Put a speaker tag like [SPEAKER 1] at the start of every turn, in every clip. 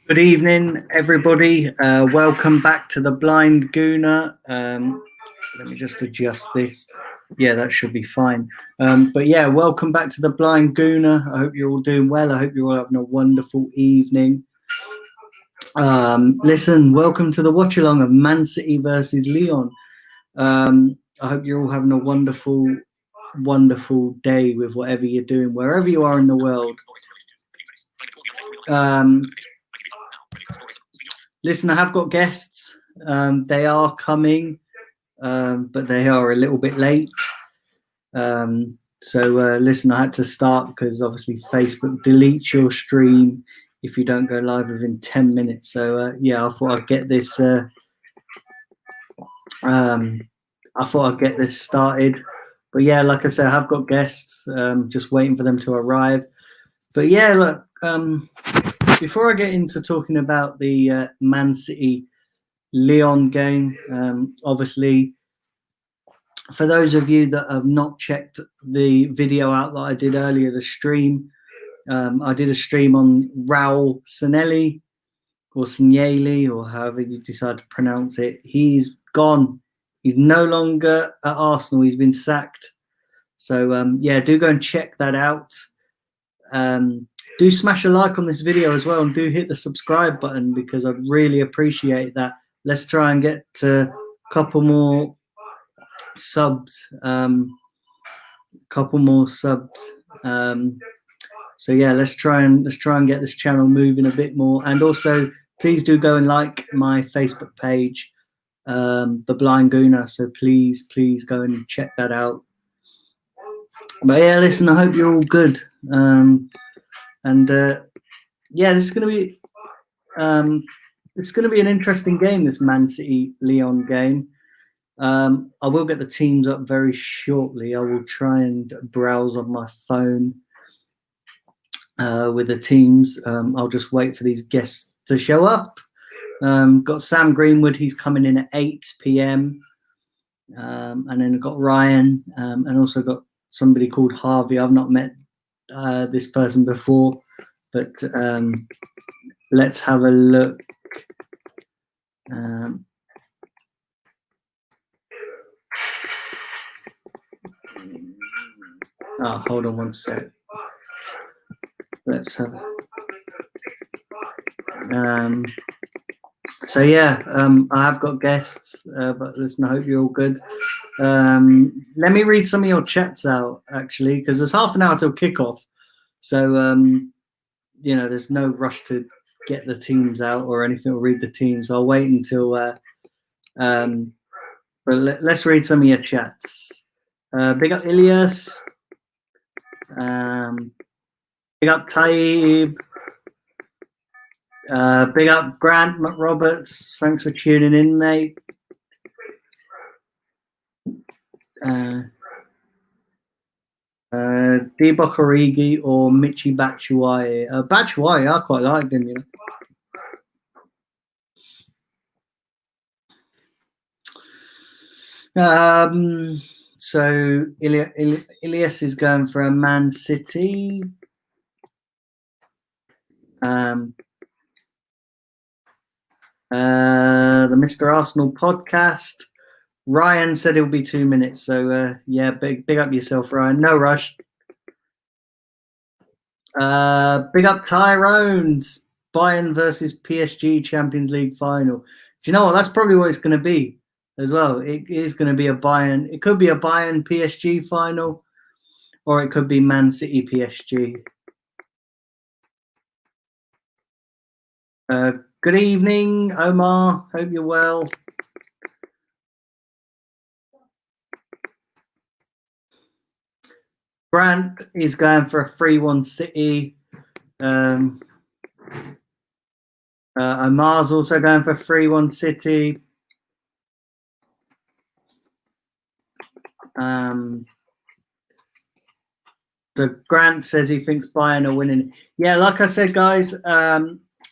[SPEAKER 1] Good evening, everybody. Welcome back to the Blind Gooner. Let me just adjust this. Yeah, that should be fine. But yeah, welcome back to the Blind Gooner. I hope you're all doing well. I hope you're all having a wonderful evening. Listen, welcome to the watch along of Man City versus Lyon. I hope you're all having a wonderful day with whatever you're doing, wherever you are in the world. Listen, I have got guests. They are coming, but they are a little bit late. Listen, I had to start because obviously Facebook deletes your stream if you don't go live within 10 minutes. So yeah, I thought I'd get this. Started. But yeah, like I said, I have got guests. Just waiting for them to arrive. But yeah, look. Before I get into talking about the Man City Lyon game, obviously, for those of you that have not checked the video out that I did earlier, the stream, I did a stream on Raul Sanelli or Sanelli, or however you decide to pronounce it. He's gone. He's no longer at Arsenal. He's been sacked. So yeah, do go and check that out. Do smash a like on this video as well, and do hit the subscribe button because I'd really appreciate that. Let's try and get a couple more subs. So yeah, let's try and get this channel moving a bit more. And also, please do go and like my Facebook page, The Blind Gooner. So please go and check that out. But yeah, listen, I hope you're all good. Yeah, this is going to be it's going to be an interesting game, this Man City Lyon game. I will get the teams up very shortly. I will try and browse on my phone with the teams. I'll just wait for these guests to show up. Got Sam Greenwood, he's coming in at 8 p.m. And then I've got Ryan, and also got somebody called Harvey. I've not met this person before, but let's have a look. Hold on one sec. Let's have. So yeah, I have got guests, but listen, I hope you're all good. Let me read some of your chats out, actually, because there's half an hour till kickoff. So, you know, there's no rush to get the teams out or anything, or read the teams. I'll wait until, but let's read some of your chats. Big up Ilias. Big up Taib. Big up Grant McRoberts. Thanks for tuning in, mate. Divock Origi or Michi Batshuayi. Batshuayi, I quite liked him, you know. So Ilias is going for a Man City. The Mr. Arsenal podcast. Ryan said it'll be 2 minutes, so yeah, big up yourself, Ryan. No rush. Big up Tyrone's Bayern versus PSG Champions League final. Do you know what? That's probably what it's going to be as well. It is going to be a Bayern. It could be a Bayern PSG final, or it could be Man City PSG. Good evening, Omar. Hope you're well. Grant is going for a 3-1 City. Omar's also going for a 3-1 City. So Grant says he thinks Bayern are winning. Yeah, like I said, guys, I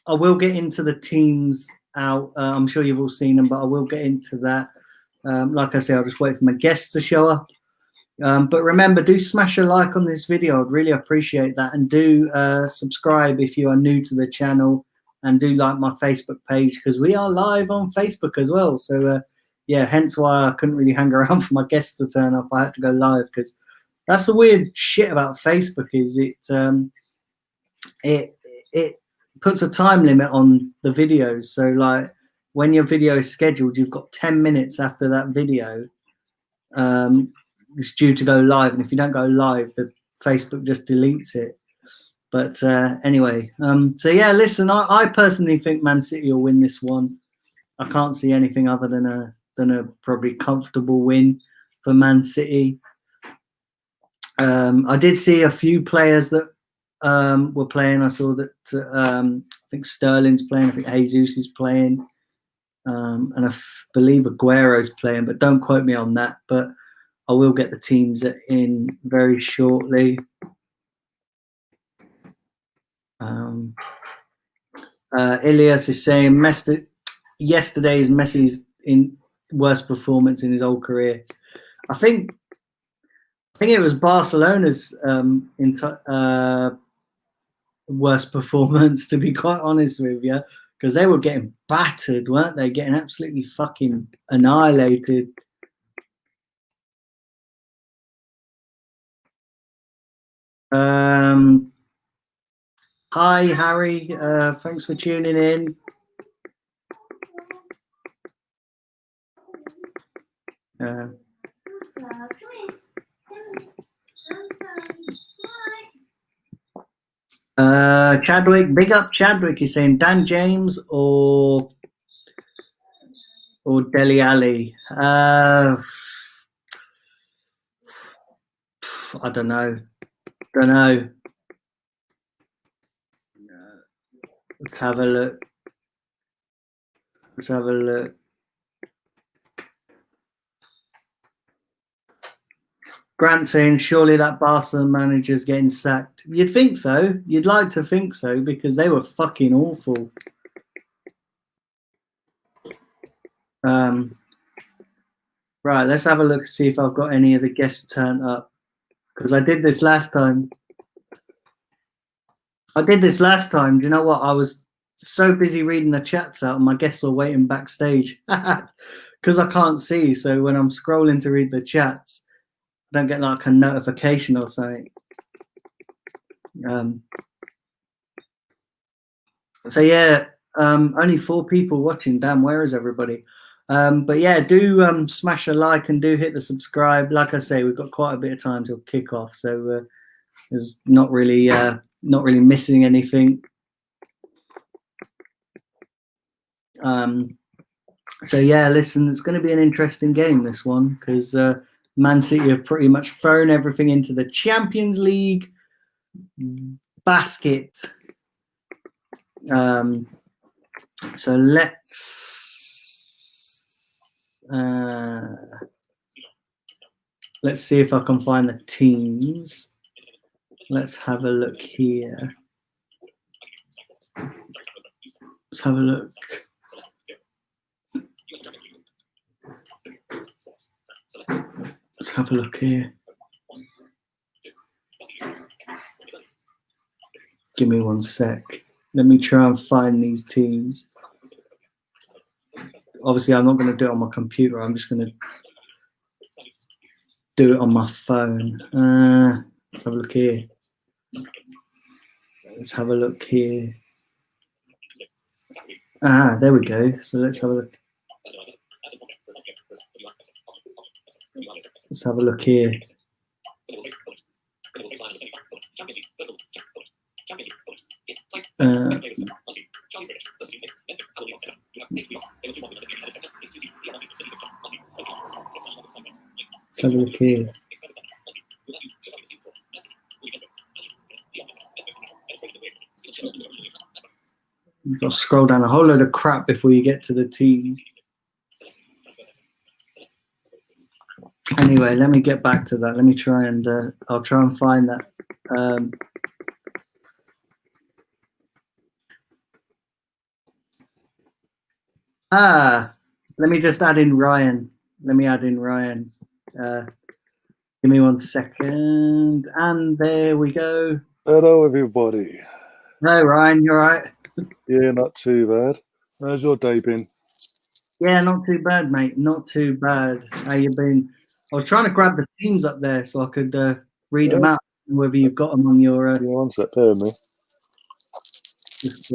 [SPEAKER 1] will get into the teams out. I'm sure you've all seen them, but I will get into that. Like I said, I'll just wait for my guests to show up. But remember, do smash a like on this video. I'd really appreciate that. And do subscribe if you are new to the channel. and do like my Facebook page, because we are live on Facebook as well. So yeah, hence why I couldn't really hang around for my guests to turn up. I had to go live, because that's the weird shit about Facebook, is it puts a time limit on the videos. So like when your video is scheduled, you've got 10 minutes after that video it's due to go live, and if you don't go live, the Facebook just deletes it. But anyway, so yeah, listen, I personally think Man City will win this one. I can't see anything other than a probably comfortable win for Man City. I did see a few players that were playing. I saw that I think Sterling's playing, I think Jesus is playing, and I believe Aguero's playing, but don't quote me on that. But I will get the teams in very shortly. Ilias is saying yesterday's Messi's in worst performance in his whole career. I think it was Barcelona's worst performance, to be quite honest with you, because they were getting battered, weren't they? Getting absolutely fucking annihilated. Hi, Harry. Thanks for tuning in. Chadwick, big up Chadwick. He's saying Dan James or Dele Alli. I don't know. Let's have a look. Grant saying, surely that Barcelona manager's getting sacked. You'd think so. You'd like to think so, because they were fucking awful. Right, let's have a look, see if I've got any of the guests turned up, because I did this last time. Do you know what? I was so busy reading the chats out, and my guests were waiting backstage because I can't see. So when I'm scrolling to read the chats, I don't get like a notification or something. So yeah, only 4 people watching. Damn, where is everybody? But yeah, do smash a like and do hit the subscribe. Like I say, we've got quite a bit of time till kick off, so there's not really missing anything. So yeah, listen, it's going to be an interesting game, this one, because Man City have pretty much thrown everything into the Champions League basket. So let's see if I can find the teams. Let's have a look here. Let's have a look. Let's have a look here. Give me 1 sec. Let me try and find these teams. Obviously, I'm not going to do it on my computer. I'm just going to do it on my phone. Let's have a look here. There we go. So let's have a look. Let's have a look here. Let's have a look here. You've got to scroll down a whole load of crap before you get to the teams. Anyway, let me get back to that. Let me try and I'll try and find that. Let me just add in Ryan. Give me 1 second. And there we go.
[SPEAKER 2] Hello, everybody.
[SPEAKER 1] Hello, Ryan. You all right?
[SPEAKER 2] Yeah, not too bad. How's your day been?
[SPEAKER 1] Yeah, not too bad, mate. Not too bad. How you been? I was trying to grab the teams up there so I could read them
[SPEAKER 2] Yeah,
[SPEAKER 1] out. Whether you've got them on your
[SPEAKER 2] yeah, one sec, bear with me.
[SPEAKER 1] just,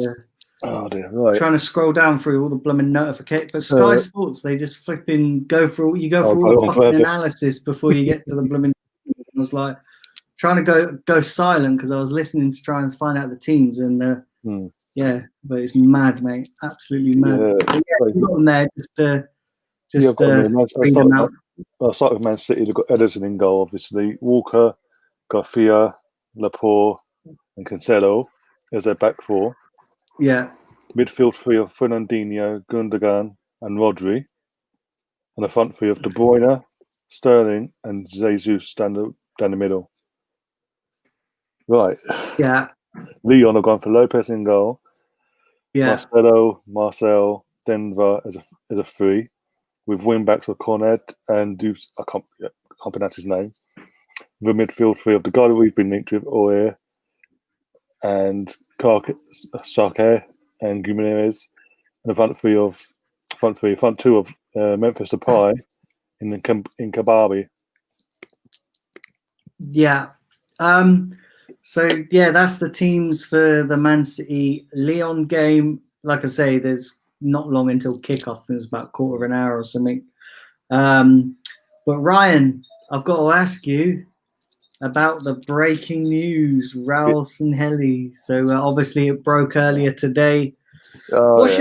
[SPEAKER 2] Oh dear, right.
[SPEAKER 1] trying to scroll down through all the blooming notifications. But Sky
[SPEAKER 2] Uh,
[SPEAKER 1] Sports, they just flipping go through. You go
[SPEAKER 2] I'll
[SPEAKER 1] through
[SPEAKER 2] go
[SPEAKER 1] all the
[SPEAKER 2] on
[SPEAKER 1] fucking
[SPEAKER 2] further.
[SPEAKER 1] analysis before you get to the blooming. I was like trying to go silent because I was listening to try and find out the teams and. Yeah, but it's mad, mate. Absolutely mad.
[SPEAKER 2] Yeah,
[SPEAKER 1] But yeah, you got them there.
[SPEAKER 2] yeah, I've got them.
[SPEAKER 1] Read them out.
[SPEAKER 2] I'll start with Man City. They've got Ederson in goal, obviously. Walker, Garcia, Laporte, and Cancelo as their back four.
[SPEAKER 1] Yeah.
[SPEAKER 2] Midfield three of Fernandinho, Gundogan, and Rodri. And a front three of De Bruyne, Sterling, and Jesus down the middle. Right.
[SPEAKER 1] Yeah.
[SPEAKER 2] Lyon have gone for Lopez in goal.
[SPEAKER 1] Yeah.
[SPEAKER 2] Marcel, Denver as a three, with wing backs of Cornet and Deuce. I can't pronounce his name. The midfield three of the guy that we've been linked with, Oyer and Sarkar and Guimaraes, and the front two of Memphis Depay in Kababi.
[SPEAKER 1] Yeah. So yeah, that's the teams for the Man City Lyon game. Like I say, there's not long until kickoff. There's about a quarter of an hour or something. But Ryan, I've got to ask you about the breaking news, Raul Sanheli. So obviously it broke earlier today. What's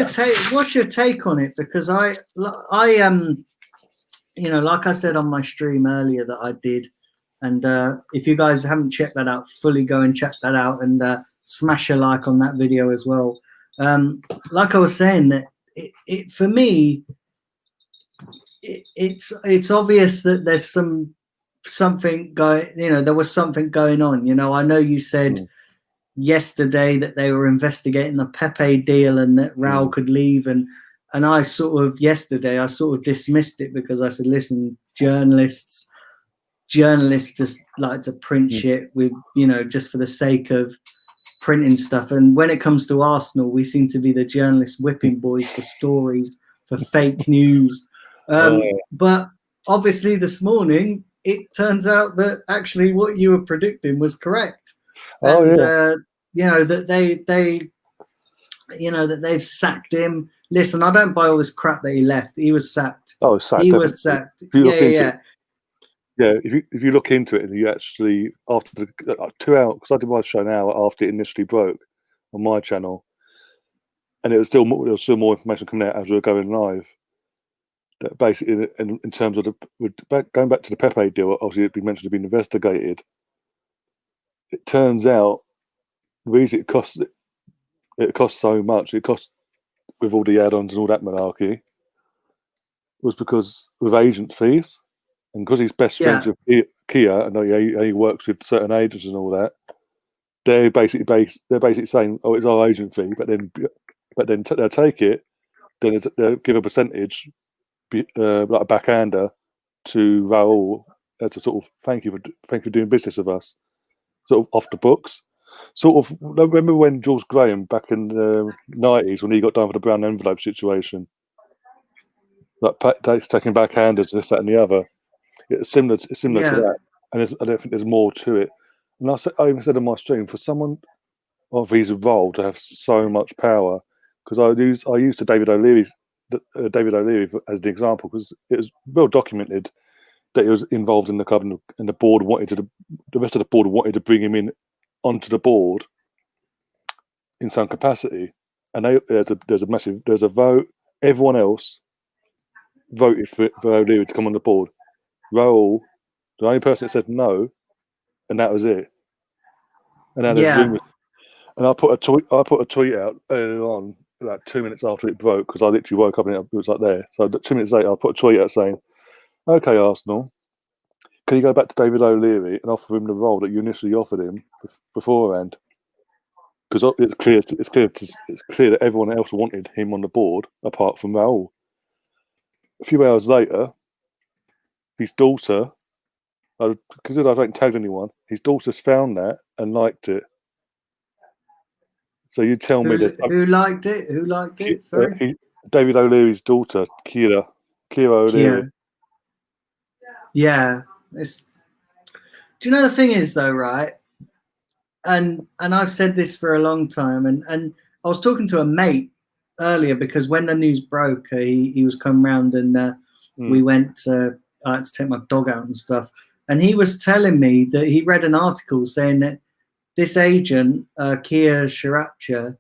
[SPEAKER 1] your take on it? Because I you know, like I said on my stream earlier that I did, and if you guys haven't checked that out, fully go and check that out and smash a like on that video as well. Like I was saying, that it for me, it's obvious that there's something going. You know, there was something going on. You know, I know you said yesterday that they were investigating the Pepe deal and that Raul could leave, and I sort of yesterday I sort of dismissed it because I said, listen, journalists just like to print shit with, you know, just for the sake of printing stuff. And when it comes to Arsenal, we seem to be the journalist whipping boys for stories, for fake news. But obviously this morning it turns out that actually what you were predicting was correct. And you know that they you know that they've sacked him. Listen, I don't buy all this crap that he left. He was sacked.
[SPEAKER 2] Oh, sacked.
[SPEAKER 1] He was sacked. Yeah.
[SPEAKER 2] Yeah, if you look into it and you actually, after the 2 hours, because I did my show an hour after it initially broke on my channel, and there was still more information coming out as we were going live. That basically, in terms of going back to the Pepe deal, obviously it'd been mentioned to be investigated. It turns out the reason it cost so much, it cost with all the add-ons and all that malarkey, was because with agent fees. And because he's best friends with Kia, and he works with certain agents and all that, they're basically saying, "Oh, it's our agent fee," but then they'll take it, then they'll give a percentage, like a backhander, to Raul as a sort of thank you for doing business with us, sort of off the books. Sort of remember when George Graham back in the 90s when he got done for the brown envelope situation, like taking backhanders, this, that, and the other. It's similar to that, and I don't think there's more to it. And I even said in my stream, for someone of his role to have so much power, because I used David O'Leary as an example, because it was well documented that he was involved in the club, and the board the rest of the board wanted to bring him in onto the board in some capacity, and there's a vote. Everyone else voted for O'Leary to come on the board. Raul, the only person that said no, and that was it. And now there's rumors. And I put a tweet out earlier on, like 2 minutes after it broke, because I literally woke up and it was like there. So 2 minutes later, I put a tweet out saying, "Okay, Arsenal, can you go back to David O'Leary and offer him the role that you initially offered him beforehand? Because it's clear that everyone else wanted him on the board apart from Raul." A few hours later, his daughter, because I don't tag anyone, his daughter's found that and liked it. So you tell me this.
[SPEAKER 1] Who liked it? Who liked it? Sorry,
[SPEAKER 2] David O'Leary's daughter, Kira O'Leary.
[SPEAKER 1] Yeah. Do you know the thing is though, right? And I've said this for a long time, and I was talking to a mate earlier because when the news broke, he was coming round and we went to take my dog out and stuff, and he was telling me that he read an article saying that this agent, Kia Sriracha,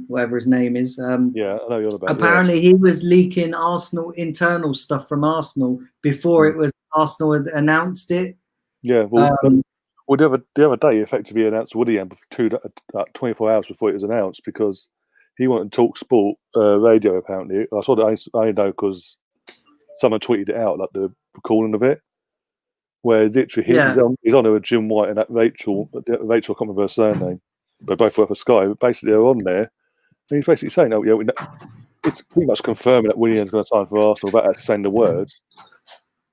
[SPEAKER 1] whatever his name is,
[SPEAKER 2] I know you're about.
[SPEAKER 1] Apparently, he was leaking Arsenal internal stuff from Arsenal before it was Arsenal had announced it.
[SPEAKER 2] Yeah, well, the other day, effectively announced Woodham 24 hours before it was announced because he wanted to talk sport radio. Apparently, I saw that. I know because someone tweeted it out, like the recording of it, where literally he's on with Jim White and that Rachel. I can't remember her surname, but both work for Sky. But basically, they're on there. And he's basically saying, "Oh, yeah, it's pretty much confirming that William's going to sign for Arsenal without actually saying the words."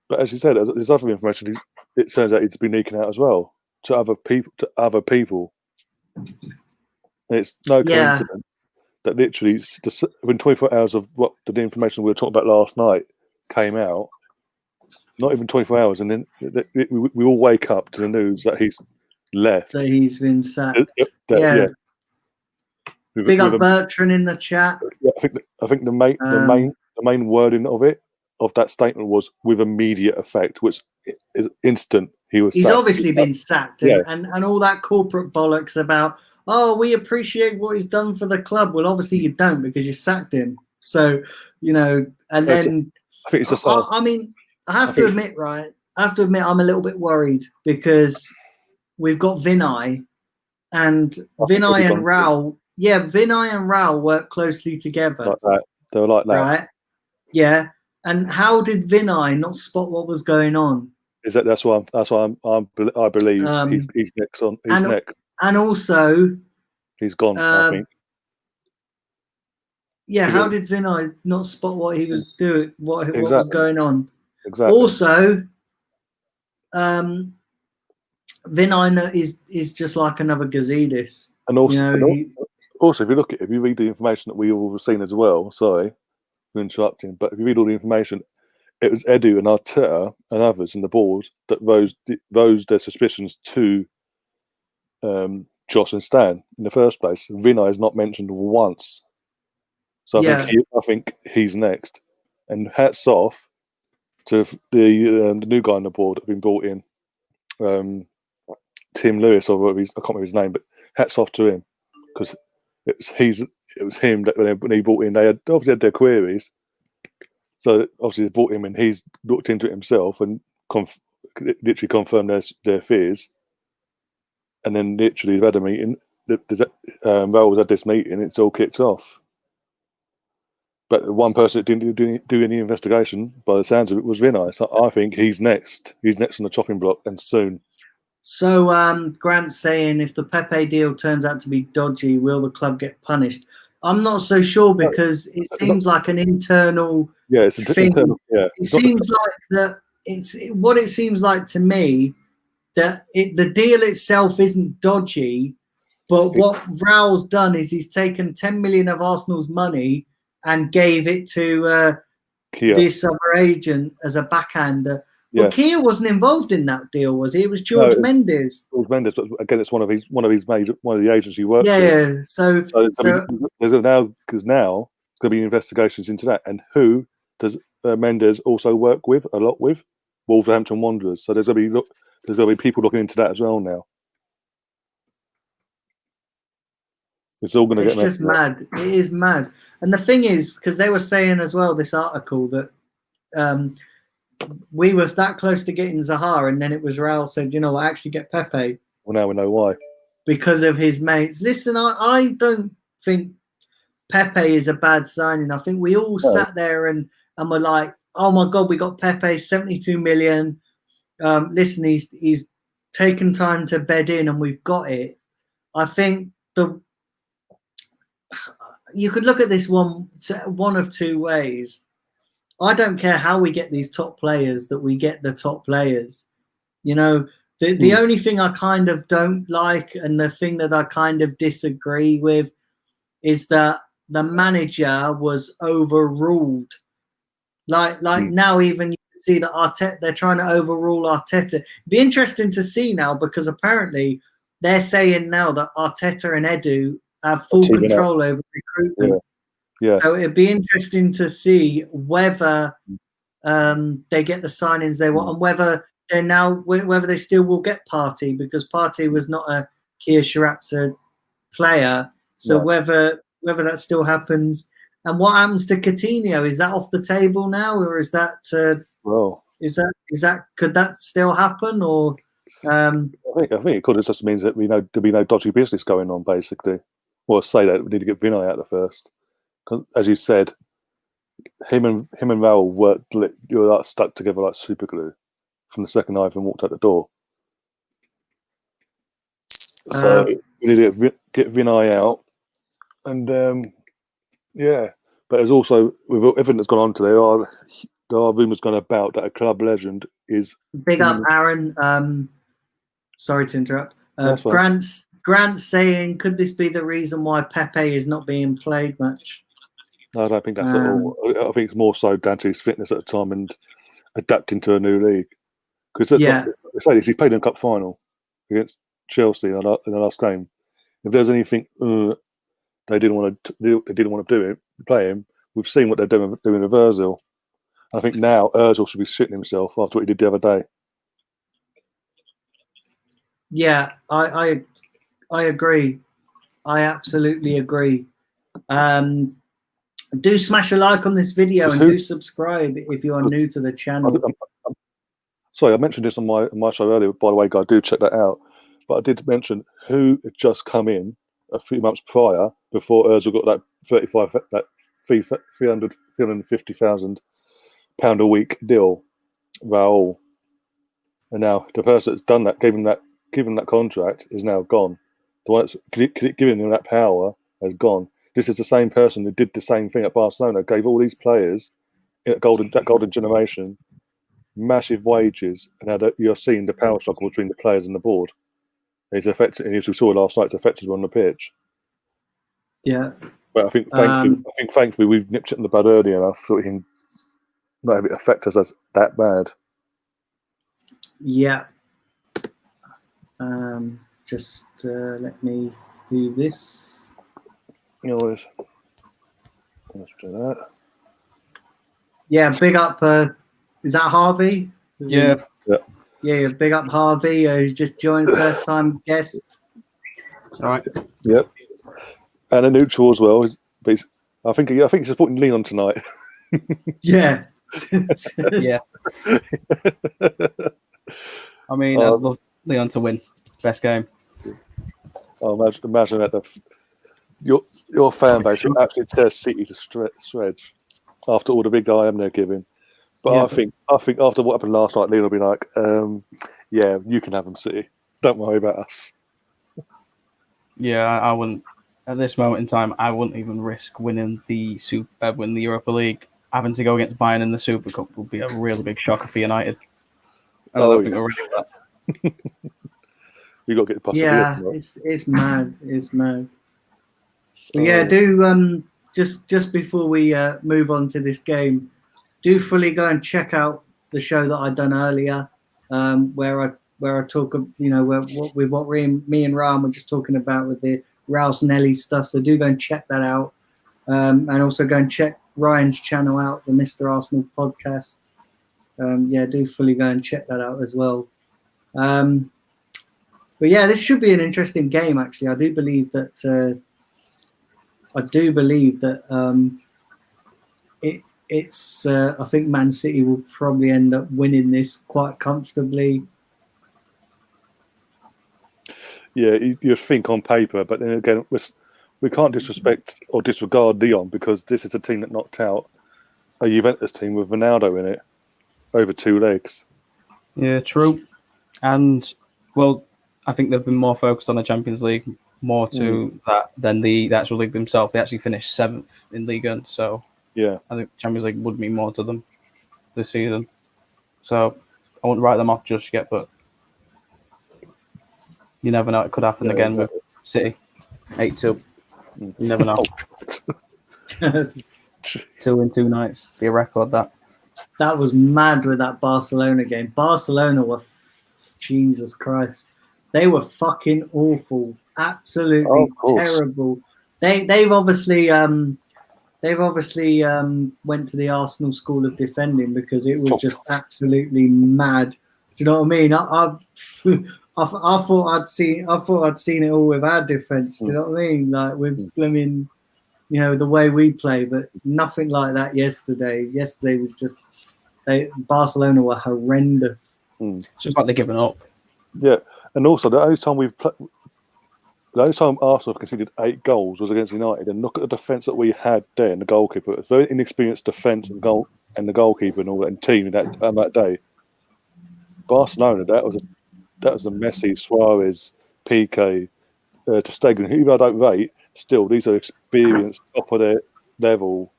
[SPEAKER 2] But as you said, there's other information. It turns out he's been leaking out as well to other people. And it's no coincidence that literally within 24 hours of what the information we were talking about last night came out, not even 24 hours, and then we all wake up to the news that he's left.
[SPEAKER 1] That he's been sacked.
[SPEAKER 2] With
[SPEAKER 1] Big up Bertrand in the chat.
[SPEAKER 2] I think the main wording of that statement was with immediate effect, which is instant. He's
[SPEAKER 1] obviously been sacked, and all that corporate bollocks about, oh, we appreciate what he's done for the club. Well, obviously you don't because you sacked him. So, and then
[SPEAKER 2] I think it's just.
[SPEAKER 1] I mean, I have to admit, I'm a little bit worried because we've got Vinay and Raul. Yeah, Vinay and Raul work closely together.
[SPEAKER 2] Like that. They were like that.
[SPEAKER 1] Right? Yeah. And how did Vinay not spot what was going on?
[SPEAKER 2] That's why I believe he's next on. He's next.
[SPEAKER 1] And also,
[SPEAKER 2] he's gone. I think.
[SPEAKER 1] Yeah, how did Vinay not spot what he was doing? What was going on?
[SPEAKER 2] Exactly.
[SPEAKER 1] Also, Vinay is just like another Gazidis.
[SPEAKER 2] And also, if you read the information that we all have seen as well. Sorry for interrupting, but if you read all the information, it was Edu and Arteta and others in the board that rose their suspicions to Josh and Stan in the first place. Vinay is not mentioned once, so I think he's next. And hats off to the new guy on the board that have been brought in, Tim Lewis, or whatever I can't remember his name, but hats off to him because it was him that when he brought in, they obviously had their queries. So obviously they brought him in. He's looked into it himself and literally confirmed their fears. And then literally they've had a meeting. Raul's had this meeting. It's all kicked off. But the one person that didn't do any investigation, by the sounds of it, was Vinay. So I think he's next. He's next on the chopping block, and soon.
[SPEAKER 1] So Grant's saying, if the Pepe deal turns out to be dodgy, will the club get punished? I'm not so sure because it seems like an internal thing. It seems like that. What it seems like to me that the deal itself isn't dodgy, but what Raul's done is he's taken 10 million of Arsenal's money and gave it to this other agent as a backhander. But Kia wasn't involved in that deal, was he? It was George Mendes.
[SPEAKER 2] George Mendes, but again, it's one of the agents he works with.
[SPEAKER 1] Yeah. So
[SPEAKER 2] there's now going to be investigations into that, and who does Mendes also work with a lot with? Wolverhampton Wanderers. So there's going to be people looking into that as well now. It's all going to get.
[SPEAKER 1] It's just mad. It is mad, and the thing is, because they were saying as well, this article that. We were that close to getting Zaha, and then it was Raul said, I actually get Pepe.
[SPEAKER 2] Well, now we know why.
[SPEAKER 1] Because of his mates. Listen, I don't think Pepe is a bad signing. I think we all sat there and were like, oh my God, we got Pepe, 72 million. Listen, he's taken time to bed in and we've got it. I think you could look at this one of two ways. I don't care how we get these top players, that we get the top players. The The only thing I kind of don't like, and the thing that I kind of disagree with, is that the manager was overruled. Like now, even you can see that Arteta, they're trying to overrule Arteta. It'd be interesting to see now, because apparently they're saying now that Arteta and Edu have full control over recruitment.
[SPEAKER 2] Yeah.
[SPEAKER 1] So it'd be interesting to see whether they get the signings they want, and whether they still will get Partey, because Partey was not a Kia Sharapsa player. So whether that still happens, and what happens to Coutinho? Is that off the table now, or is that could that still happen? Or
[SPEAKER 2] I think it could. It just means that there'll be no dodgy business going on, basically. Or say that we need to get Vinay out of first, because as you said, him and Raul worked. You were like stuck together like super glue from the second Ivan walked out the door. So we need to get Vinay out, and But there's also, with everything that's gone on today, there are rumours going about that a club legend is
[SPEAKER 1] big up Aaron. Sorry to interrupt. Grant's saying, could this be the reason why Pepe is not being played much?
[SPEAKER 2] I don't think that's at all. I think it's more so down to his fitness at the time and adapting to a new league. Because he played in a cup final against Chelsea in the last game. If there's anything they didn't want to play him, we've seen what they're doing with Ozil. I think now Ozil should be shitting himself after what he did the other day.
[SPEAKER 1] Yeah, I agree. I absolutely agree. Do smash a like on this video and do subscribe if you are new to the channel.
[SPEAKER 2] Sorry, I mentioned this on my show earlier. By the way, guys, do check that out. But I did mention who had just come in a few months prior, before Ozil got that £350,000 a week deal, Raul. And now the person that's done that, given that contract, is now gone. The one that's giving him that power has gone. This is the same person who did the same thing at Barcelona, gave all these players that golden generation massive wages, and now you're seeing the power struggle between the players and the board. It's affected, and as we saw last night, it's affected on the pitch.
[SPEAKER 1] Yeah,
[SPEAKER 2] but I think thankfully we've nipped it in the bud early enough so it can not have it affect us as that bad.
[SPEAKER 1] Yeah. Just let me do this.
[SPEAKER 2] Let's do that.
[SPEAKER 1] Yeah, big up. Is that Harvey?
[SPEAKER 3] Yeah.
[SPEAKER 1] Yeah, big up Harvey, who's just joined, first time guest.
[SPEAKER 3] All right.
[SPEAKER 2] Yep. And a neutral as well. I think he's supporting Lyon tonight.
[SPEAKER 1] Yeah.
[SPEAKER 3] Yeah. I mean, I'd love Lyon to win. Best game.
[SPEAKER 2] Oh, imagine that your fan base will absolutely tear City to shreds after all the big I am they're giving. But yeah. I think after what happened last night, Lyon will be like, yeah, you can have them, City. Don't worry about us.
[SPEAKER 3] Yeah, I wouldn't. At this moment in time, I wouldn't even risk winning the Europa League. Having to go against Bayern in the Super Cup would be a really big shocker for United. I don't think we're ready for that.
[SPEAKER 2] You got to get past.
[SPEAKER 1] Yeah, it's mad. It's mad. But yeah, do just before we move on to this game, do fully go and check out the show that I done earlier, where I talk, what me and Ram were just talking about with the Rouse Nelly stuff. So do go and check that out, and also go and check Ryan's channel out, the Mr. Arsenal podcast. Yeah, do fully go and check that out as well. But yeah, this should be an interesting game. Actually, I do believe that. I think Man City will probably end up winning this quite comfortably.
[SPEAKER 2] Yeah, you'd think on paper, but then again, we can't disrespect or disregard Lyon, because this is a team that knocked out a Juventus team with Ronaldo in it over 2 legs.
[SPEAKER 3] Yeah, true. And, well, I think they've been more focused on the Champions League, more to that than the actual league themselves. They actually finished 7th in Ligue 1, so
[SPEAKER 2] yeah,
[SPEAKER 3] I think Champions League would mean more to them this season. So I wouldn't write them off just yet, but You never know; it could happen again with City. 8-2. You never know. 2 in 2 nights. Be a record that.
[SPEAKER 1] That was mad with that Barcelona game. Barcelona were, Jesus Christ, they were fucking awful, absolutely terrible. They've obviously went to the Arsenal school of defending because it was just absolutely mad. Do you know what I mean? I thought I'd seen it all with our defense. Do you know what I mean? Like with blooming, the way we play, but nothing like that yesterday. Yesterday was just. Barcelona were horrendous.
[SPEAKER 3] It's just like they're giving up.
[SPEAKER 2] Yeah, and also the only time Arsenal conceded 8 goals was against United. And look at the defence that we had there, and the goalkeeper. It's very inexperienced defence and the goalkeeper and all that, and team on that day. Barcelona, that was a Messi, Suarez, Piqué, ter Stegen, who even I don't rate. Still, these are experienced, top of their level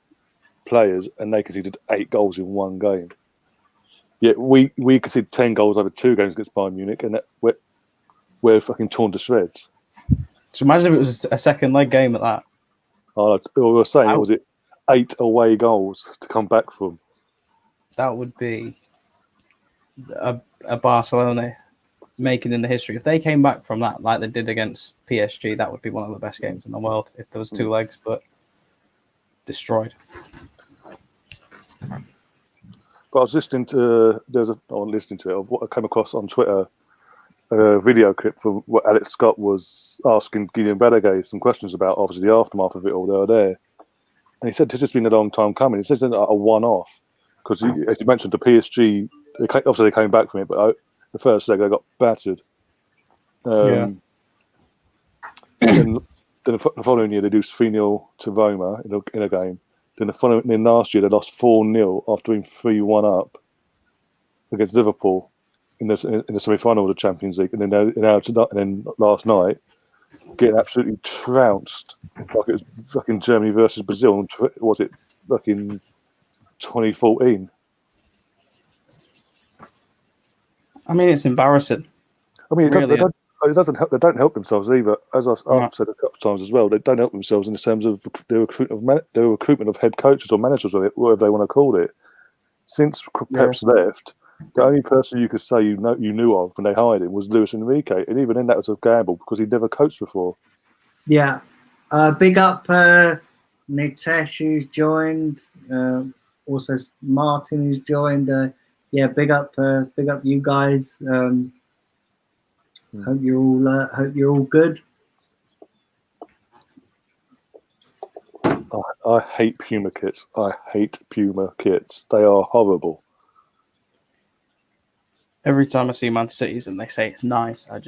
[SPEAKER 2] players, and they conceded 8 goals in one game. Yet we conceded 10 goals over 2 games against Bayern Munich, and we're fucking torn to shreds.
[SPEAKER 3] So imagine if it was a second leg game at that.
[SPEAKER 2] We were saying, was it 8 away goals to come back from?
[SPEAKER 3] That would be a Barcelona making in the history. If they came back from that like they did against PSG, that would be one of the best games in the world if there was 2 legs, but destroyed.
[SPEAKER 2] But I was listening to I came across on Twitter a video clip from what Alex Scott was asking Gideon Balaguer some questions about, obviously the aftermath of it all. They were there, and he said this has been a long time coming. He says it's a one-off because, as you mentioned, the PSG obviously they came back from it, but the first leg they got battered. And then the following year they do 3-0 to Roma in a game. Then last year they lost 4-0 after being 3-1 up against Liverpool in the semi-final of the Champions League, and then last night getting absolutely trounced like it was fucking Germany versus Brazil. Was it fucking 2014?
[SPEAKER 3] I mean, it's embarrassing.
[SPEAKER 2] I mean, it doesn't help. They don't help themselves either. As I've said a couple of times as well, they don't help themselves in terms of their recruitment of head coaches or managers, or whatever they want to call it. Since Pep's left, the only person you could say you knew of when they hired him was Luis Enrique, and even then that was a gamble because he'd never coached before.
[SPEAKER 1] Yeah, big up Nitesh who's joined. Also Martin who's joined. Big up you guys. Hope you're all good.
[SPEAKER 2] I hate Puma kits. They are horrible.
[SPEAKER 3] Every time I see Man City's and they say it's nice, I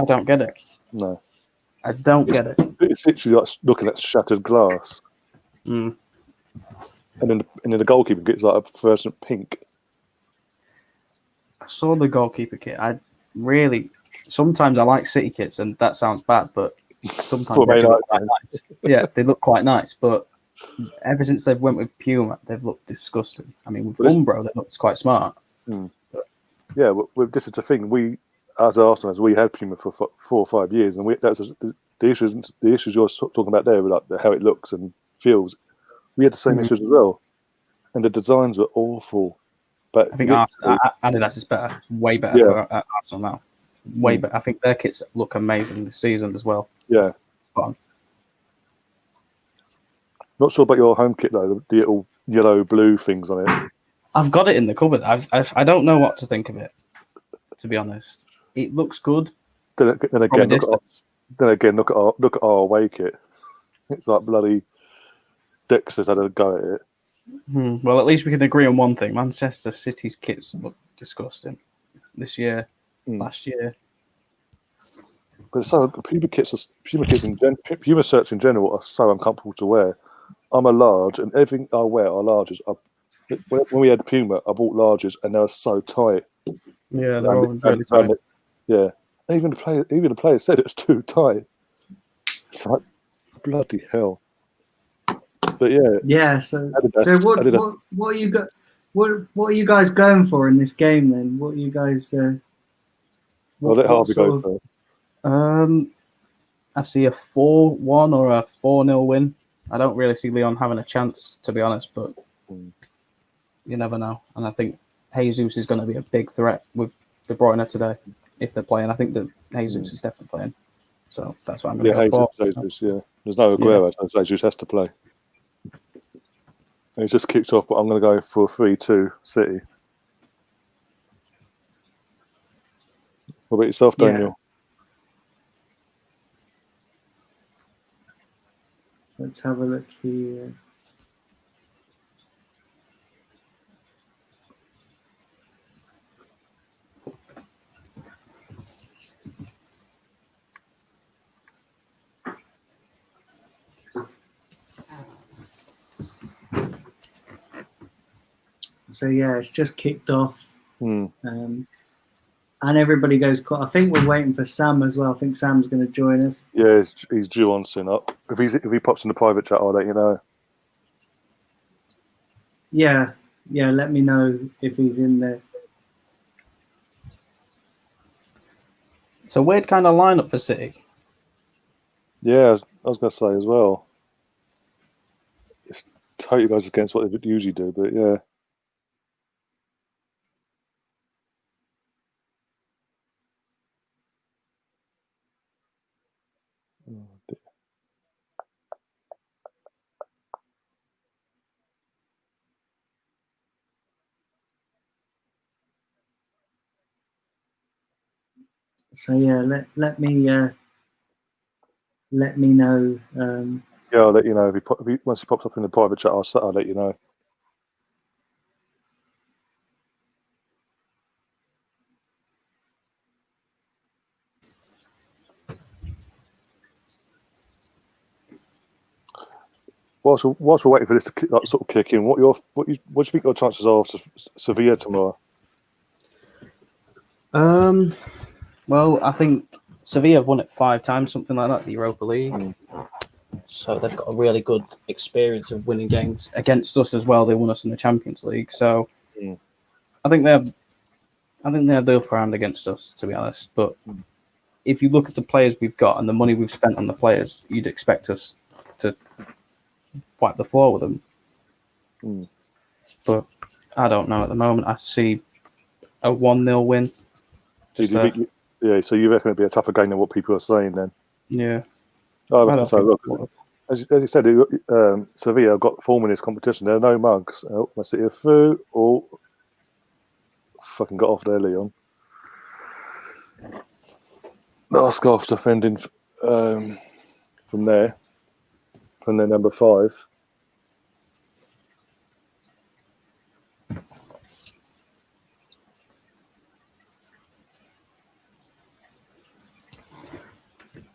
[SPEAKER 3] don't get it.
[SPEAKER 2] No,
[SPEAKER 3] I don't get it.
[SPEAKER 2] It's literally like looking at shattered glass. And then the goalkeeper gets like a fluorescent pink.
[SPEAKER 3] I saw the goalkeeper kit. Sometimes I like City kits, and that sounds bad, but sometimes they look quite nice. Yeah, they look quite nice, but ever since they've went with Puma, they've looked disgusting. I mean, with Umbro, they looked quite smart.
[SPEAKER 2] Yeah, this is the thing. We, as Arsenal, we had Puma for 4 or 5 years, and that's the issues you're talking about there, with like how it looks and feels. We had the same issues as well, and the designs were awful. But
[SPEAKER 3] I think Adidas is better, way better for Arsenal now. Way better. I think their kits look amazing this season as well.
[SPEAKER 2] Yeah.
[SPEAKER 3] Fun.
[SPEAKER 2] Not sure about your home kit though. The little yellow blue things on it.
[SPEAKER 3] I've got it in the cupboard. I don't know what to think of it, to be honest. It looks good.
[SPEAKER 2] Then again, look at our away kit. It's like bloody Dexter's had a go at it.
[SPEAKER 3] Well, at least we can agree on one thing. Manchester City's kits look disgusting this year, last year.
[SPEAKER 2] But so Puma shirts in general are so uncomfortable to wear. I'm a large, and everything I wear are larges. When we had Puma, I bought larges, and they were so tight.
[SPEAKER 3] Yeah, they're all really tight.
[SPEAKER 2] Yeah, even the player said it was too tight. It's like bloody hell. But
[SPEAKER 1] yeah. So what are you What are you guys going for in this game then? What are
[SPEAKER 2] I'll let Harvey go
[SPEAKER 1] sort
[SPEAKER 2] first.
[SPEAKER 3] I see a 4-1 or a 4-0 win. I don't really see Lyon having a chance, to be honest, but you never know. And I think Jesus is going to be a big threat with De Bruyne today if they're playing. I think that Jesus is definitely playing. So that's what I'm going to go for.
[SPEAKER 2] Jesus, yeah. There's no Aguero, so Jesus has to play. And he's just kicked off, but I'm going to go for 3-2 City. What about yourself, Daniel?
[SPEAKER 1] Let's have a look here. So yeah, it's just kicked off, and everybody goes quiet. I think we're waiting for Sam as well. I think Sam's going to join us.
[SPEAKER 2] Yeah, he's due on soon. If he pops in the private chat, I'll let you know.
[SPEAKER 1] Yeah. Let me know if he's in there.
[SPEAKER 3] It's a weird kind of lineup for City.
[SPEAKER 2] Yeah, I was going to say as well. It totally goes against what they usually do, but yeah.
[SPEAKER 1] So yeah, let me know.
[SPEAKER 2] Yeah, I'll let you know once he pops up in the private chat. I'll let you know. Whilst we're waiting for this to sort of kick in, what do you think your chances are of Sevilla tomorrow?
[SPEAKER 3] Well, I think Sevilla have won it 5 times, something like that, the Europa League. So they've got a really good experience of winning games against us as well. They won us in the Champions League, so I think they have the upper hand against us, to be honest. But if you look at the players we've got and the money we've spent on the players, you'd expect us to wipe the floor with them. But I don't know at the moment. I see a 1-0 win.
[SPEAKER 2] So you reckon it'd be a tougher game than what people are saying then?
[SPEAKER 3] Yeah.
[SPEAKER 2] I reckon so. Look, as you said, Sevilla have got form in this competition. There are no mugs. My City are through. Fucking got off there, Lyon. Scarf's defending from their number 5.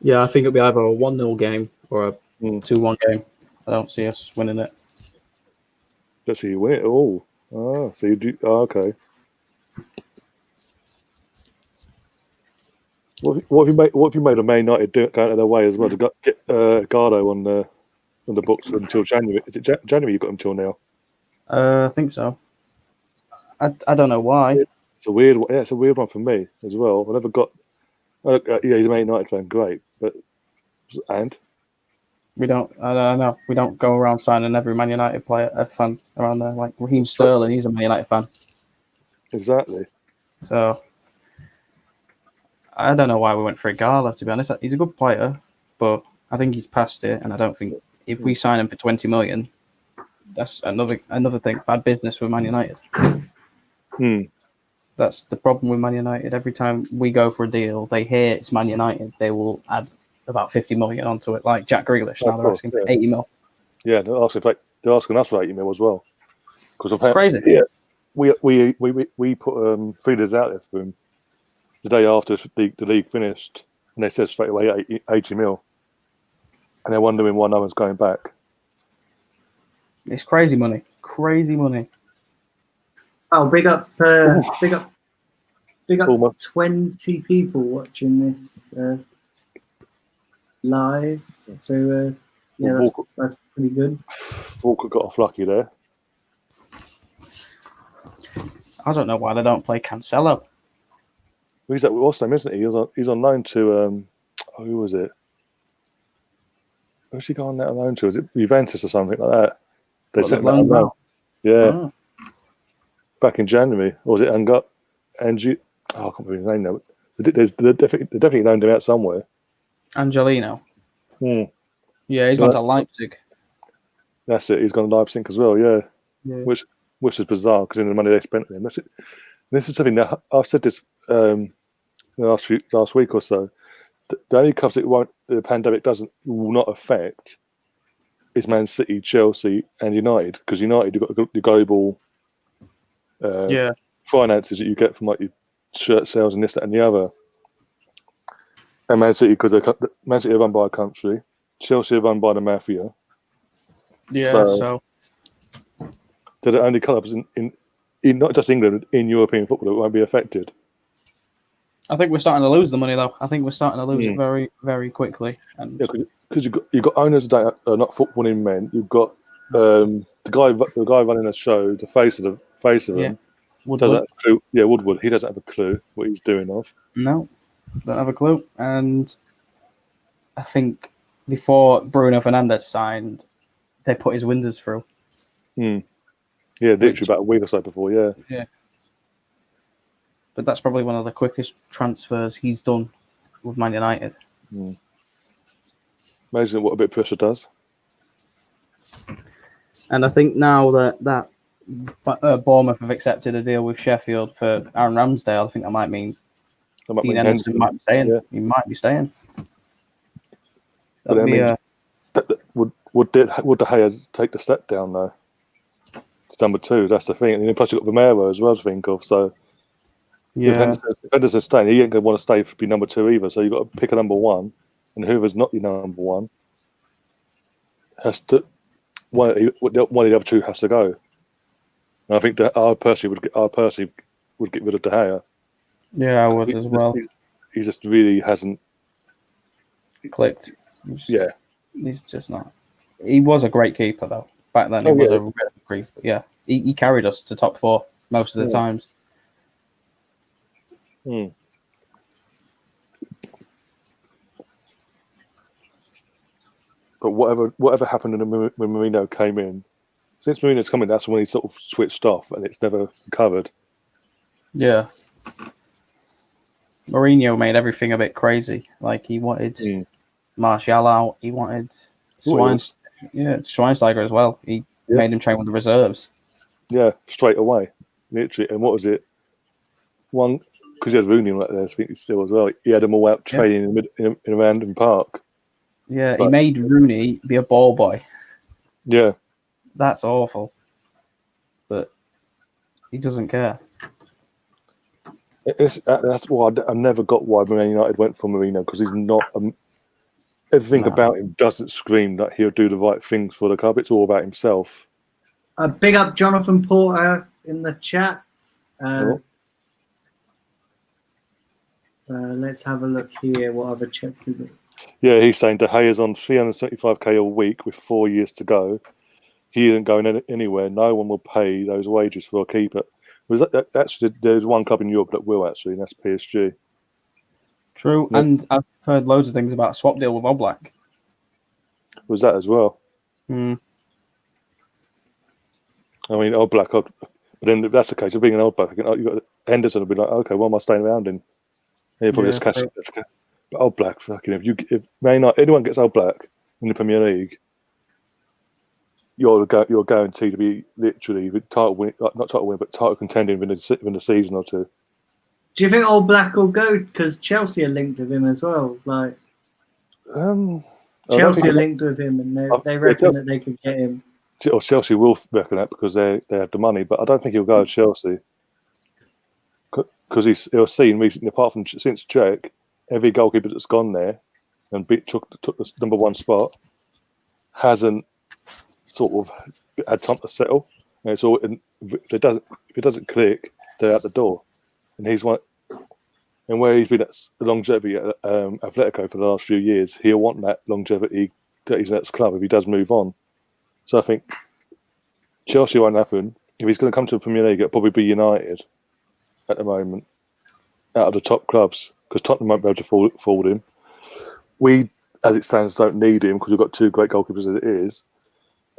[SPEAKER 3] Yeah, I think it'll be either a 1-0 game or a 2-1 game. I don't see us winning it.
[SPEAKER 2] Let's see you win it all. So you do. Okay. What have you made of Man United do it going out of their way as well to get Gardo on the books until January? Is it January you got until now?
[SPEAKER 3] I think so. I don't know why.
[SPEAKER 2] It's a weird. Yeah, it's a weird one for me as well. I never got. He's a Man United fan, great, but
[SPEAKER 3] we don't. I don't know. We don't go around signing every Man United player, a fan around there. Like Raheem Sterling, he's a Man United fan.
[SPEAKER 2] Exactly.
[SPEAKER 3] So I don't know why we went for Igala, to be honest. He's a good player, but I think he's past it, and I don't think if we sign him for 20 million, that's another thing. Bad business with Man United. That's the problem with Man United. Every time we go for a deal, they hear it's Man United, they will add about 50 million onto it, like Jack Grealish. Now they're asking for 80 mil.
[SPEAKER 2] Yeah, they're asking us for 80 mil as well.
[SPEAKER 3] It's crazy.
[SPEAKER 2] Yeah, we put feelers out there for him the day after the league finished, and they said straight away 80 mil, and they're wondering why no one's going back.
[SPEAKER 3] It's crazy money. Crazy money.
[SPEAKER 1] Oh, big up 20 people watching this live. So that's pretty good.
[SPEAKER 2] Walker got off lucky there.
[SPEAKER 3] I don't know why they don't play Cancelo.
[SPEAKER 2] He's at what's his name, isn't he? He's on loan to who was it? Who's he gone on loan to? Is it Juventus or something like that? They sent that on loan. Yeah,
[SPEAKER 3] Oh.
[SPEAKER 2] back in January, or was it Angie? Oh, I can't remember his name now. They definitely loaned him out somewhere.
[SPEAKER 3] Angelino.
[SPEAKER 2] Hmm.
[SPEAKER 3] Yeah, he's gone to Leipzig.
[SPEAKER 2] That's it. He's gone to Leipzig as well. Yeah,
[SPEAKER 3] Yeah.
[SPEAKER 2] which is bizarre because in the money they spent on him. That's it. This is something that I've said this last week or so. The only clubs the pandemic will not affect is Man City, Chelsea, and United, because United, you've got the global finances that you get from like your shirt sales and this, that, and the other. And Man City, because Man City are run by a country, Chelsea are run by the mafia.
[SPEAKER 3] Yeah, so
[SPEAKER 2] they're the only clubs in not just England, in European football that won't be affected.
[SPEAKER 3] I think we're starting to lose the money, though. I think we're starting to lose it very, very quickly. And
[SPEAKER 2] because you've got owners that are not footballing men. You've got the guy running the show, the face of them.
[SPEAKER 3] Woodward.
[SPEAKER 2] Doesn't have a clue. Yeah, Woodward. He doesn't have a clue what he's doing of.
[SPEAKER 3] No, don't have a clue. And I think before Bruno Fernandes signed, they put his windows through.
[SPEAKER 2] Yeah, literally about a week or so before. Yeah.
[SPEAKER 3] Yeah. But that's probably one of the quickest transfers he's done with Man United.
[SPEAKER 2] Amazing what a bit of pressure does.
[SPEAKER 3] And I think now that Bournemouth have accepted a deal with Sheffield for Aaron Ramsdale, I think that might mean Dean Henderson might be staying.
[SPEAKER 2] Yeah.
[SPEAKER 3] He might be staying.
[SPEAKER 2] Would De Gea take the step down though? It's number 2. That's the thing. And then plus you've got Romero as well to think of. So if Henderson's staying, he ain't going to want to stay to be number 2 either. So you've got to pick a number 1, and whoever's not your number 1 has to. One of the other 2 has to go. And I think that I personally would get rid of De Gea.
[SPEAKER 3] Yeah, I would as well.
[SPEAKER 2] He just really hasn't
[SPEAKER 3] clicked. He's just not. He was a great keeper though. Back then, he was a really great keeper. Yeah, he carried us to top 4 most of the times.
[SPEAKER 2] But whatever happened when Mourinho came in, since Mourinho's come in, that's when he sort of switched off, and it's never recovered.
[SPEAKER 3] Yeah. Mourinho made everything a bit crazy. Like he wanted Martial out. He wanted Schweinsteiger as well. He made him train with the reserves. Yeah,
[SPEAKER 2] straight away, literally. And what was it? One, because he had Rooney right there, I think still as well. He had them all out training in a random park.
[SPEAKER 3] Yeah, he made Rooney be a ball boy.
[SPEAKER 2] Yeah.
[SPEAKER 3] That's awful. But he doesn't care.
[SPEAKER 2] That's why I never got why Man United went for Mourinho, because he's not. Everything about him doesn't scream that he'll do the right things for the club. It's all about himself.
[SPEAKER 1] Big up Jonathan Porter in the chat. Let's have a look here. What other checks is it?
[SPEAKER 2] Yeah, he's saying De Gea's on 375k a week with 4 years to go. He isn't going anywhere. No one will pay those wages for a keeper. Actually, there's one club in Europe that will actually, and that's PSG.
[SPEAKER 3] True, and I've heard loads of things about a swap deal with Oblak.
[SPEAKER 2] Was that as well? I mean, Oblak, but then if that's the case, of being an Oblak, you've got Henderson will be like, okay, why am I staying around in? And he'll probably just cash it. But Oblak, fucking, if anyone gets Oblak in the Premier League, you're guaranteed to be literally title win, not title win, but title contending within a season or 2.
[SPEAKER 1] Do you think Oblak will go? Because Chelsea are linked with him as well. Like, Chelsea are linked with him, and they reckon that they could get him.
[SPEAKER 2] Or Chelsea will reckon that because they have the money, but I don't think he'll go to Chelsea because he's seen recently. Apart from since Czech, every goalkeeper that's gone there and took the number 1 spot hasn't sort of had time to settle. And it's all if it doesn't click, they're out the door. And he's one, and where he's been at the longevity at Atletico for the last few years, he'll want that longevity that he's at his club if he does move on. So I think Chelsea won't happen. If he's going to come to the Premier League, it'll probably be United at the moment. out of the top clubs because Tottenham won't be able to afford him. We, as it stands, don't need him because we've got two great goalkeepers as it is.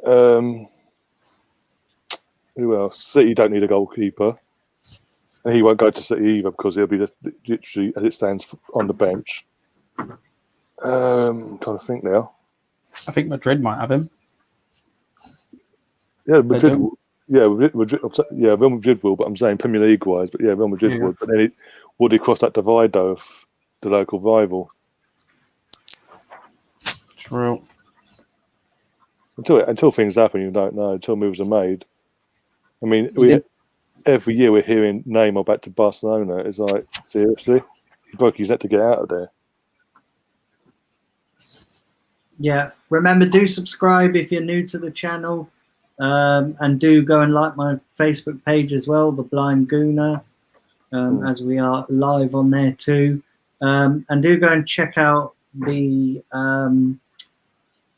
[SPEAKER 2] Who else? City don't need a goalkeeper. And he won't go to City either because he'll be just literally, as it stands, on the bench. I'm trying to think now.
[SPEAKER 3] I think Madrid might have him.
[SPEAKER 2] Yeah, Madrid.
[SPEAKER 3] do?
[SPEAKER 2] Real Madrid will, but I'm saying Premier League wise. But yeah, Real Madrid would. But then would he cross that divide though of the local rival?
[SPEAKER 3] True.
[SPEAKER 2] Until things happen, you don't know. Until moves are made. I mean, every year we're hearing Neymar back to Barcelona. It's like, seriously? He broke his neck to get out of there.
[SPEAKER 1] Yeah. Remember, do subscribe if you're new to the channel. And do go and like my Facebook page as well, The Blind Gooner, as we are live on there too. And do go and check out the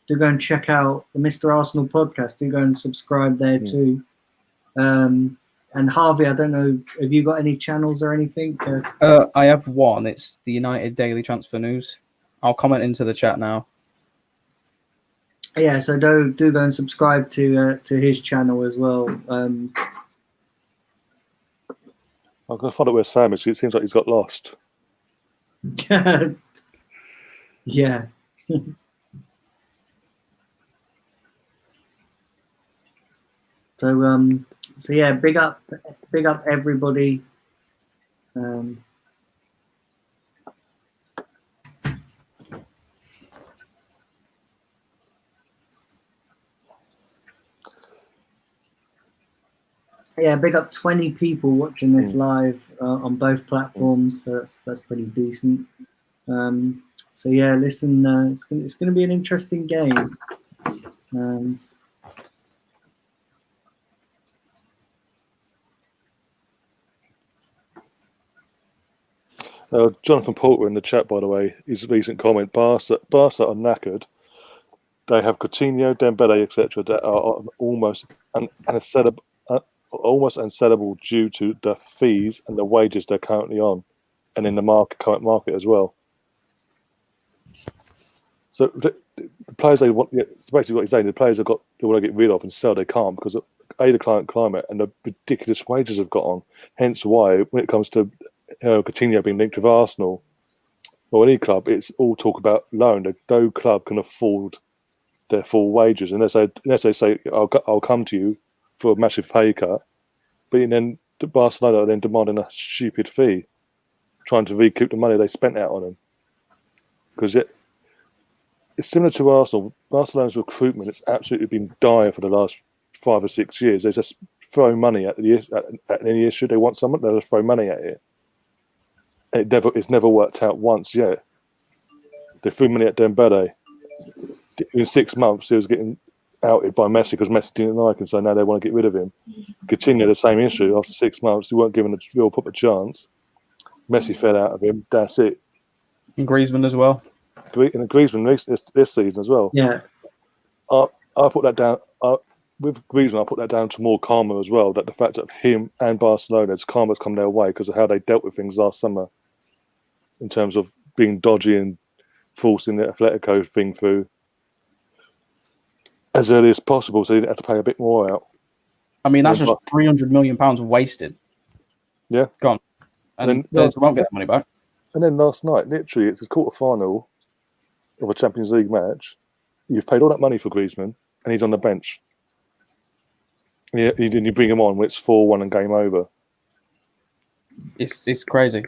[SPEAKER 1] Mr. Arsenal podcast. Do go and subscribe there too. And Harvey, I don't know, have you got any channels or anything?
[SPEAKER 3] I have one. It's the United Daily Transfer News. I'll comment into the chat now.
[SPEAKER 1] Yeah, so do go and subscribe to his channel as well.
[SPEAKER 2] I'm going to find out where Sam is. It seems like he's got lost.
[SPEAKER 1] Yeah. So yeah, big up everybody. Yeah, big up 20 people watching this live on both platforms. So that's pretty decent. So yeah, listen, it's going to be an interesting game.
[SPEAKER 2] Jonathan Porter in the chat, by the way, his recent comment: Barca are knackered. They have Coutinho, Dembele, etc. that are almost unsellable due to the fees and the wages they're currently on, and in the current market as well. So the players they want, it's basically what he's saying. The players they want to get rid of and sell, they can't because of the current climate and the ridiculous wages have got on. Hence why, when it comes to Coutinho being linked with Arsenal or any club, it's all talk about loan. No club can afford their full wages unless they say, I'll come to you for a massive pay cut. But then Barcelona are then demanding a stupid fee, trying to recoup the money they spent out on him. Because it's similar to Arsenal. Barcelona's recruitment, it's absolutely been dire for the last 5 or 6 years. They just throw money at any issue. They want someone, they'll just throw money at it. It's never worked out once yet. They threw money at Dembele. In 6 months, he was getting outed by Messi because Messi didn't like him, so now they want to get rid of him. Coutinho, the same issue. After 6 months, he weren't given a real proper chance. Messi fell out of him. That's it.
[SPEAKER 3] And Griezmann as well.
[SPEAKER 2] And Griezmann this season as well.
[SPEAKER 1] Yeah.
[SPEAKER 2] I put that down. With Griezmann, I put that down to more karma as well. That the fact that him and Barcelona's karma's come their way because of how they dealt with things last summer, in terms of being dodgy and forcing the Atletico thing through as early as possible, so they didn't have to pay a bit more out.
[SPEAKER 3] I mean, that's just £300 million wasted.
[SPEAKER 2] Yeah,
[SPEAKER 3] gone, and they won't get that money back.
[SPEAKER 2] And then last night, literally, it's a quarter-final of a Champions League match. You've paid all that money for Griezmann, and he's on the bench. And you bring him on when it's 4-1 and game over.
[SPEAKER 3] It's crazy.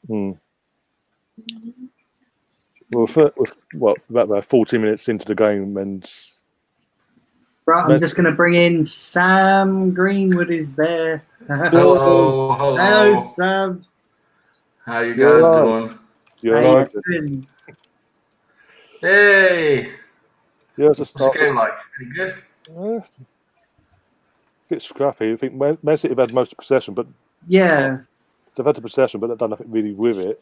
[SPEAKER 2] Well, about 40 minutes into the game, and
[SPEAKER 1] right, I'm just going to bring in Sam Greenwood. Is there?
[SPEAKER 4] Hello,
[SPEAKER 1] Sam.
[SPEAKER 4] How you guys doing?
[SPEAKER 2] You're
[SPEAKER 1] How
[SPEAKER 2] right.
[SPEAKER 1] you doing?
[SPEAKER 4] Hey,
[SPEAKER 2] Yeah,
[SPEAKER 4] what's the game like? Any good?
[SPEAKER 2] A bit scrappy. I think Man City have had most of the possession, but
[SPEAKER 1] Yeah.
[SPEAKER 2] they've had the possession, but they've done nothing really with it.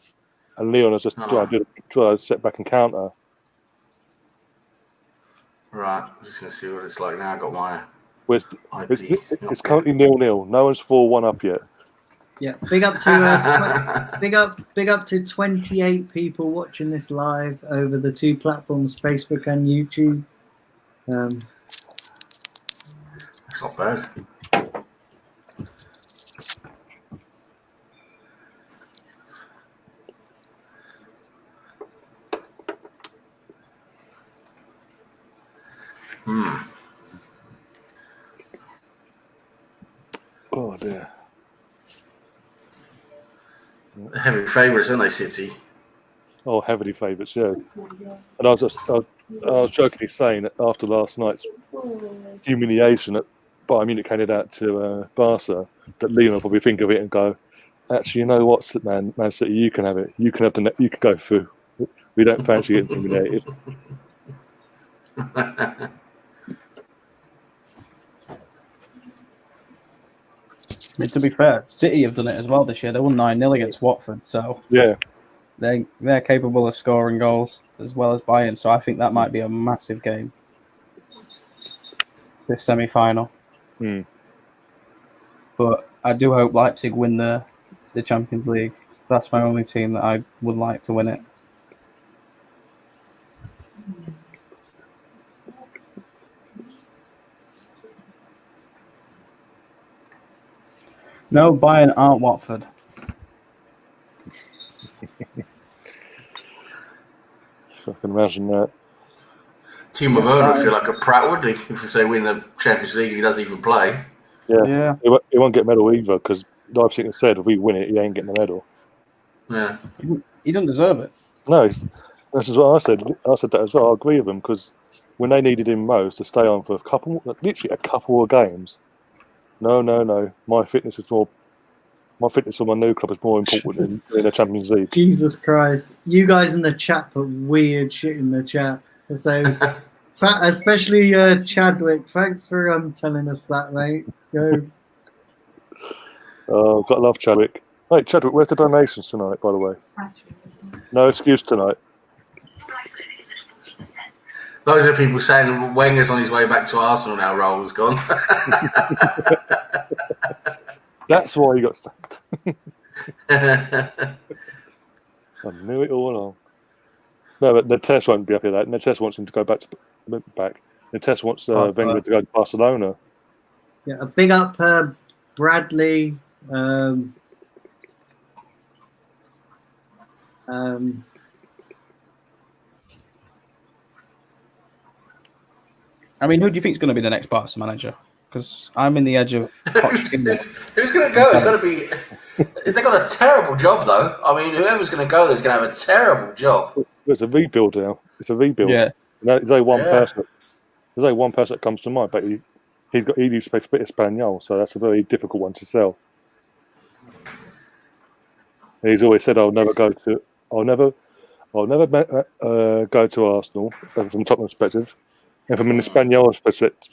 [SPEAKER 2] And Lyon has just tried to set back and counter.
[SPEAKER 4] Right, I'm just going to see what it's like now. I got my
[SPEAKER 2] It's currently 0-0. No one's 4-1 up yet.
[SPEAKER 1] Yeah, big up to big up to 28 people watching this live over the two platforms, Facebook and YouTube.
[SPEAKER 4] That's not bad.
[SPEAKER 2] Oh dear.
[SPEAKER 4] Heavy favourites, aren't they, City?
[SPEAKER 2] Oh, heavily favourites, yeah. And I was jokingly saying that after last night's humiliation that Bayern Munich handed out to Barca, that Lyon will probably think of it and go, actually, you know what, Man City, you can have it. You can have you can go through. We don't fancy getting humiliated.
[SPEAKER 3] I mean, to be fair, City have done it as well this year. They won 9-0 against Watford, so
[SPEAKER 2] Yeah.
[SPEAKER 3] they're capable of scoring goals as well as Bayern. So I think that might be a massive game, this semi-final. But I do hope Leipzig win the Champions League. That's my only team that I would like to win it. No, Bayern aren't Watford.
[SPEAKER 2] If I can imagine that.
[SPEAKER 4] Timo Werner would feel like a prat, wouldn't he? If we say win the Champions League, he doesn't even play.
[SPEAKER 2] Yeah. He won't get a medal either because Leipzig have said if we win it, he ain't getting the medal.
[SPEAKER 4] Yeah.
[SPEAKER 3] He doesn't deserve it.
[SPEAKER 2] No, this is what I said. I said that as well. I agree with him because when they needed him most to stay on for literally a couple of games. No. My fitness on my new club is more important than the Champions League.
[SPEAKER 1] Jesus Christ. You guys in the chat put weird shit in the chat. So, especially Chadwick, thanks for telling us that, mate.
[SPEAKER 2] Oh, got to love Chadwick. Hey, Chadwick, where's the donations tonight, by the way? No excuse tonight.
[SPEAKER 4] Those are people saying Wenger's on his way back to Arsenal now, Raul's gone.
[SPEAKER 2] That's why he got stacked. I knew it all along. No, but Natesh won't be happy with that. Natesh wants him to go back. Natesh wants Wenger to go to Barcelona.
[SPEAKER 1] Yeah, a big up Bradley.
[SPEAKER 3] I mean, who do you think is going to be the next Barca manager? Because I'm in the edge of.
[SPEAKER 4] Who's going to go? It's going to be. They've got a terrible job, though. I mean, whoever's going to go there's going to have a terrible job.
[SPEAKER 2] It's a rebuild now. It's a rebuild.
[SPEAKER 3] Yeah.
[SPEAKER 2] There's only one person. There's only one person that comes to mind, but he used to play for Espanyol, so that's a very difficult one to sell. And he's always said, "I'll never go to Arsenal from Tottenham's perspective, and from an Espanyol's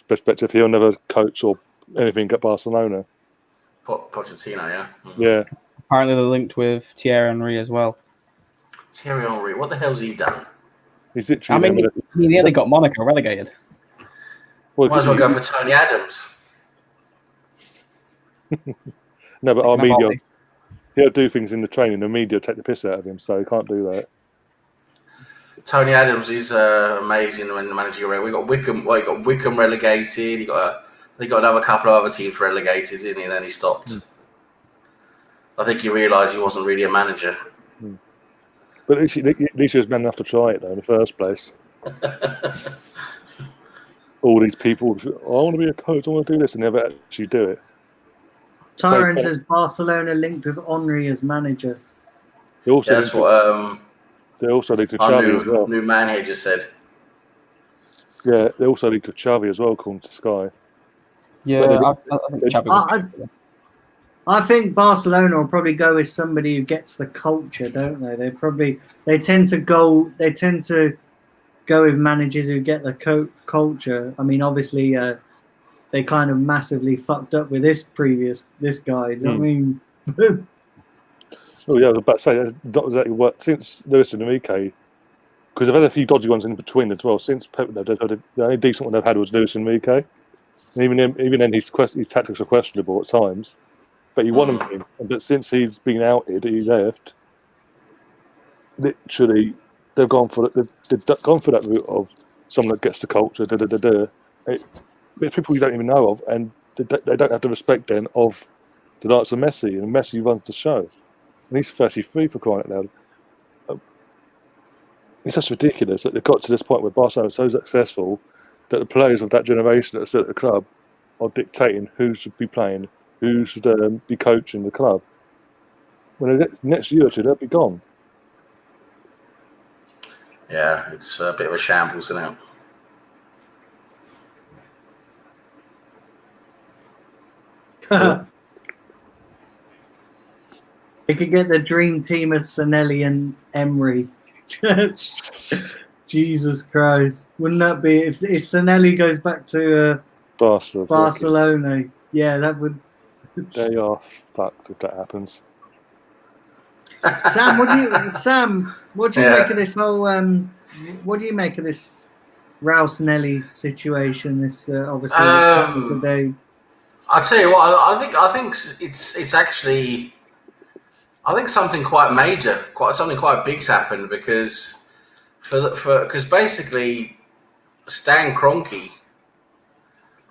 [SPEAKER 2] perspective, he'll never coach or anything at Barcelona."
[SPEAKER 4] Pochettino, yeah.
[SPEAKER 2] Yeah.
[SPEAKER 3] Apparently, they're linked with Thierry Henry as well.
[SPEAKER 4] Thierry Henry, what the hell's he done?
[SPEAKER 2] He's literally.
[SPEAKER 3] I mean, he nearly got Monaco relegated.
[SPEAKER 2] Well,
[SPEAKER 4] might as well go for Tony Adams.
[SPEAKER 2] No, but our media, he'll do things in the training. The media take the piss out of him, so he can't do that.
[SPEAKER 4] Tony Adams is amazing when the manager around. We got Wickham. Well, he got Wickham relegated. They got another couple of other teams relegated, didn't he? And then he stopped. I think he realised he wasn't really a manager.
[SPEAKER 2] But at least he was man enough to try it though in the first place. All these people, I want to be a coach, I want to do this, and never actually do it.
[SPEAKER 1] Tyrone says Barcelona linked with Henry as manager.
[SPEAKER 4] That's what
[SPEAKER 2] they also linked with Xavi as well.
[SPEAKER 4] New man here just said.
[SPEAKER 2] Yeah, they also linked with Xavi as well, according to Sky.
[SPEAKER 3] Yeah,
[SPEAKER 1] I think Barcelona will probably go with somebody who gets the culture, don't they? They tend to go with managers who get the culture. I mean, obviously, they kind of massively fucked up with this guy. Do you know what I mean?
[SPEAKER 2] Oh yeah, I was about to say that's not exactly what since Luis Enrique, because they've had a few dodgy ones in between as well. Since Pep, the only decent one they've had was Luis Enrique. And even then, his tactics are questionable at times. but he won them things. But since he's been outed, he left. Literally, they've gone for that route of someone that gets the culture. It's people you don't even know of, and they don't have the respect then of the likes of Messi, and Messi runs the show, and he's 33 for crying out loud. It's just ridiculous that they've got to this point where Barcelona is so successful that the players of that generation that sit at the club are dictating who should be playing, who should be coaching the club. When the next year or two, they'll be gone.
[SPEAKER 4] Yeah, it's a bit of a shambles, isn't it?
[SPEAKER 1] They could get the dream team of Sanelli and Emery. Jesus Christ. Wouldn't that be if Sanelli goes back to Barcelona? Yeah, that would.
[SPEAKER 2] They are fucked if that happens.
[SPEAKER 1] Sam, what do you make of this whole? What do you make of this Raul Sanelli situation? This obviously happened today.
[SPEAKER 4] I'll tell you what. I think it's actually. I think something quite major, something quite big's happened because because basically Stan Kroenke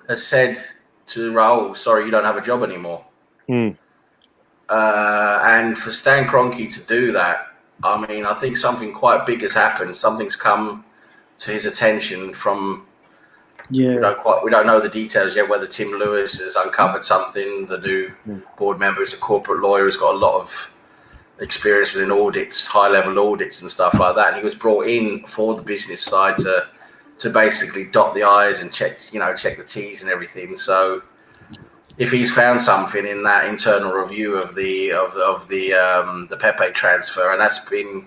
[SPEAKER 4] has said to Raul, "Sorry, you don't have a job anymore." And for Stan Kroenke to do that, I mean, I think something quite big has happened. Something's come to his attention from.
[SPEAKER 1] Yeah.
[SPEAKER 4] We don't know the details yet. Whether Tim Lewis has uncovered something, the new board member is a corporate lawyer, has got a lot of experience within audits, high-level audits and stuff like that. And he was brought in for the business side to basically dot the I's and check the T's and everything. So if he's found something in that internal review of the Pepe transfer, and that's been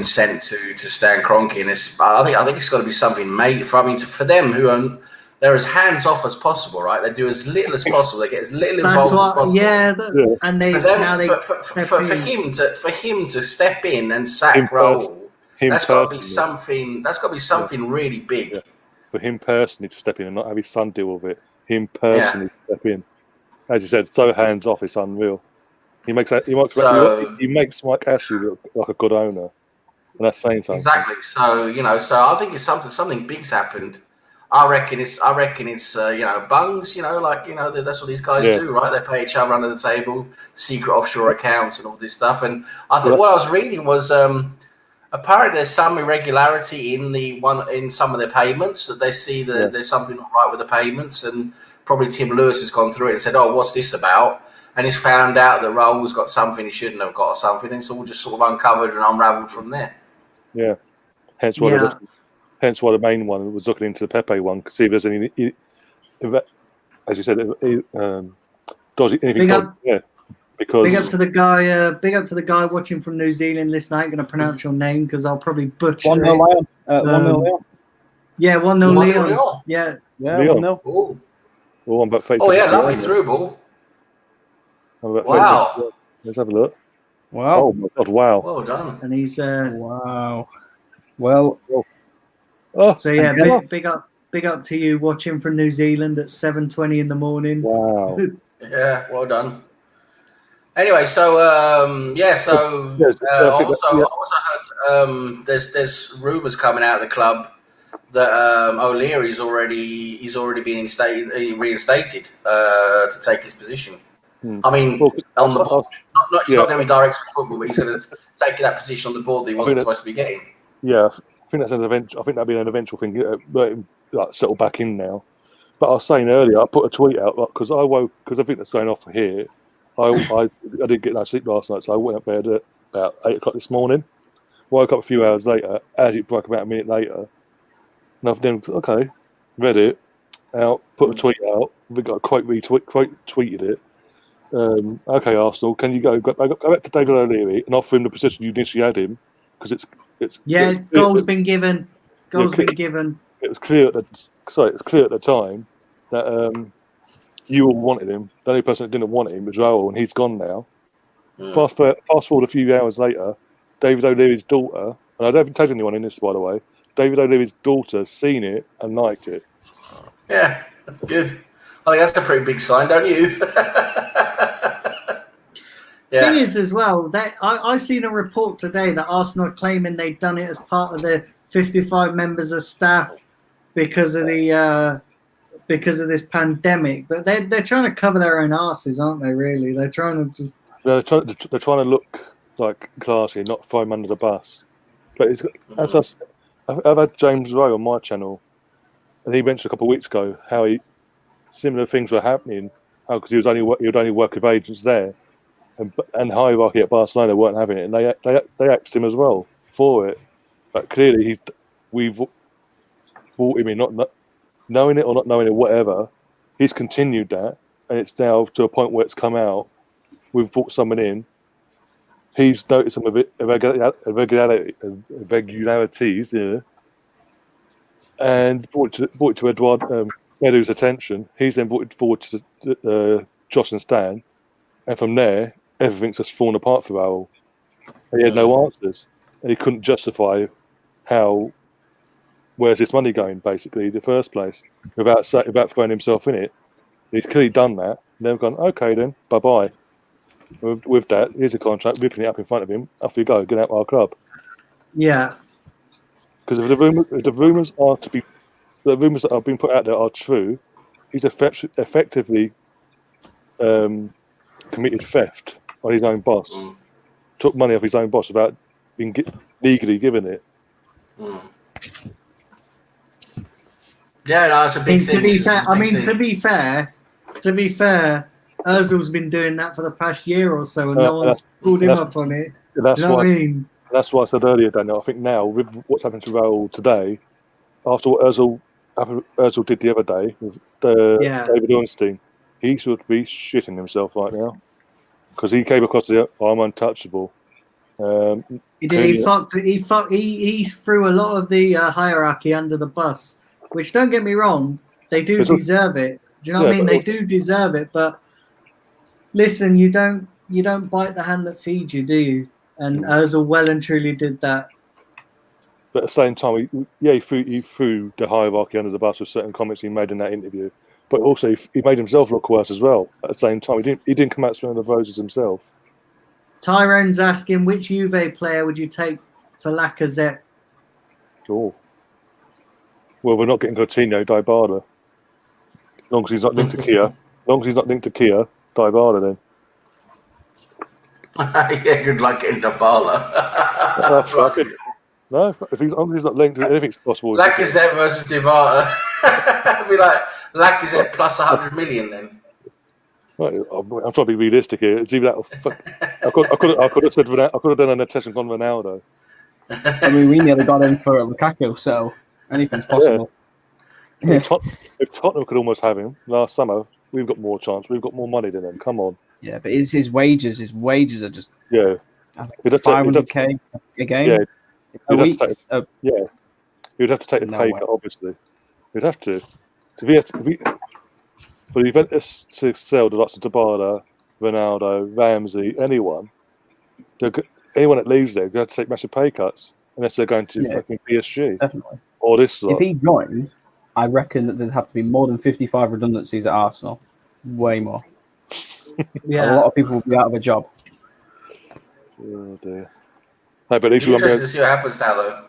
[SPEAKER 4] sent to Stan Kroenke, and I think it's got to be something made for them who they're as hands off as possible, right? They do as little as possible. They get as little involved as possible.
[SPEAKER 1] Yeah, and
[SPEAKER 4] for him to step in and sack Raul, that's got to be something. That's got to be something really big.
[SPEAKER 2] Yeah. For him personally to step in and not have his son deal with it. Him personally to step in, as you said, so hands off. It's unreal. He makes Mike Ashley look like a good owner, and that's saying something.
[SPEAKER 4] Exactly. So I think it's something big's happened. I reckon it's bungs, that's what these guys do, right? They pay each other under the table, secret offshore accounts and all this stuff. And I think what I was reading was apparently there's some irregularity in some of their payments, that they see that there's something not right with the payments, and probably Tim Lewis has gone through it and said, "Oh, what's this about?" And he's found out that Raul's got something he shouldn't have got, or something, and it's all just sort of uncovered and unravelled from there.
[SPEAKER 2] Yeah, hence why the main one was looking into the Pepe one to see if there's any, as you said, dodgy anything. Because
[SPEAKER 1] big up to the guy watching from New Zealand. Listen, I ain't going to pronounce your name because I'll probably butcher
[SPEAKER 3] 1-0
[SPEAKER 1] it.
[SPEAKER 3] Lyon. 1-0 Lyon.
[SPEAKER 1] Yeah, 1-0 Lyon. Yeah,
[SPEAKER 3] 1-0.
[SPEAKER 2] I'm about
[SPEAKER 4] lovely through ball. Wow.
[SPEAKER 2] Let's have a look.
[SPEAKER 3] Wow.
[SPEAKER 2] Oh my God! Wow.
[SPEAKER 4] Well done.
[SPEAKER 1] And he's
[SPEAKER 3] wow. Well.
[SPEAKER 1] So yeah, big up to you watching from New Zealand at 7:20 in the morning.
[SPEAKER 2] Wow.
[SPEAKER 4] Yeah, well done. Anyway, so also heard there's rumours coming out of the club that O'Leary's already been reinstated to take his position. I mean, on the board, he's not going to be director of football, but he's going to take that position on the board that he wasn't supposed to be getting.
[SPEAKER 2] Yeah, I think that'd be an eventual thing. Settle back in now. But I was saying earlier, I put a tweet out because I think that's going off here. I didn't get no sleep last night, so I went up bed at about 8 o'clock this morning. Woke up a few hours later, as it broke about a minute later. And I've then read it out, put a tweet out. We got a quote tweeted it. Okay, Arsenal, can you go back to David O'Leary and offer him the position you initially had him? Because it's
[SPEAKER 1] goal's been given. Been given.
[SPEAKER 2] It was clear at the time that you all wanted him. The only person that didn't want him was Raul, and he's gone now. Fast forward a few hours later, David O'Leary's daughter, and I don't even told anyone in this, by the way, David O'Leary's daughter seen it and liked it.
[SPEAKER 4] Yeah, that's good. I think that's a pretty big sign, don't you?
[SPEAKER 1] Thing is, as well, that I seen a report today that Arsenal are claiming they'd done it as part of the 55 members of staff because of this pandemic. But they're trying to cover their own asses, aren't they? Really, they're trying to just.
[SPEAKER 2] They're trying to look like classy, not throw them under the bus. But I've had James Rowe on my channel, and he mentioned a couple of weeks ago how similar things were happening. Because he would only work with agents there. And hierarchy at Barcelona weren't having it, and they axed him as well for it. But clearly, we've brought him in, not knowing it or not knowing it, whatever. He's continued that, and it's now to a point where it's come out. We've brought someone in. He's noticed some irregularities, yeah, and brought it to Edu's attention. He's then brought it forward to Josh and Stan, and from there, everything's just fallen apart for Raul. He had no answers, and he couldn't justify where's this money going, basically, in the first place, without throwing himself in it. He's clearly done that, and they've gone, okay then, bye-bye. With that, here's a contract, ripping it up in front of him, off you go, get out of our club.
[SPEAKER 1] Yeah.
[SPEAKER 2] Because if the rumours that are being put out there are true, he's effectively committed theft on his own boss, took money off his own boss without being legally given it.
[SPEAKER 4] Yeah, no, it's a big thing.
[SPEAKER 1] To be fair, Ozil's been doing that for the past year or so, and no one's pulled him up on it.
[SPEAKER 2] That's
[SPEAKER 1] you know what I mean?
[SPEAKER 2] That's what I said earlier, Daniel. I think now, with what's happened to Raul today, after what Ozil did the other day with David Ornstein, he should be shitting himself right now. Because he came across I'm untouchable.
[SPEAKER 1] He did. He threw a lot of the hierarchy under the bus. Which, don't get me wrong, they do deserve it. Do you know what I mean? They do deserve it. But listen, you don't bite the hand that feeds you, do you? And Ozil well and truly did that.
[SPEAKER 2] But at the same time, he threw the hierarchy under the bus with certain comments he made in that interview. But also, he made himself look worse as well. At the same time, he didn't come out smelling the roses himself.
[SPEAKER 1] Tyrone's asking, which Juve player would you take for Lacazette?
[SPEAKER 2] Oh. Well, we're not getting Coutinho, Dybala. As long as he's not linked to Kia. Dybala then.
[SPEAKER 4] Yeah, good luck getting Dybala.
[SPEAKER 2] No, if he's not linked to anything's possible.
[SPEAKER 4] Lacazette versus Dybala. It'd be like Lacazette plus 100 million then.
[SPEAKER 2] Right, I'm trying to be realistic here. It's either that or I could have done an attestation on Ronaldo.
[SPEAKER 3] I mean, we nearly got him for Lukaku, so anything's possible.
[SPEAKER 2] Yeah. If Tottenham could almost have him last summer, we've got more chance. We've got more money than them. Come on.
[SPEAKER 3] Yeah, but his wages are just 500k a game.
[SPEAKER 2] Yeah,
[SPEAKER 3] a week.
[SPEAKER 2] You'd have to take the pay cut, obviously. You'd have to. For Juventus to sell the likes of Dybala, Ronaldo, Ramsey, anyone that leaves there, they have to take massive pay cuts unless they're going to fucking PSG.
[SPEAKER 3] Definitely.
[SPEAKER 2] Or this lot.
[SPEAKER 3] If he joined, I reckon that there'd have to be more than 55 redundancies at Arsenal. Way more.
[SPEAKER 1] Yeah.
[SPEAKER 3] A lot of people would be out of a job.
[SPEAKER 2] Oh dear. No, but at least
[SPEAKER 4] we won't to see what happens now, though.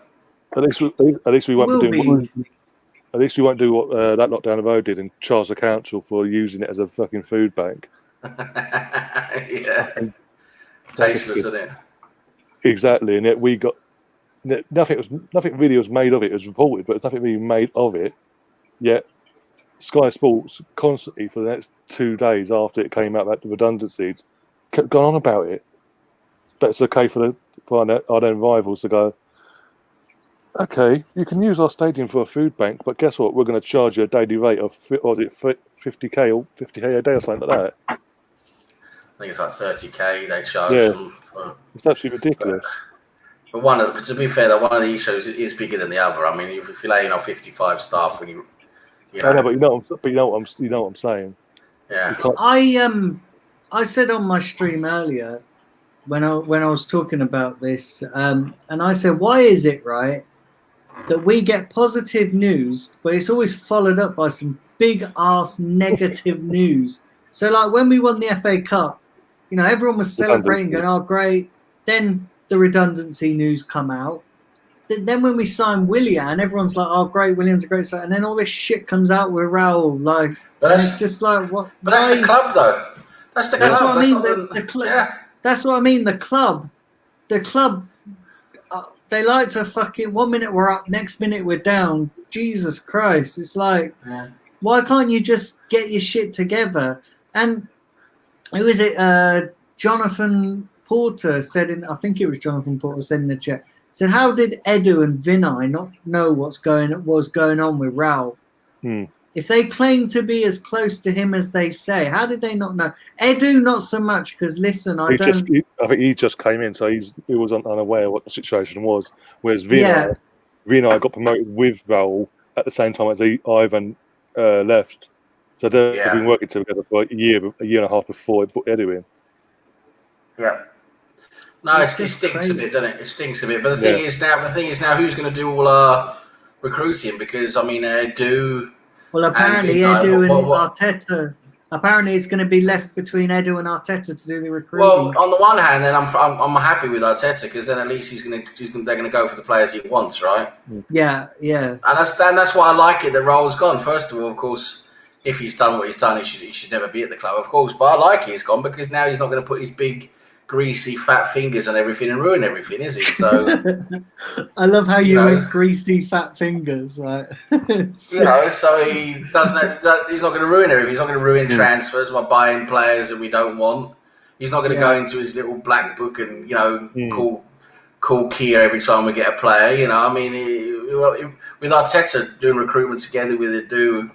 [SPEAKER 2] At least we won't be doing. At least we won't do what that lot down the road did and charge the council for using it as a fucking food bank.
[SPEAKER 4] Yeah. Tasteless, isn't it?
[SPEAKER 2] Exactly, and yet we got nothing really was made of it. It was reported, but nothing really made of it. Yet Sky Sports constantly for the next 2 days after it came out about the redundancies kept going on about it. But it's okay for our own rivals to go, okay, you can use our stadium for a food bank, but guess what? We're going to charge you a daily rate of 50k or 50k a day or something like that.
[SPEAKER 4] I think it's like 30k they charge them for.
[SPEAKER 2] It's absolutely ridiculous.
[SPEAKER 4] But to be fair, one of these shows is bigger than the other. I mean, if you're laying off 55 staff, when you know.
[SPEAKER 2] I know, but you know what I'm saying.
[SPEAKER 4] Yeah.
[SPEAKER 1] I said on my stream earlier when I was talking about this, and I said, why is it right that we get positive news, but it's always followed up by some big ass negative news. So like when we won the FA Cup, you know, everyone was celebrating, going, "Oh, great!" Then the redundancy news come out. Then when we signed Willian, everyone's like, "Oh, great, Willian's a great sign." And then all this shit comes out with Raul, like, and it's just like, what?
[SPEAKER 4] But that's the club, though. That's the club.
[SPEAKER 1] That's what I mean.
[SPEAKER 4] The
[SPEAKER 1] club.
[SPEAKER 4] Yeah.
[SPEAKER 1] That's what I mean. The club. They like to fucking 1 minute we're up, next minute we're down. Jesus Christ! It's like, why can't you just get your shit together? And who is it? Jonathan Porter said I think it was Jonathan Porter said in the chat. Said, how did Edu and Vinay not know what's going on with Raul? If they claim to be as close to him as they say, how did they not know? Edu, not so much, because listen, I think
[SPEAKER 2] he just came in, so he was unaware of what the situation was. Whereas Vinay got promoted with Raul at the same time as Ivan left. So they've been working together for a year and a half before they put Edu in.
[SPEAKER 4] Yeah. No, it stinks a bit, doesn't it? It stinks a bit. But the thing is now, who's going to do all our recruiting? Because I mean, Edu.
[SPEAKER 1] Well, apparently Edu and Arteta. Apparently, it's going to be left between Edu and Arteta to do the recruiting.
[SPEAKER 4] Well, on the one hand, then I'm happy with Arteta because then at least they're going to go for the players he wants, right?
[SPEAKER 1] Yeah.
[SPEAKER 4] And that's why I like it that Raul's gone. First of all, of course, if he's done what he's done, he should never be at the club, of course. But I like he's gone because now he's not going to put his big, greasy, fat fingers on everything and ruin everything, is he? So
[SPEAKER 1] I love how you went greasy, fat fingers. Like,
[SPEAKER 4] so he doesn't. He's not going to ruin everything. He's not going to ruin transfers by buying players that we don't want. He's not going to go into his little black book and call Kia every time we get a player. You know, I mean, with Arteta doing recruitment together with Edu,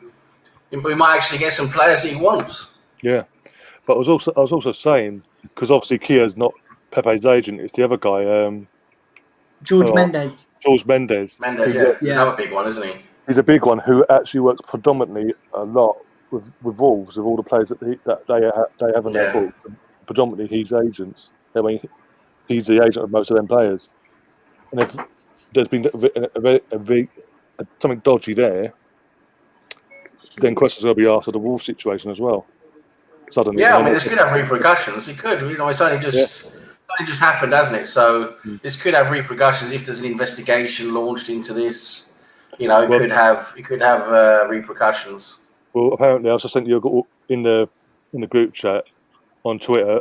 [SPEAKER 4] we might actually get some players he wants.
[SPEAKER 2] Yeah, but I was also saying, because obviously Kia's not Pepe's agent; it's the other guy,
[SPEAKER 1] George Mendes.
[SPEAKER 2] George Mendes.
[SPEAKER 4] Mendes, he's another big one, isn't he?
[SPEAKER 2] He's a big one who actually works predominantly a lot with Wolves, with all the players that they have on their books. Predominantly, he's agents. I mean, he's the agent of most of them players. And if there's been something dodgy there, then questions will be asked of the Wolves situation as well. Suddenly,
[SPEAKER 4] I mean, this could have repercussions. It could. You know, it's only just happened, hasn't it? So this could have repercussions if there's an investigation launched into this. You know, it could have repercussions.
[SPEAKER 2] Well, apparently, I also sent you in the group chat on Twitter.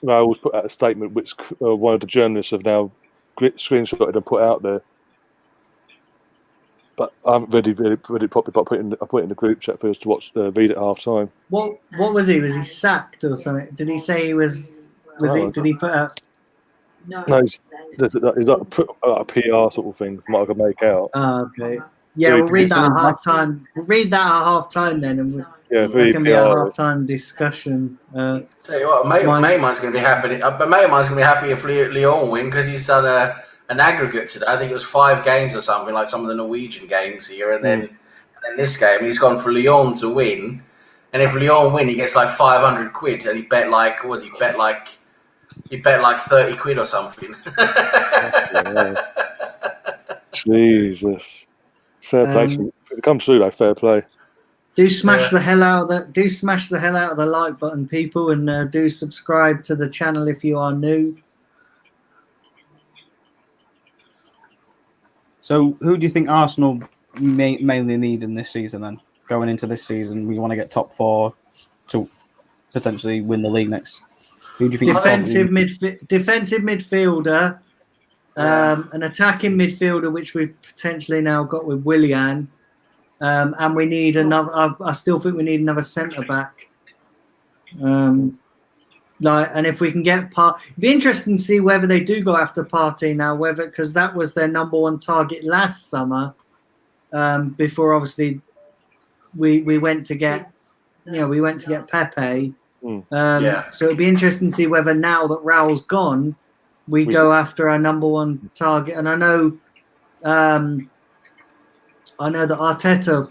[SPEAKER 2] Raul's put out a statement which one of the journalists have now screenshotted and put out there. But I haven't read it properly. But I put it in the group chat for us to read at half time.
[SPEAKER 1] What was he? Was he sacked or something? Did he say he was? Did he put out?
[SPEAKER 2] No, he's like a PR sort of thing from what I can make out.
[SPEAKER 1] Oh, okay. Yeah, we'll read that at half time. We'll read that at half time then, and
[SPEAKER 2] there
[SPEAKER 1] can be a half time discussion.
[SPEAKER 4] Tell you what, Mayman's going to be happy. But Mayman's going to be happy if Lyon win because he's done an aggregate today. I think it was 5 games or something, like some of the Norwegian games here, and then this game he's gone for Lyon to win. And if Lyon win, he gets like 500 quid, and he bet like 30 quid or something.
[SPEAKER 2] Jesus, fair play. If it comes through, like fair play.
[SPEAKER 1] Do smash the hell out of that. Do smash the hell out of the like button, people, and do subscribe to the channel if you are new.
[SPEAKER 3] So, who do you think Arsenal mainly need in this season? Then going into this season, we want to get top 4 to potentially win the league next. Who do you think?
[SPEAKER 1] Defensive midfielder, an attacking midfielder, which we've potentially now got with Willian, and we need another. I still think we need another centre back. And if we can get it'd be interesting to see whether they do go after Partey now, because that was their number 1 target last summer. Before obviously we went to get Pepe. So it'd be interesting to see whether now that Raul's gone, we go after our number 1 target. And I know that Arteta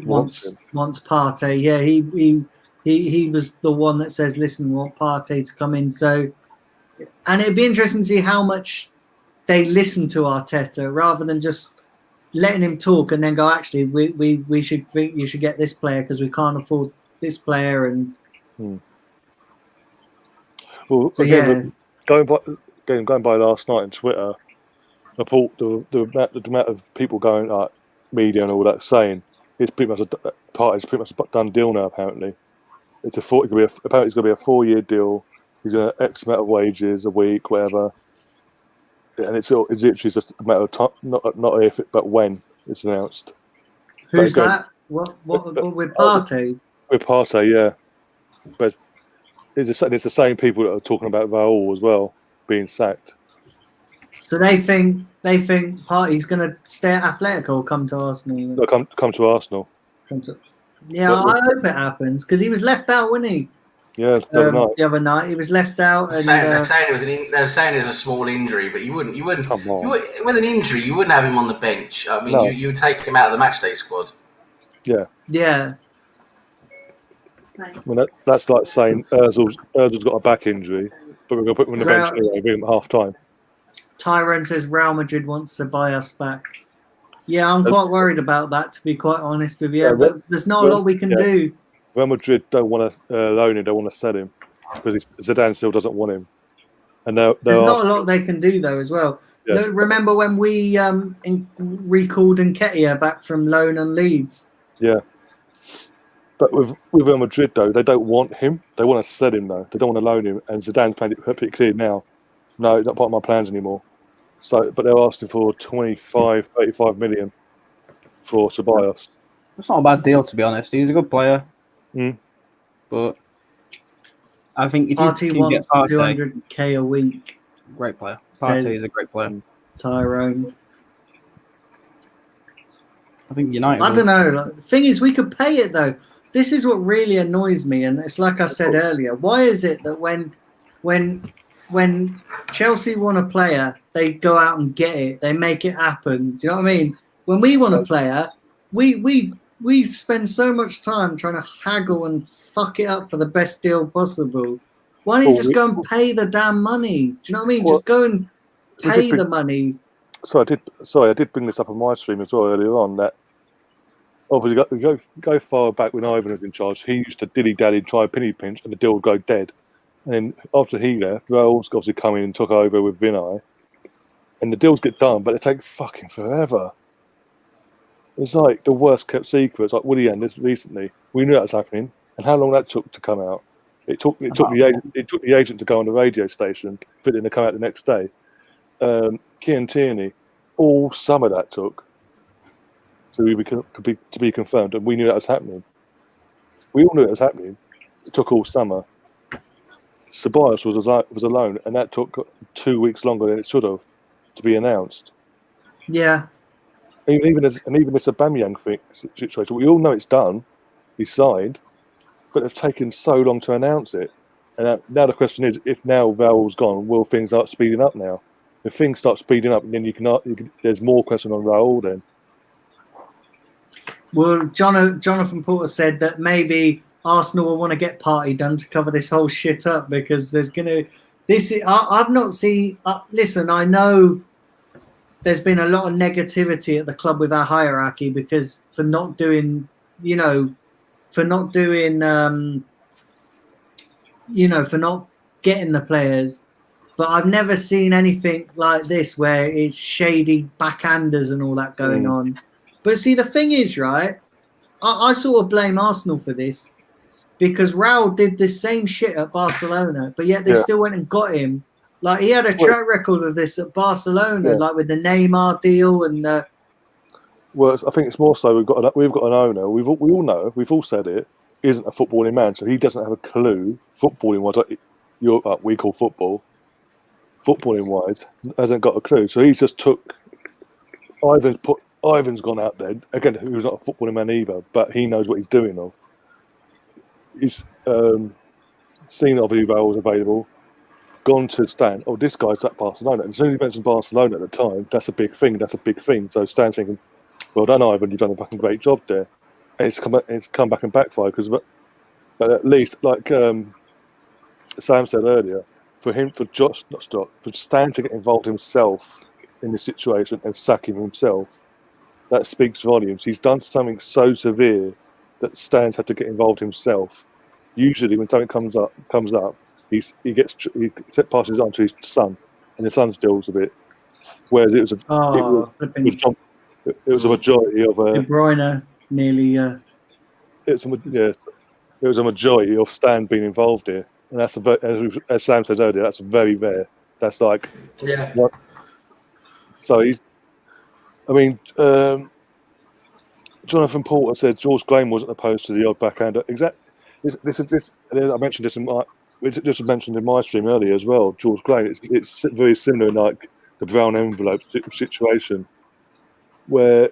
[SPEAKER 1] wants Partey. Yeah, he was the one that says, "Listen, we want Partey to come in." So, and it'd be interesting to see how much they listen to Arteta rather than just letting him talk and then go, actually, we should think you should get this player because we can't afford this player. And
[SPEAKER 2] Well,
[SPEAKER 1] so,
[SPEAKER 2] again, going by last night on Twitter, the amount of people going, like media and all that, saying it's pretty much Partey's pretty much a done deal now. Apparently, apparently it's going to be a 4-year deal. He's going to X amount of wages a week, whatever. And it's literally just a matter of time, not if, but when it's announced.
[SPEAKER 1] Who's that? What with Partey?
[SPEAKER 2] With Partey, yeah. But it's the same people that are talking about Raul as well being sacked.
[SPEAKER 1] So they think Partey's going to stay at Athletic or come to Arsenal.
[SPEAKER 2] No, come to Arsenal.
[SPEAKER 1] Yeah, I hope it happens because he was left out, wasn't he?
[SPEAKER 2] Yeah,
[SPEAKER 1] the other night he was left out.
[SPEAKER 4] They're saying it was a small injury, but you wouldn't. With an injury, you wouldn't have him on the bench. I mean,
[SPEAKER 2] No.
[SPEAKER 4] you would take him out of the matchday squad.
[SPEAKER 2] Yeah.
[SPEAKER 1] Yeah.
[SPEAKER 2] I mean, that's like saying Ozil's got a back injury, but we're going to put him on the bench anyway, give him half time.
[SPEAKER 1] Tyrone says Real Madrid wants to buy us back. Yeah, I'm quite worried about that, to be quite honest with you. But there's not a lot we can do.
[SPEAKER 2] Real Madrid don't want to loan him, don't want to sell him because Zidane still doesn't want him. And there's
[SPEAKER 1] not a lot they can do though as well. Yeah. Remember when we recalled Nketiah back from loan and Leeds? Yeah.
[SPEAKER 2] But with Real Madrid though, they don't want him. They want to sell him though. They don't want to loan him. And Zidane's made it perfectly clear now. No, not part of my plans anymore. So, but they're asking for 35 million for Ceballos.
[SPEAKER 3] It's not a bad deal, to be honest. He's a good player. But I think if
[SPEAKER 1] Partey
[SPEAKER 3] you can
[SPEAKER 1] wants
[SPEAKER 3] get Partey,
[SPEAKER 1] 200k a week.
[SPEAKER 3] Great player. Partey is a great player.
[SPEAKER 1] Tyrone.
[SPEAKER 3] I think United.
[SPEAKER 1] I don't know. The thing is, we could pay it though. This is what really annoys me, and it's like I said earlier. Why is it that when Chelsea want a player, they go out and get it. They make it happen. Do you know what I mean? When we want a player, we spend so much time trying to haggle and fuck it up for the best deal possible. Why don't you just go and pay the damn money? Do you know what I mean? Just go and pay the money.
[SPEAKER 2] So I did bring this up on my stream as well earlier on. That obviously go far back when Ivan was in charge. He used to dilly-dally, try a penny pinch, and the deal would go dead. And then after he left, Raul's obviously come in and took over with Vinay. And the deals get done, but they take fucking forever. It's like the worst kept secrets, like Willian this recently. We knew that was happening, and how long that took to come out. It took the agent to go on the radio station for it to come out the next day. Kieran Tierney, all summer that took. So to be confirmed, and we knew that was happening. We all knew it was happening. It took all summer. Ceballos was alone, and that took 2 weeks longer than it should have to be announced.
[SPEAKER 1] Yeah.
[SPEAKER 2] Even this Aubameyang situation, we all know it's done. He signed, but it's taken so long to announce it. And now the question is, if now Raul's gone, will things start speeding up now? If things start speeding up, then there's more question on Raul then.
[SPEAKER 1] Well, Jonathan Porter said that maybe Arsenal will want to get Partey done to cover this whole shit up because there's going to... I've not seen... listen, I know there's been a lot of negativity at the club with our hierarchy because for not getting the players. But I've never seen anything like this where it's shady backhanders and all that going on. But see, the thing is, right, I sort of blame Arsenal for this because Raul did the same shit at Barcelona, but yet they still went and got him. Like, he had a track record of this at Barcelona, like with the Neymar deal and...
[SPEAKER 2] Well, I think it's more so we've got an owner. We all know, we've all said it, isn't a footballing man, so he doesn't have a clue, footballing-wise, like we call football, footballing-wise, hasn't got a clue. So he's just took... Ivan's gone out there, again, who's not a footballing man either, but he knows what he's doing though. He's seen obviously Raul's available, gone to Stan, this guy's at Barcelona. And as soon as he mentioned Barcelona at the time, that's a big thing. So Stan's thinking, well done, Ivan, you've done a fucking great job there. And it's come back and backfired because, but at least, like Sam said earlier, for Stan to get involved himself in this situation and sack him himself that speaks volumes. He's done something so severe that Stan's had to get involved himself. Usually, when something comes up, he passes it on to his son, and his son deals with it. Whereas it was a majority of
[SPEAKER 1] De Bruyne nearly.
[SPEAKER 2] it was a majority of Stan being involved here, and that's as Sam said earlier, that's very rare. That's like what? So Jonathan Porter said George Graham wasn't opposed to the odd backhander. Exactly. This. I mentioned this this was mentioned in my stream earlier as well. George Graham. It's very similar in like the brown envelope situation, where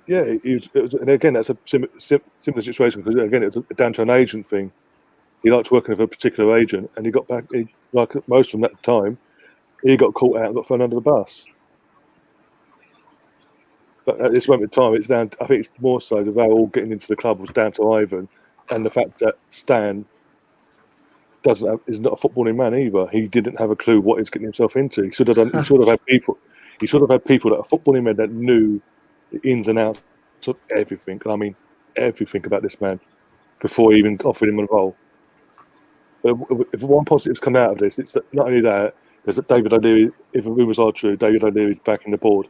[SPEAKER 2] and again that's a similar situation because again it's down to an agent thing. He liked working with a particular agent, and he got back. Like most of them at the time, he got caught out and got thrown under the bus. But at this moment in time, it's down. I think it's more so the all getting into the club was down to Ivan, and the fact that Stan is not a footballing man either. He didn't have a clue what he's getting himself into. He should have had people. He should have had people that are footballing men that knew the ins and outs of everything. And I mean everything about this man before even offering him a role. But if one positive's come out of this, it's that not only that, there's that David O'Leary. If the rumours are true, David O'Leary's back in the board.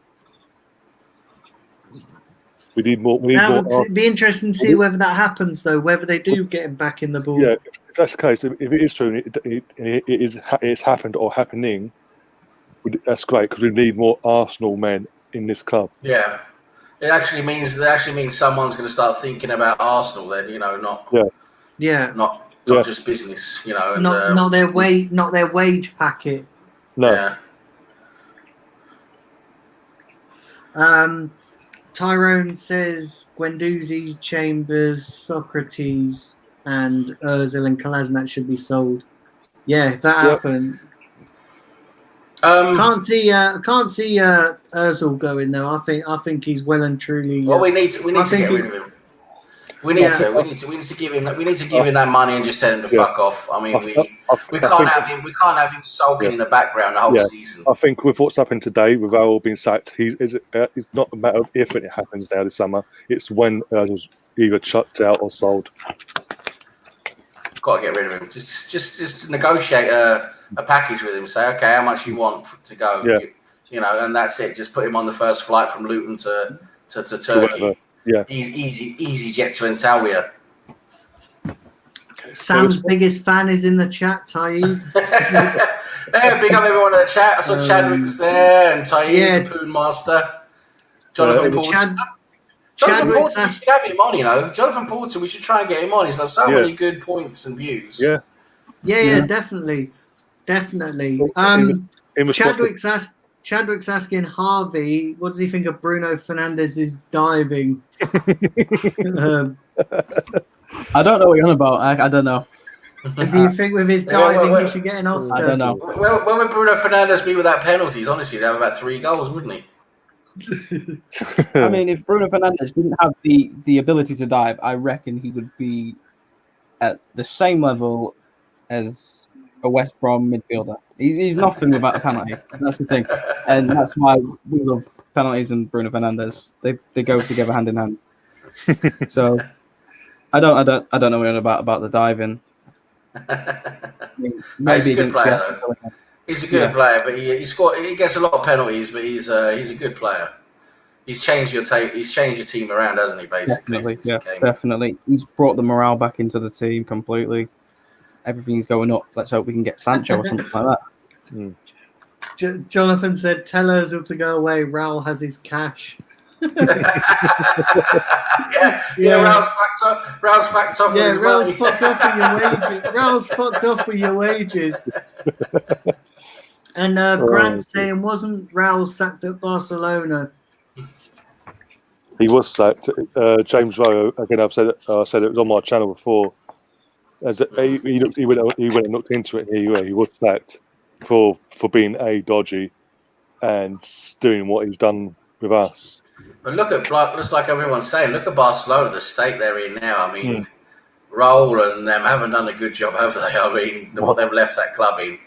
[SPEAKER 2] We need more.
[SPEAKER 1] It'd be interesting to see whether that happens, though. Whether they do get him back in the board.
[SPEAKER 2] Yeah, if that's the case, if it is true, it's happened or happening. That's great because we need more Arsenal men in this club.
[SPEAKER 4] Yeah, it actually means someone's going to start thinking about Arsenal. Then not just business. And,
[SPEAKER 1] not their wage packet.
[SPEAKER 2] No.
[SPEAKER 4] Yeah.
[SPEAKER 1] Tyrone says Guendouzi, Chambers, Socrates, and Ozil and Kolasinac should be sold. Yeah, if that happened. Can't see Ozil going though. I think he's well and truly.
[SPEAKER 4] Well, we need to get rid of him. We need to give him that money and just tell him to fuck off. I mean, we can't have him sulking in the background the whole season.
[SPEAKER 2] I think with what's happened today, with Raul being sacked, it's not a matter of if it happens now this summer. It's when Ozil's either chucked out or sold.
[SPEAKER 4] Got to get rid of him. Just negotiate a package with him. Say, okay, how much you want to go?
[SPEAKER 2] Yeah.
[SPEAKER 4] And that's it. Just put him on the first flight from Luton to Turkey.
[SPEAKER 2] Yeah,
[SPEAKER 4] easy jet to Antalya.
[SPEAKER 1] Sam's biggest fan is in the chat, Taib.
[SPEAKER 4] Hey, big up everyone in the chat. I saw Chadwick was there and Taib, the Poon Master, Jonathan Porter. Jonathan Porter, we should have him on. Jonathan Porter, we should try and get him on. He's got so many good points and views.
[SPEAKER 1] Yeah, definitely. Chadwick's asking Harvey, what does he think of Bruno Fernandes's diving?
[SPEAKER 3] I don't know what you're on about. I don't know.
[SPEAKER 1] Do you think with his diving he should get an Oscar?
[SPEAKER 3] I don't know.
[SPEAKER 4] Where would Bruno Fernandes be without penalties? Honestly, he'd have about 3 goals, wouldn't he?
[SPEAKER 3] I mean, if Bruno Fernandes didn't have the ability to dive, I reckon he would be at the same level as a West Brom midfielder. He's nothing without a penalty. That's the thing, and that's why we love penalties and Bruno Fernandes. They go together hand in hand. So I don't know what about the diving.
[SPEAKER 4] He's a good player, though. He's a good player, but he gets a lot of penalties. But he's a good player. He's changed your team around, hasn't he? Basically,
[SPEAKER 3] definitely. He's brought the morale back into the team completely. Everything's going up. Let's hope we can get Sancho or something like that.
[SPEAKER 1] Jonathan said, "Tell Ozil to go away. Raul has his cash."
[SPEAKER 4] Raul's fucked off.
[SPEAKER 1] Yeah, Raul's fucked off with your wages. Raul's fucked off with your wages. And Grant's saying, wasn't Raul sacked at Barcelona?
[SPEAKER 2] He was sacked. James Rowe, again, I said it was on my channel before. He went and looked into it. And he was sacked for being dodgy and doing what he's done with us.
[SPEAKER 4] But looks like everyone's saying, look at Barcelona, the state they're in now. I mean, Raul and them haven't done a good job, have they? I mean, what they've left that club in.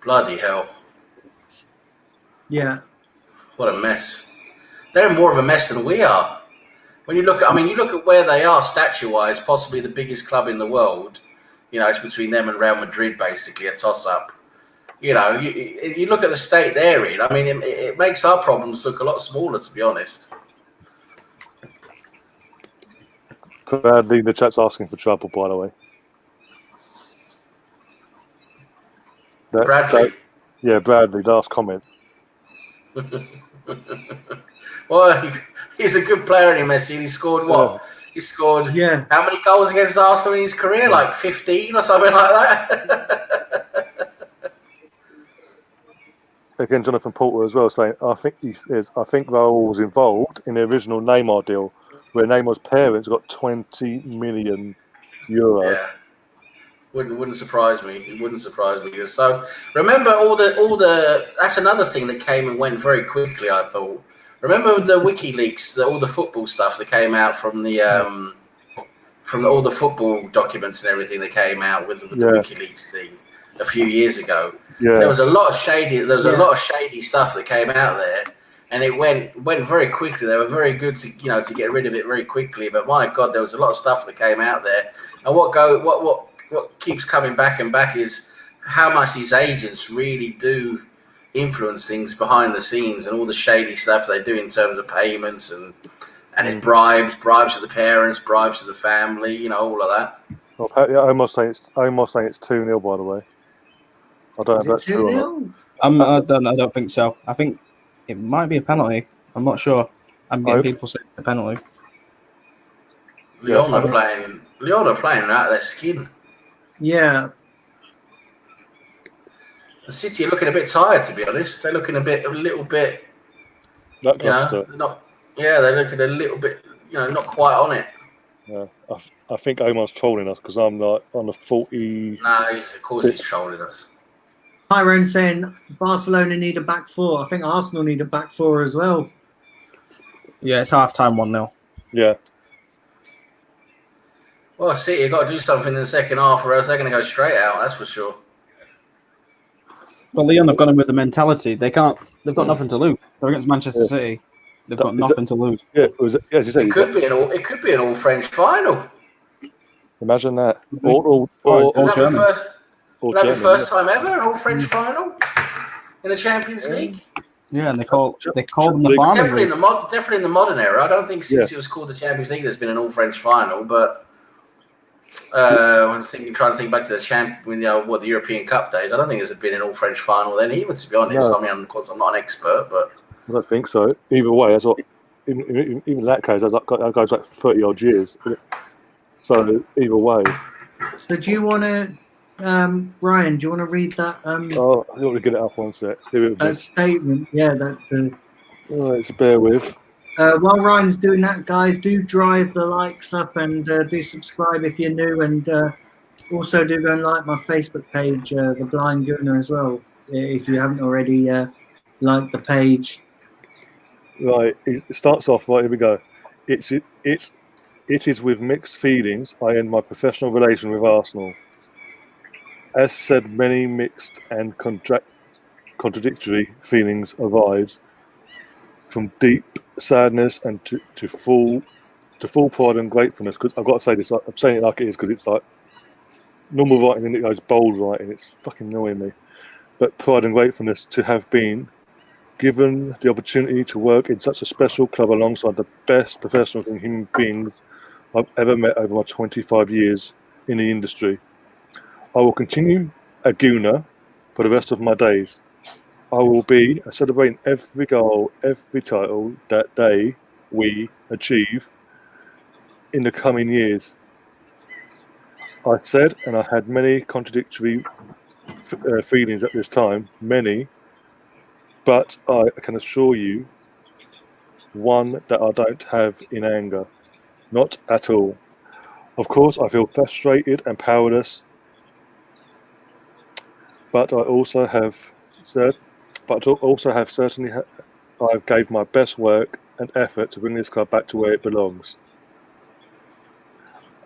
[SPEAKER 4] Bloody hell.
[SPEAKER 1] Yeah.
[SPEAKER 4] What a mess. They're more of a mess than we are. When you look at, you look at where they are statue-wise, possibly the biggest club in the world. You know, it's between them and Real Madrid, basically a toss-up. You know, you look at the state they're in. I mean, it makes our problems look a lot smaller, to be honest.
[SPEAKER 2] Bradley, the chat's asking for trouble, by the way.
[SPEAKER 4] Bradley.
[SPEAKER 2] Yeah, Bradley, last comment.
[SPEAKER 4] Well, he's a good player, in Messi. He scored what?
[SPEAKER 2] Yeah.
[SPEAKER 4] He scored
[SPEAKER 1] Yeah.
[SPEAKER 4] how many goals against Arsenal in his career? Like 15 or something like that.
[SPEAKER 2] Again, Jonathan Porter as well saying, I think Raul was involved in the original Neymar deal, where Neymar's parents got 20 million euro.
[SPEAKER 4] Yeah. Wouldn't surprise me. It wouldn't surprise me. So remember all the. That's another thing that came and went very quickly. I thought. Remember the WikiLeaks, all the football stuff that came out from the all the football documents and everything that came out with the WikiLeaks thing a few years ago.
[SPEAKER 2] Yeah.
[SPEAKER 4] There was a lot of shady. There was a lot of shady stuff that came out there, and it went very quickly. They were very good to to get rid of it very quickly. But my God, there was a lot of stuff that came out there, and what keeps coming back and back is how much these agents really do influence things behind the scenes and all the shady stuff they do in terms of payments and it bribes to the parents, bribes to the family, all of that.
[SPEAKER 2] Well, yeah, Omar's saying it's 2-0, by the way. I don't know if that's true or not.
[SPEAKER 3] I don't think so. I think it might be a penalty. I'm not sure. I'm getting people saying it's a penalty.
[SPEAKER 4] Lyon are playing out of their skin.
[SPEAKER 1] Yeah.
[SPEAKER 4] The City are looking a bit tired, to be honest. They're looking a little bit.
[SPEAKER 2] Lackluster.
[SPEAKER 4] They're looking a little bit, not quite on it.
[SPEAKER 2] Yeah, I think Omar's trolling us because I'm like on the 40.
[SPEAKER 4] No, of course he's trolling us.
[SPEAKER 1] Tyrone saying Barcelona need a back four. I think Arsenal need a back four as well.
[SPEAKER 3] Yeah, it's half-time 1-0.
[SPEAKER 2] Yeah.
[SPEAKER 4] Well, City have got to do something in the second half or else they're going to go straight out, that's for sure.
[SPEAKER 3] Well, Lyon have gone in with the mentality. They've got nothing to lose. They're against Manchester City. They've got nothing to lose.
[SPEAKER 2] Yeah, as you say,
[SPEAKER 4] it could be an all French final.
[SPEAKER 2] Imagine that.
[SPEAKER 3] Or German.
[SPEAKER 4] Would that be the first time ever an all French final in the Champions League?
[SPEAKER 3] Yeah, and they call them the Farmers League.
[SPEAKER 4] Definitely in the modern era. I don't think since it was called the Champions League, there's been an all French final. But I'm trying to think back to the European Cup days. I don't think there's been an all French final then either. To be honest,
[SPEAKER 2] No.
[SPEAKER 4] I mean, of course, I'm not an expert, but
[SPEAKER 2] I don't think so. Either way, that's what. Even in that case, that goes like 30 odd years. So either way.
[SPEAKER 1] So do you want to, Ryan? Do you want to read that?
[SPEAKER 2] I want to get it up one sec.
[SPEAKER 1] That statement. Yeah, that's.
[SPEAKER 2] Let's bear with.
[SPEAKER 1] While Ryan's doing that, guys, do drive the likes up and do subscribe if you're new, and also do go and like my Facebook page, The Blind Gunner, as well, if you haven't already liked the page.
[SPEAKER 2] Right, it starts off right. Here we go. It is with mixed feelings I end my professional relation with Arsenal. As said, many mixed and contradictory feelings arise from deep sadness and to full pride and gratefulness. Because I've got to say this, I'm saying it like it is because it's like normal writing and it goes bold writing. It's fucking annoying me. But pride and gratefulness to have been given the opportunity to work in such a special club alongside the best professionals and human beings I've ever met over my 25 years in the industry. I will continue a Gooner for the rest of my days. I will be celebrating every goal, every title that we achieve in the coming years. I said, and I had many contradictory feelings at this time, many, but I can assure you, one that I don't have in anger, not at all. Of course, I feel frustrated and powerless, but I also have certainly I gave my best work and effort to bring this club back to where it belongs.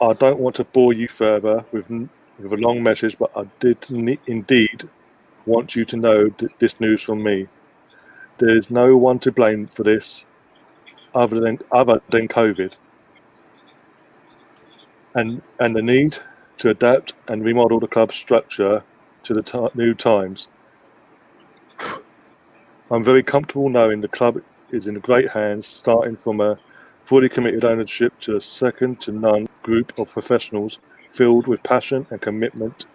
[SPEAKER 2] I don't want to bore you further with a long message, but I did indeed want you to know this news from me. There is no one to blame for this. other than COVID, and the need to adapt and remodel the club's structure to the new times. I'm very comfortable knowing the club is in great hands, starting from a fully committed ownership to a second to none group of professionals filled with passion and commitment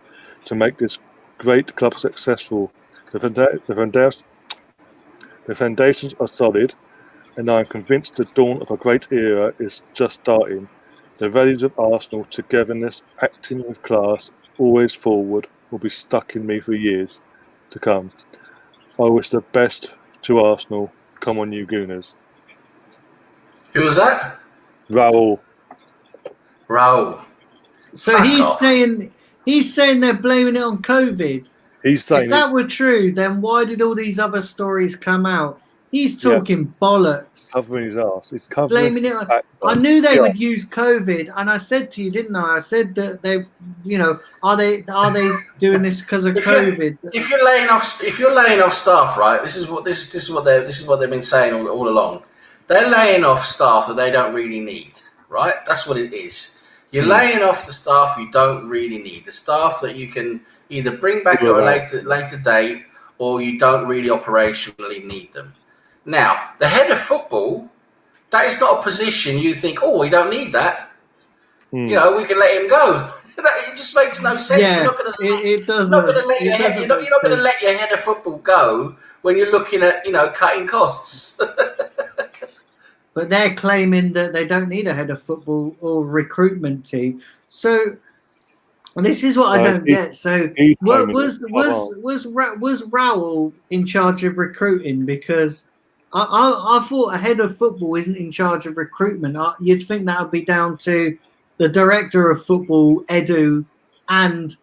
[SPEAKER 2] to make this great club successful. The foundations are solid, and I am convinced the dawn of a great era is just starting. The values of Arsenal, togetherness, acting with class, always forward, will be stuck in me for years to come. I wish the best to Arsenal. Come on, you Gooners.
[SPEAKER 4] Who was that?
[SPEAKER 2] Raul.
[SPEAKER 1] So
[SPEAKER 4] Fuck
[SPEAKER 1] he's
[SPEAKER 4] off.
[SPEAKER 1] saying they're blaming it on COVID.
[SPEAKER 2] He's saying
[SPEAKER 1] If that were true, then why did all these other stories come out? He's talking bollocks.
[SPEAKER 2] covering his ass. He's covering
[SPEAKER 1] Blaming it on.
[SPEAKER 2] back
[SPEAKER 1] I
[SPEAKER 2] on-
[SPEAKER 1] knew they
[SPEAKER 2] Yeah.
[SPEAKER 1] would use COVID, and I said to you, didn't I? I said that they, are they doing this because of COVID?
[SPEAKER 4] If you're laying off staff, right? This is what they've been saying all along. They're laying off staff that they don't really need, right? That's what it is. You're laying off the staff you don't really need, the staff that you can either bring back at a later date, or you don't really operationally need them. Now, the head of football, that is not a position you think, oh, we don't need that. We can let him go. It just makes no sense.
[SPEAKER 1] Yeah,
[SPEAKER 4] You're not going
[SPEAKER 1] it doesn't.
[SPEAKER 4] to let your head of football go when you're looking at cutting costs.
[SPEAKER 1] But they're claiming that they don't need a head of football or recruitment team. So this is what I don't get. So was Raul in charge of recruiting? Because I thought a head of football isn't in charge of recruitment. You'd think that would be down to the director of football, Edu, and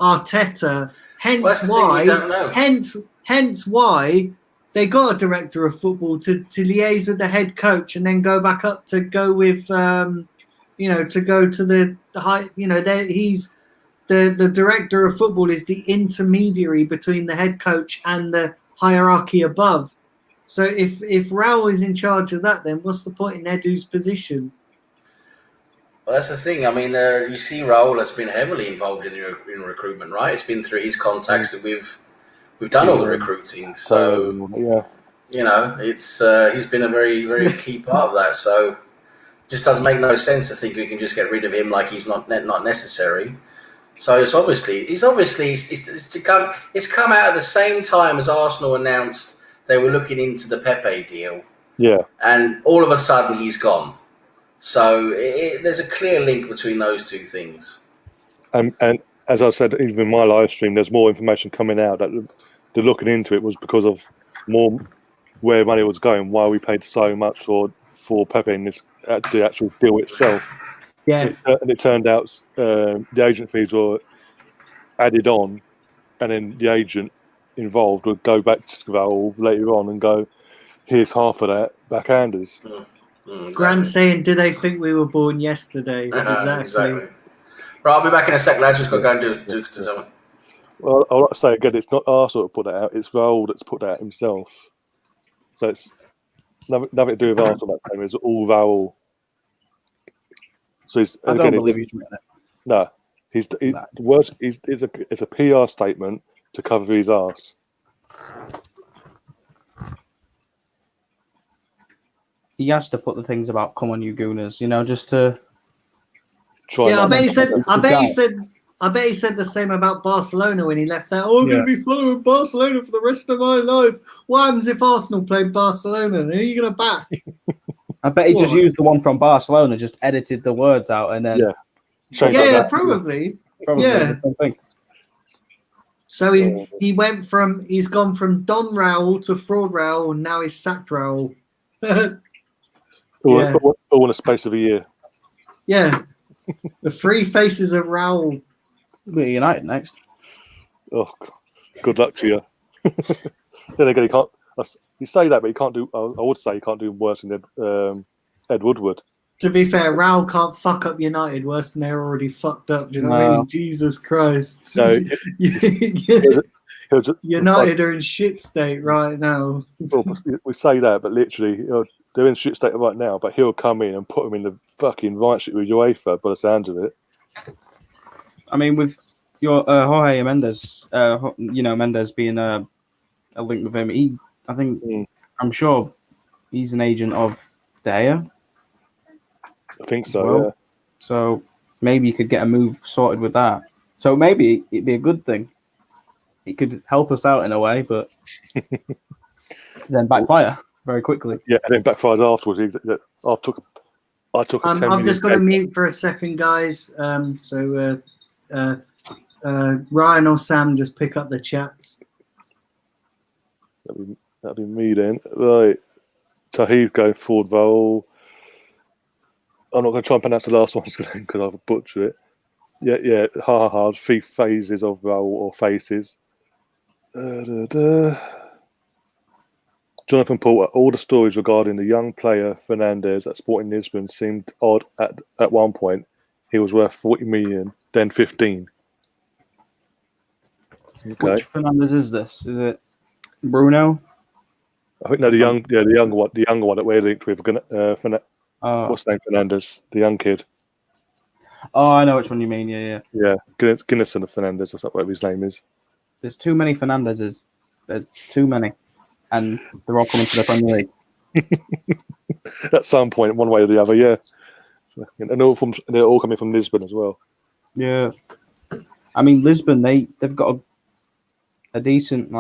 [SPEAKER 1] Arteta. Hence why they got a director of football to liaise with the head coach and then go back up to go with to go to the high. He's the director of football is the intermediary between the head coach and the hierarchy above. So if Raul is in charge of that, then what's the point in Edu's position?
[SPEAKER 4] Well, that's the thing. I mean, you see, Raul has been heavily involved in recruitment, right? It's been through his contacts that we've done all the recruiting. So it's he's been a very, very key part of that. So it just doesn't make no sense to think we can just get rid of him like he's not necessary. So it's come out at the same time as Arsenal announced they were looking into the Pepe deal. Yeah. And all of a sudden he's gone. So there's a clear link between those two things.
[SPEAKER 2] And as I said, even in my live stream, there's more information coming out that the looking into it was because of more where money was going, why we paid so much for Pepe in this the actual deal itself.
[SPEAKER 1] Yeah.
[SPEAKER 2] And it turned out the agent fees were added on, and then the agent involved would go back to Raul later on and go, here's half of that, backhanders.
[SPEAKER 4] Exactly.
[SPEAKER 1] Grand saying, do they think we were born yesterday? Exactly.
[SPEAKER 4] Right, I'll be back in a sec, lads. Just got to go and do something.
[SPEAKER 2] Well, I'll say again, it's not Arsenal that put that out, it's Raul that's put that out himself. So it's nothing to do with Arsenal that time, it's all Raul. So
[SPEAKER 3] I don't believe he's written it.
[SPEAKER 2] No. It's a PR statement to cover his arse.
[SPEAKER 3] He has to put the things about "come on, you Gooners," just to
[SPEAKER 2] try.
[SPEAKER 1] Yeah, I bet he said the same about Barcelona when he left there. Oh, I'm going to be following Barcelona for the rest of my life. What happens if Arsenal play Barcelona? Who are you going to back?
[SPEAKER 3] I bet he just used the one from Barcelona, just edited the words out, and then
[SPEAKER 1] probably. Yeah. So he's gone from Don Raul to Fraud Raul, and now he's sacked Raul.
[SPEAKER 2] All in a space of a year.
[SPEAKER 1] Yeah. The three faces of Raul.
[SPEAKER 3] We're United next.
[SPEAKER 2] Oh, good luck to you. Then again, he can't. You say that, but he can't do. I would say he can't do worse than Ed Woodward.
[SPEAKER 1] To be fair, Raul can't fuck up United worse than they're already fucked up. Do you know what I mean? Jesus Christ.
[SPEAKER 2] No,
[SPEAKER 1] United are in shit state right now.
[SPEAKER 2] Well, we say that, but literally, they're in shit state right now, but he'll come in and put them in the fucking right shit with UEFA by the sounds of it.
[SPEAKER 3] I mean, with your Jorge Mendes, Mendes being a link with him, I'm sure he's an agent of De Gea.
[SPEAKER 2] I think
[SPEAKER 3] as
[SPEAKER 2] so,
[SPEAKER 3] well.
[SPEAKER 2] yeah.
[SPEAKER 3] So maybe you could get a move sorted with that. So maybe it'd be a good thing. It could help us out in a way, but then backfire very quickly.
[SPEAKER 2] Yeah, and then backfired afterwards. I took a 10
[SPEAKER 1] I've
[SPEAKER 2] million
[SPEAKER 1] just got to
[SPEAKER 2] pay-
[SPEAKER 1] mute for a second, guys. Ryan or Sam just pick up the chats.
[SPEAKER 2] That'd be me then. Right. Tahib going forward role. I'm not going to try and pronounce the last one because I've butchered it. Yeah. Ha. 3 phases of role or faces. Jonathan Porter. All the stories regarding the young player Fernandez at Sporting Lisbon seemed odd at one point. He was worth 40 million, then 15. Okay.
[SPEAKER 3] Which Fernandez is this? Is it Bruno?
[SPEAKER 2] I think no, the younger one that we're linked with. What's his name? Fernandez, the young kid.
[SPEAKER 3] Oh, I know which one you mean. Yeah.
[SPEAKER 2] Yeah, Guinness and Fernandez. That's not what his name is.
[SPEAKER 3] There's too many Fernandezes. There's too many, and they're all coming to the Premier League.
[SPEAKER 2] At some point, one way or the other, yeah. And they're all coming from Lisbon as well.
[SPEAKER 3] Yeah, I mean Lisbon. They've got a decent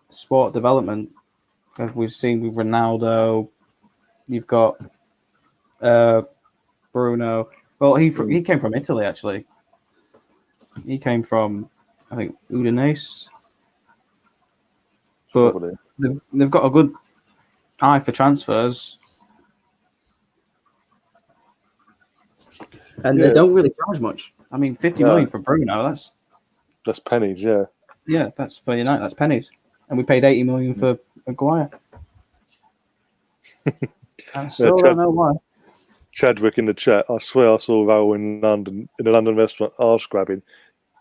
[SPEAKER 3] sport development. As we've seen with Ronaldo, you've got Bruno. Well, he came from Italy actually. He came from, I think, Udinese. But they've got a good eye for transfers, and they don't really charge much. I mean, 50 million for Bruno.
[SPEAKER 2] That's pennies, yeah.
[SPEAKER 3] Yeah, that's for United. That's pennies, and we paid 80 million for Maguire. I still don't know why.
[SPEAKER 2] Chadwick in the chat. I swear I saw Raul in London in a London restaurant arse grabbing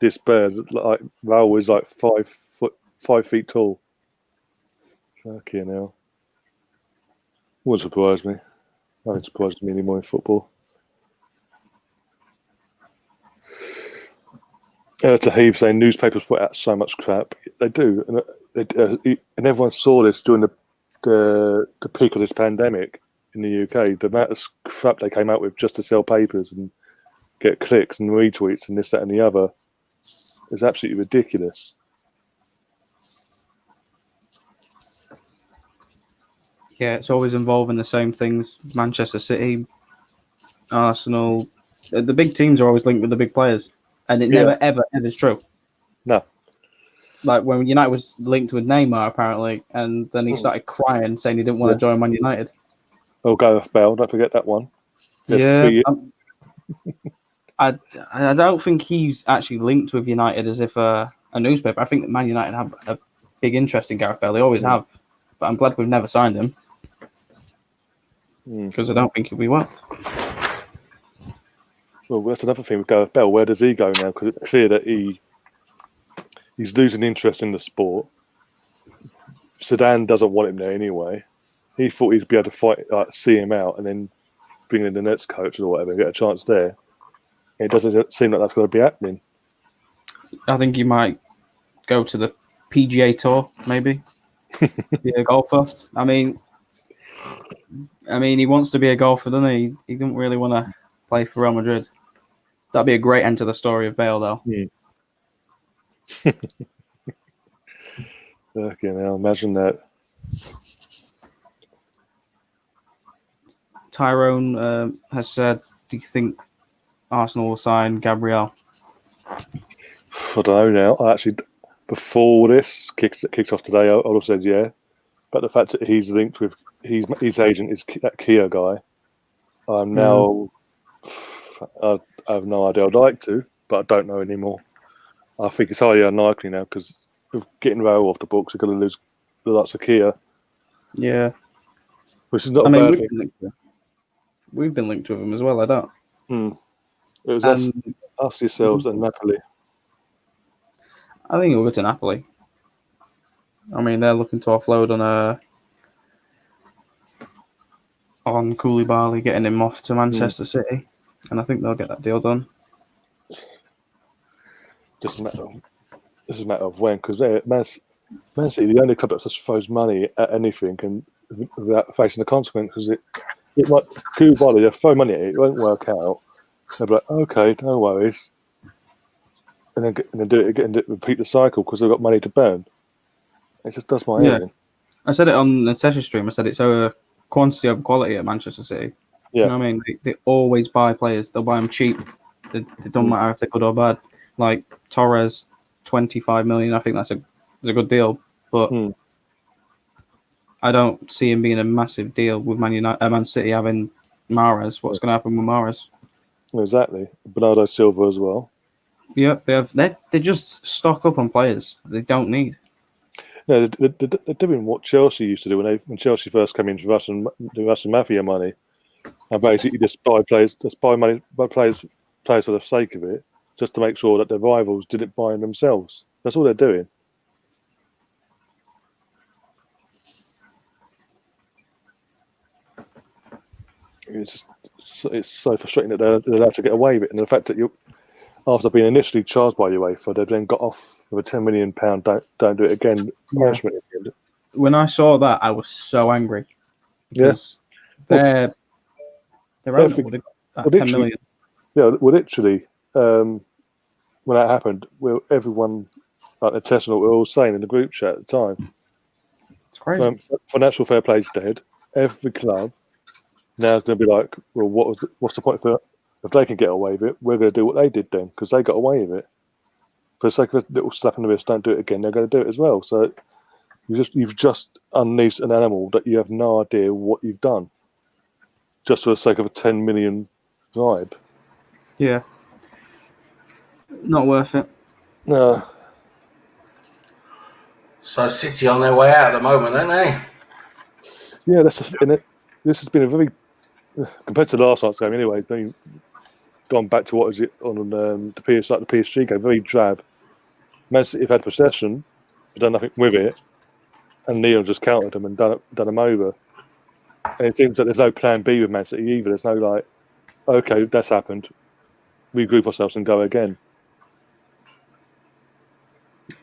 [SPEAKER 2] this bird. Like Raul is like 5 feet tall. Fucking hell. Wouldn't surprise me. Nothing surprises me anymore in football. Tahib saying newspapers put out so much crap. They do, and everyone saw this during the peak of this pandemic in the UK. The amount of crap they came out with just to sell papers and get clicks and retweets and this, that, and the other is absolutely ridiculous.
[SPEAKER 3] Yeah, it's always involving the same things. Manchester City, Arsenal. The big teams are always linked with the big players. And it never, ever is true.
[SPEAKER 2] No.
[SPEAKER 3] Like when United was linked with Neymar, apparently, and then he started crying, saying he didn't want to join Man United.
[SPEAKER 2] Oh, Gareth Bale, don't forget that one.
[SPEAKER 3] I don't think he's actually linked with United as if a newspaper. I think that Man United have a big interest in Gareth Bale. They always have. But I'm glad we've never signed him. Because I don't think he'll be well.
[SPEAKER 2] Well, that's another thing with Gareth Bale. Where does he go now? Because it's clear that he's losing interest in the sport. Zidane doesn't want him there anyway. He thought he'd be able to fight, see him out, and then bring in the next coach or whatever, and get a chance there. It doesn't seem like that's going to be happening.
[SPEAKER 3] I think he might go to the PGA Tour, maybe. Be a golfer. I mean, he wants to be a golfer, doesn't he? He doesn't really want to play for Real Madrid. That'd be a great end to the story of Bale, though.
[SPEAKER 2] Okay, now imagine that.
[SPEAKER 3] Tyrone has said, "Do you think Arsenal will sign Gabriel?"
[SPEAKER 2] I don't know now. I actually, before this kicked off today, I would have said yeah. But the fact that he's linked with his agent is that Kia guy. I'm now. I have no idea. I'd like to, but I don't know anymore. I think it's highly unlikely now because of getting Raul off the books, we're going to lose the likes of Kia.
[SPEAKER 3] Yeah.
[SPEAKER 2] Which is not a bad thing.
[SPEAKER 3] We've been linked with him as well, I don't.
[SPEAKER 2] It was us, yourselves, and Napoli.
[SPEAKER 3] I think he'll go to Napoli. I mean, they're looking to offload on on Koulibaly, getting him off to Manchester City, and I think they'll get that deal done.
[SPEAKER 2] This is a matter of when, because Man City, the only club that just throws money at anything and without facing the consequence, because it might Koulibaly, they'll throw money at it, it won't work out. They'll be like, okay, no worries, and then do it again, and repeat the cycle because they've got money to burn. It just does my head in.
[SPEAKER 3] I said it on the session stream. I said it's a quantity over quality at Manchester City.
[SPEAKER 2] Yeah.
[SPEAKER 3] You know what I mean? They always buy players. They'll buy them cheap. They don't matter if they're good or bad. Like Torres, 25 million. I think that's a good deal. But I don't see him being a massive deal with Man City having Mahrez. What's going to happen with Mahrez?
[SPEAKER 2] Exactly. Bernardo Silva as well.
[SPEAKER 3] Yeah, they just stock up on players they don't need.
[SPEAKER 2] No, they're doing what Chelsea used to do when Chelsea first came into the Russian mafia money, and basically just buy players for the sake of it, just to make sure that their rivals didn't buy them themselves. That's all they're doing. It's so frustrating that they're allowed to get away with it, and the fact that after being initially charged by UEFA, they've then got off with a £10 million don't do it again punishment. Yeah.
[SPEAKER 3] When I saw that, I was so angry. Because they're out. $10 million.
[SPEAKER 2] Yeah, well, literally, when that happened, everyone like the Tesla were all saying in the group chat at the time,
[SPEAKER 3] it's crazy.
[SPEAKER 2] Financial fair play's dead. Every club now is going to be like, well, what's the point if they can get away with it? We're going to do what they did then because they got away with it. For the sake of a little slap in the wrist, don't do it again. They're going to do it as well. So you've just unleashed an animal that you have no idea what you've done, just for the sake of a 10 million bribe.
[SPEAKER 3] Yeah, not worth it.
[SPEAKER 2] No.
[SPEAKER 4] So City on their way out at the moment, aren't they?
[SPEAKER 2] Yeah, this has been a very, compared to last night's game anyway, gone back to what is it on the PSG game, very drab. Man City have had possession, but done nothing with it, and Lyon just countered them and done them over. And it seems that there's no plan B with Man City either. There's no like, okay, that's happened, regroup ourselves and go again.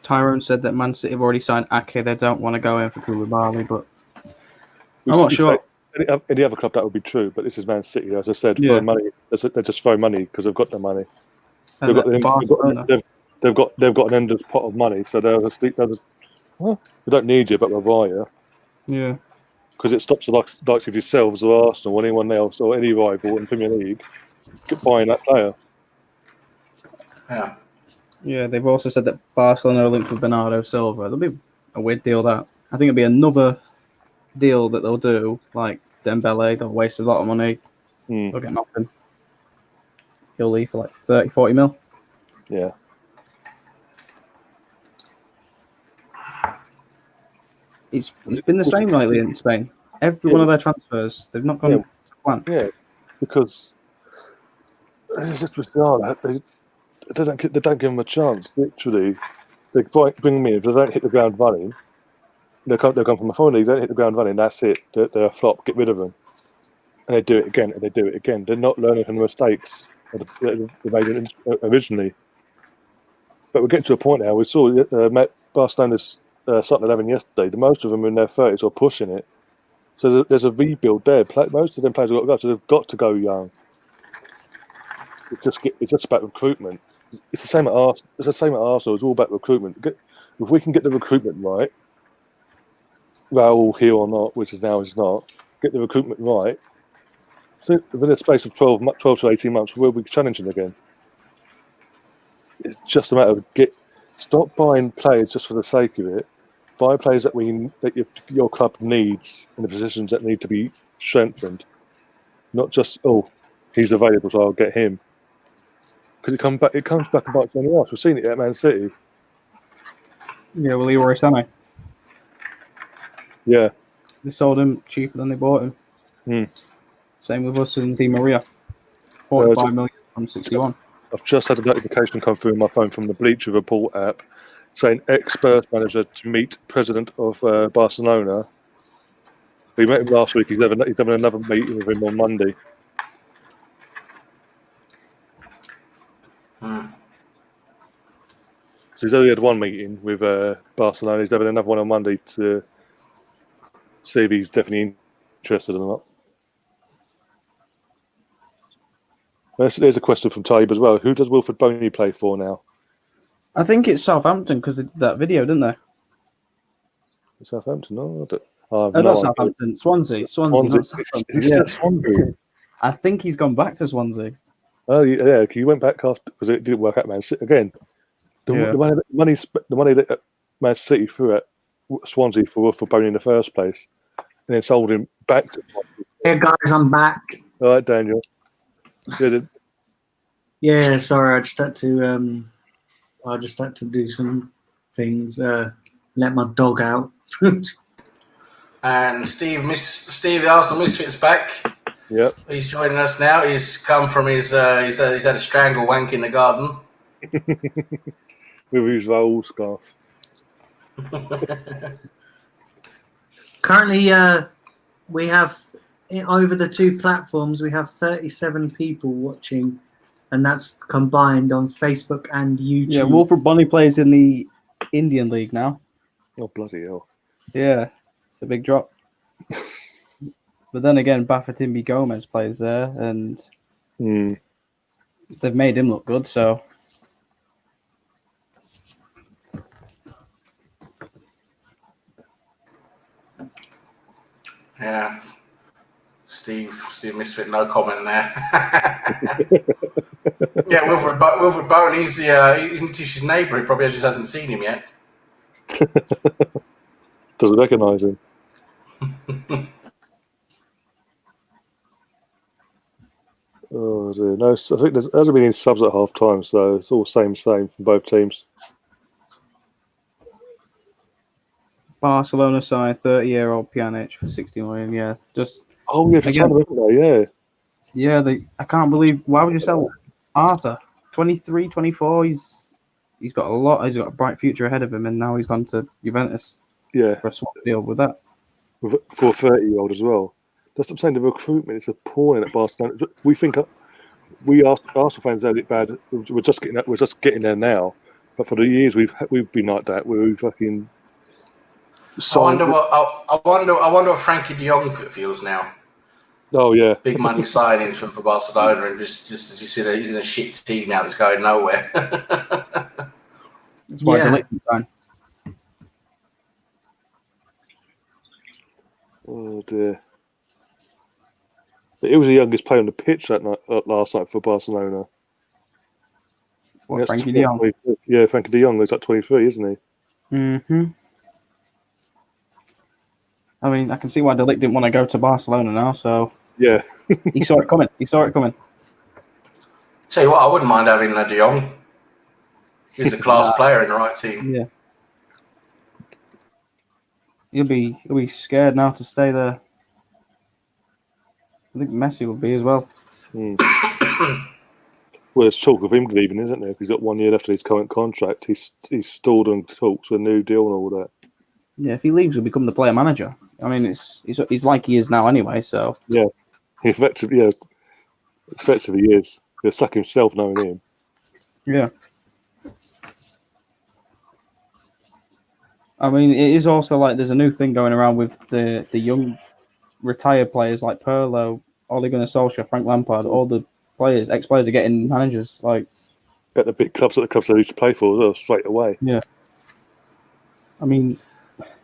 [SPEAKER 3] Tyrone said that Man City have already signed Ake. They don't want to go in for Koulibaly, but I'm not sure.
[SPEAKER 2] Any other club that would be true, but this is Man City. As I said, throw money. They just throw money because they've got the money. They've got an endless pot of money, so they'll just well, we don't need you, but we'll buy you.
[SPEAKER 3] Yeah,
[SPEAKER 2] because it stops the likes of yourselves or Arsenal or anyone else or any rival in Premier League buying that player.
[SPEAKER 4] Yeah.
[SPEAKER 3] Yeah, they've also said that Barcelona are linked with Bernardo Silva. There'll be a weird deal that. I think it'll be another deal that they'll do, like Dembele. They'll waste a lot of money. They'll get nothing. He'll leave for like 30, 40 mil.
[SPEAKER 2] Yeah.
[SPEAKER 3] It's been the same lately in Spain. Every one of their transfers, they've not gone to plan.
[SPEAKER 2] Yeah, because it's just bizarre. They don't give them a chance. Literally, they bring them in. If they don't hit the ground running, they'll come from a foreign league. They don't hit the ground running. That's it. They're a flop. Get rid of them. And they do it again. And they do it again. They're not learning from the mistakes that they made originally. But we're getting to a point now. We saw Barcelona's starting 11 yesterday. Most of them are in their 30s or pushing it. So there's a rebuild there. Most of them players have got to go. So they've got to go young. It's just about recruitment. It's the same at Arsenal. It's all about recruitment. If we can get the recruitment right, Raul here or not, which is now is not, get the recruitment right. So within a space of 12 to 18 months, we'll be challenging again. It's just a matter of stop buying players just for the sake of it. Buy players that your club needs in the positions that need to be strengthened. Not just he's available, so I'll get him. Because it comes back and bites anyone else. We've seen it at Man City.
[SPEAKER 3] Yeah, well, Leroy Sané.
[SPEAKER 2] Yeah.
[SPEAKER 3] They sold him cheaper than they bought him. Same with us and Di Maria. 45 million from 61.
[SPEAKER 2] I've just had a notification come through on my phone from the Bleacher Report app saying ex-Spurs manager to meet president of Barcelona. We met him last week. He's having another meeting with him on Monday. So he's only had one meeting with Barcelona. He's having another one on Monday to see if he's definitely interested or not. There's a question from Taib as well. Who does Wilfred Boney play for now?
[SPEAKER 3] I think it's Southampton because they did that video, didn't they?
[SPEAKER 2] Southampton? No,
[SPEAKER 3] Not Southampton. Swansea, not Southampton.
[SPEAKER 2] Is he still at Swansea?
[SPEAKER 3] I think he's gone back to Swansea.
[SPEAKER 2] Oh yeah, he went back after because it didn't work out. Man City again. The money that Man City threw at Swansea for Boney in the first place, and then sold him back to Swansea.
[SPEAKER 1] Hey guys, I'm back.
[SPEAKER 2] All right, Daniel.
[SPEAKER 1] Yeah, sorry, I just had to do some things. Let my dog out.
[SPEAKER 4] And Steve, the Arsenal Misfits back.
[SPEAKER 2] Yep.
[SPEAKER 4] He's joining us now. He's come from he's had a strangle wank in the garden.
[SPEAKER 2] With his roll scarf.
[SPEAKER 1] Currently, we have over the two platforms. We have 37 people watching, and that's combined on Facebook and YouTube.
[SPEAKER 3] Yeah, Wilfred Bonny plays in the Indian League now.
[SPEAKER 2] Oh bloody hell!
[SPEAKER 3] Yeah, it's a big drop. But then again, Bafatimbi Gomez plays there, and they've made him look good. So.
[SPEAKER 4] Yeah, Steve Misfit, no comment there. Yeah, Wilfred Bowen, he's Tish's neighbour. He probably just hasn't seen him yet.
[SPEAKER 2] Doesn't recognise him. Oh dear. No, I think there hasn't been any subs at half time, so it's all same from both teams.
[SPEAKER 3] Barcelona signed 30-year-old Pjanic for 60 million. Yeah, just
[SPEAKER 2] for China, yeah.
[SPEAKER 3] Yeah, I can't believe why would you sell Arthur? 23, 24. He's got a lot. He's got a bright future ahead of him, and now he's gone to Juventus.
[SPEAKER 2] Yeah,
[SPEAKER 3] for a swap deal with that.
[SPEAKER 2] For a 30-year-old as well. That's what I'm saying. The recruitment is appalling at Barcelona. We think Arsenal fans had it bad. We're just getting there now. But for the years we've been like that, where we fucking.
[SPEAKER 4] I wonder what Frankie De Jong feels now.
[SPEAKER 2] Oh yeah,
[SPEAKER 4] big money signing for Barcelona, and just as you said, he's in a shit team now that's going nowhere.
[SPEAKER 3] That's why the Liechtenstein.
[SPEAKER 2] Oh dear. He was the youngest player on the pitch last night for Barcelona.
[SPEAKER 3] What, Frankie De Jong?
[SPEAKER 2] Yeah, Frankie De Jong. He's like 23, isn't he?
[SPEAKER 3] Mm-hmm. I mean, I can see why De Ligt didn't want to go to Barcelona now. So
[SPEAKER 2] yeah,
[SPEAKER 3] he saw it coming.
[SPEAKER 4] Tell you what, I wouldn't mind having De Jong. He's a class player in the right team.
[SPEAKER 3] Yeah. He'll be scared now to stay there. I think Messi will be as well.
[SPEAKER 2] Well, there's talk of him leaving, isn't there? He's got 1 year left of his current contract. He's stalled on talks for a new deal and all that.
[SPEAKER 3] Yeah, if he leaves, he'll become the player manager. I mean, he's like he is now anyway. So
[SPEAKER 2] yeah, effectively he is. He'll suck himself knowing him.
[SPEAKER 3] Yeah. I mean, it is also like there's a new thing going around with the young retired players like Pirlo, Ole Gunnar Solskjaer, Frank Lampard. All the ex-players are getting managers like
[SPEAKER 2] at the big clubs, at the clubs they used to play for as well, straight away.
[SPEAKER 3] Yeah. I mean,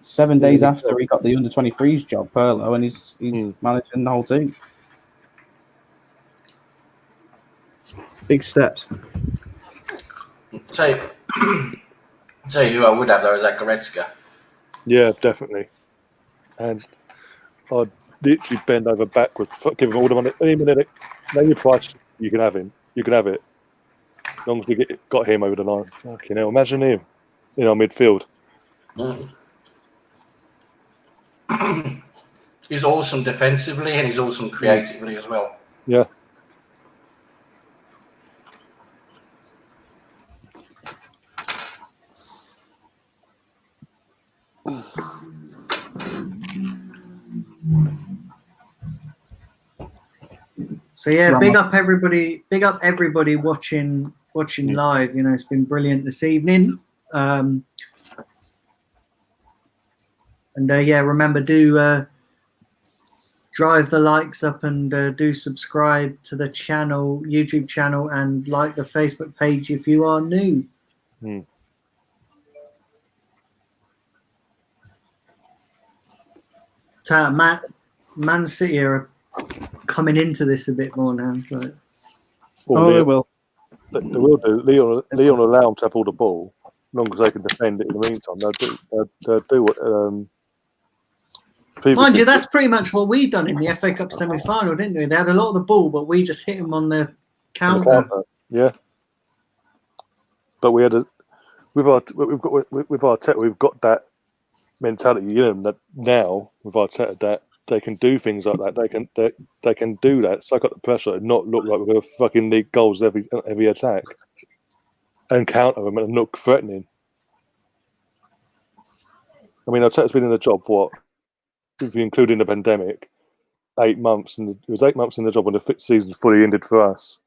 [SPEAKER 3] 7 days after he got the under-23s job, Pirlo, and he's managing the whole team. Big steps.
[SPEAKER 4] Tell you who I would have though is that Goretzka.
[SPEAKER 2] Yeah, definitely. And I'd literally bend over backwards, give him all the money. Any minute, name your price, you can have him. You can have it. As long as we got him over the line. Fucking hell, imagine him in our midfield.
[SPEAKER 4] He's awesome defensively and he's awesome creatively as well.
[SPEAKER 2] Yeah.
[SPEAKER 1] So yeah,
[SPEAKER 3] Drama.
[SPEAKER 1] big up everybody watching live. You know, it's been brilliant this evening. And yeah, remember, do drive the likes up and do subscribe to the channel, YouTube channel, and like the Facebook page if you are new. Man City are coming into this a bit more now. Like,
[SPEAKER 3] They will.
[SPEAKER 2] They will do. Lyon allow them to have all the ball, as long as they can defend it in the meantime. They'll do what.
[SPEAKER 1] mind you, that's pretty much what we done in the FA Cup semi-final, didn't we? They had a lot of the ball, but we just hit them on the counter.
[SPEAKER 2] Yeah, but we had with Arteta, we've got that mentality in them that now with Arteta that they can do things like that. They can do that. Soak up the pressure and not look like we're going to fucking leak goals every attack and counter them and look threatening. I mean, Arteta's been in the job if you include in the pandemic, 8 months, and it was 8 months in the job when the season fully ended for us.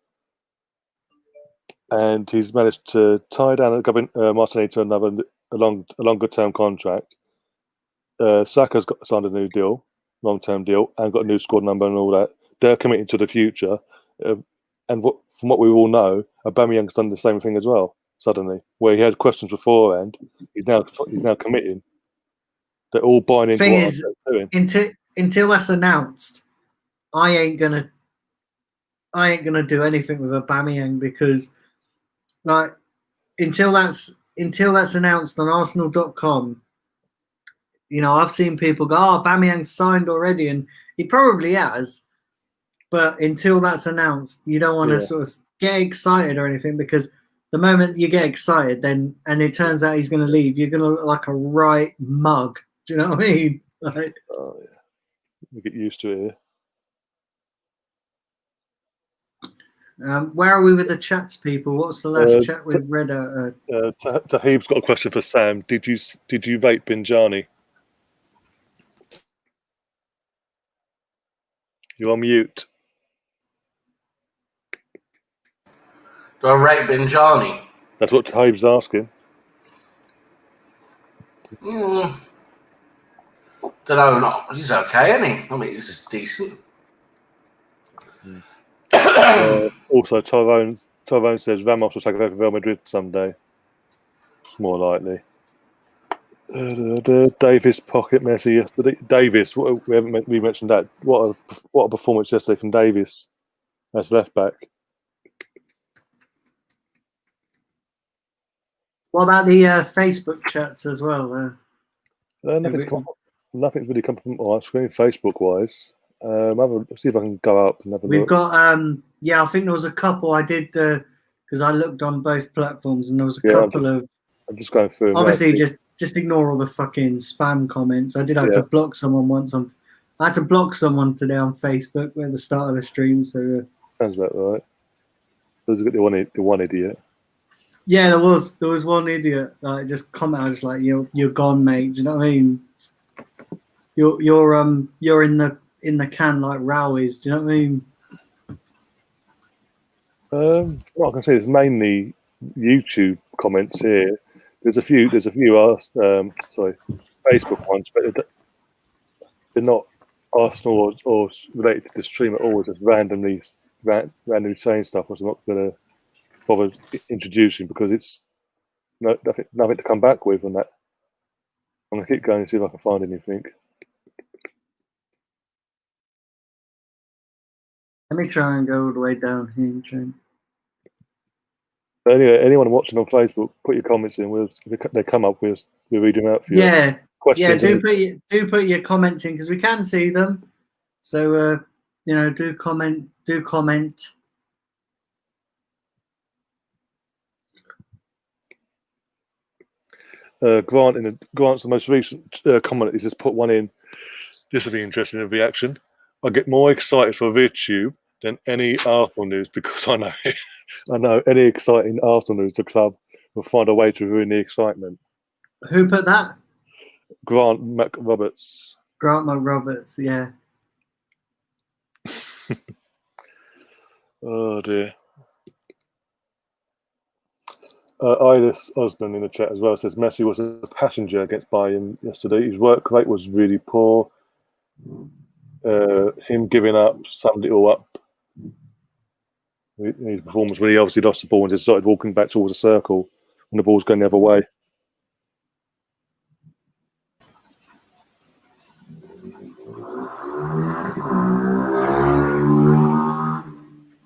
[SPEAKER 2] And he's managed to tie down Martinelli to a longer term contract. Saka's signed a new deal, long-term deal, and got a new squad number and all that. They're committing to the future. And from what we all know, Aubameyang's done the same thing as well, suddenly, where he had questions beforehand. He's now committing. They're all buying into what
[SPEAKER 1] is,
[SPEAKER 2] I'm doing.
[SPEAKER 1] Until that's announced, I ain't gonna do anything with Aubameyang because, like, until that's announced on Arsenal.com, you know, I've seen people go, "Oh, Aubameyang's signed already," and he probably has. But until that's announced, you don't want to sort of get excited or anything because the moment you get excited, and it turns out he's going to leave, you're going to look like a right mug. Do you know what I mean? Like,
[SPEAKER 2] oh yeah, we get used to it
[SPEAKER 1] here. Where are we with the chats, people? What's the last chat we've read?
[SPEAKER 2] Tahib's got a question for Sam. Did you vape Binjani? You're on mute.
[SPEAKER 4] Do I rate Binjani?
[SPEAKER 2] That's what Tahib's asking.
[SPEAKER 4] Don't know. Not he's okay, isn't he? I mean, he's decent.
[SPEAKER 2] Also, Tyrone says Ramos will take over Real Madrid someday. More likely. Davis pocket Messi yesterday. Davis, we mentioned that. What a performance yesterday from Davis as left back.
[SPEAKER 1] What about the Facebook chats as well?
[SPEAKER 2] Nothing's really come from my screen Facebook wise. See if I can go up and have a look.
[SPEAKER 1] We've got I think there was a couple I did because I looked on both platforms and there was a couple of.
[SPEAKER 2] I'm just going through.
[SPEAKER 1] Obviously, just ignore all the fucking spam comments. I did have to block someone once. I had to block someone today on Facebook at the start of the stream. So
[SPEAKER 2] sounds about right. There's the one idiot.
[SPEAKER 1] Yeah, there was one idiot that just commented. I was like, "You're gone, mate." Do you know what I mean? You're in the can like Row is. Do you know what I mean?
[SPEAKER 2] What I can say is mainly YouTube comments here. There's a few Facebook ones, but they're not Arsenal or related to the stream at all. Just randomly saying stuff, which I'm not going to bother introducing because it's nothing to come back with on that. I'm going to keep going and see if I can find anything.
[SPEAKER 1] Let me try and go all the way down here.
[SPEAKER 2] So anyway, anyone watching on Facebook, put your comments in. If they come up, we'll read them out for you.
[SPEAKER 1] Yeah,
[SPEAKER 2] questions.
[SPEAKER 1] Yeah, do put your comments in because we can see them. So do comment.
[SPEAKER 2] Grant's the most recent comment. He's just put one in. This will be interesting in reaction. I get more excited for VidTube than any Arsenal news because I know any exciting Arsenal news, the club will find a way to ruin the excitement.
[SPEAKER 1] Who put that?
[SPEAKER 2] Grant McRoberts.
[SPEAKER 1] Grant McRoberts, yeah.
[SPEAKER 2] Oh dear. Iris Osman in the chat as well says Messi was a passenger against Bayern yesterday. His work rate was really poor. Him giving up, summed it all up. His performance when he obviously lost the ball and just started walking back towards the circle when the ball's going the other way.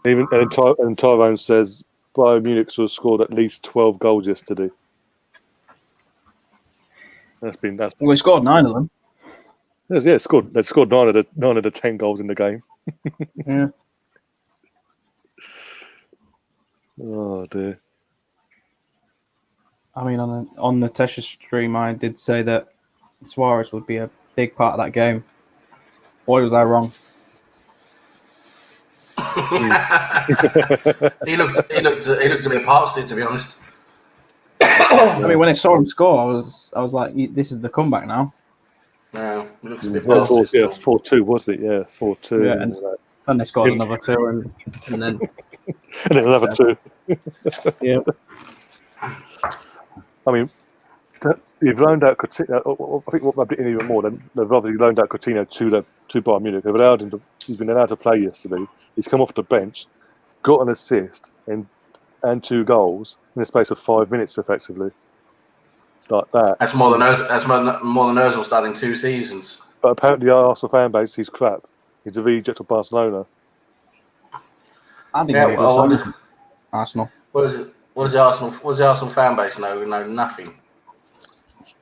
[SPEAKER 2] And Tyrone says Bayern Munich sort of scored at least 12 goals yesterday. That's
[SPEAKER 3] Well, we scored 9 of them.
[SPEAKER 2] Yeah, scored. They scored 9 of the 10 goals in the game.
[SPEAKER 3] Yeah.
[SPEAKER 2] Oh dear.
[SPEAKER 3] I mean, on the Tesha stream, I did say that Suarez would be a big part of that game. Boy, was I wrong.
[SPEAKER 4] he looked a bit past it, to be honest.
[SPEAKER 3] I mean, when I saw him score, I was like, "This is the comeback now."
[SPEAKER 4] No, he looks a bit past it.
[SPEAKER 2] Yeah, 4-2, was it? Yeah, 4-2.
[SPEAKER 3] Yeah, and then they scored another 2, and then
[SPEAKER 2] and then another 2.
[SPEAKER 3] Yeah.
[SPEAKER 2] I mean, you've loaned out Coutinho. I think what might be even more than they've obviously loaned out Coutinho to Bayern Munich. They've allowed him he's been allowed to play yesterday. He's come off the bench, got an assist and 2 goals in the space of 5 minutes, effectively. Like that.
[SPEAKER 4] That's more than Ozil starting 2 seasons.
[SPEAKER 2] But apparently, our Arsenal fan base, he's crap. He's a reject of Barcelona.
[SPEAKER 3] I think Arsenal.
[SPEAKER 4] What is it? What does the Arsenal fan base know? We know nothing.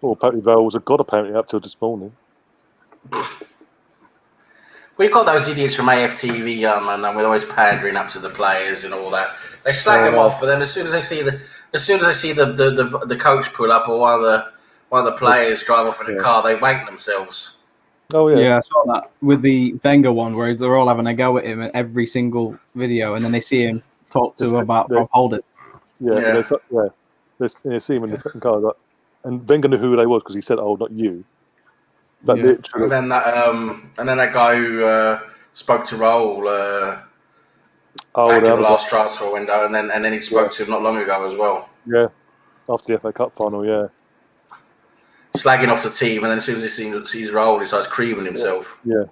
[SPEAKER 2] Well, apparently Vale was a god apparently up till this morning.
[SPEAKER 4] We've got those idiots from AFTV, and we're always pandering up to the players and all that. They slag them off, but then as soon as they see the coach pull up or one of the players drive off in a car, they wank themselves.
[SPEAKER 2] Oh yeah,
[SPEAKER 3] yeah, I saw that with the Wenger one where they're all having a go at him in every single video, and then they see him talk to him about Rob Holding.
[SPEAKER 2] Yeah. They see him in the fucking car, like, and Wenger knew who they was because he said, "Oh, not you." But literally,
[SPEAKER 4] and then that guy who spoke to Raul back in the last transfer window, and then he spoke to him not long ago as well.
[SPEAKER 2] Yeah, after the FA Cup final, yeah.
[SPEAKER 4] Slagging off the team, and then as soon as he sees Raul, he starts creaming himself.
[SPEAKER 2] Yeah.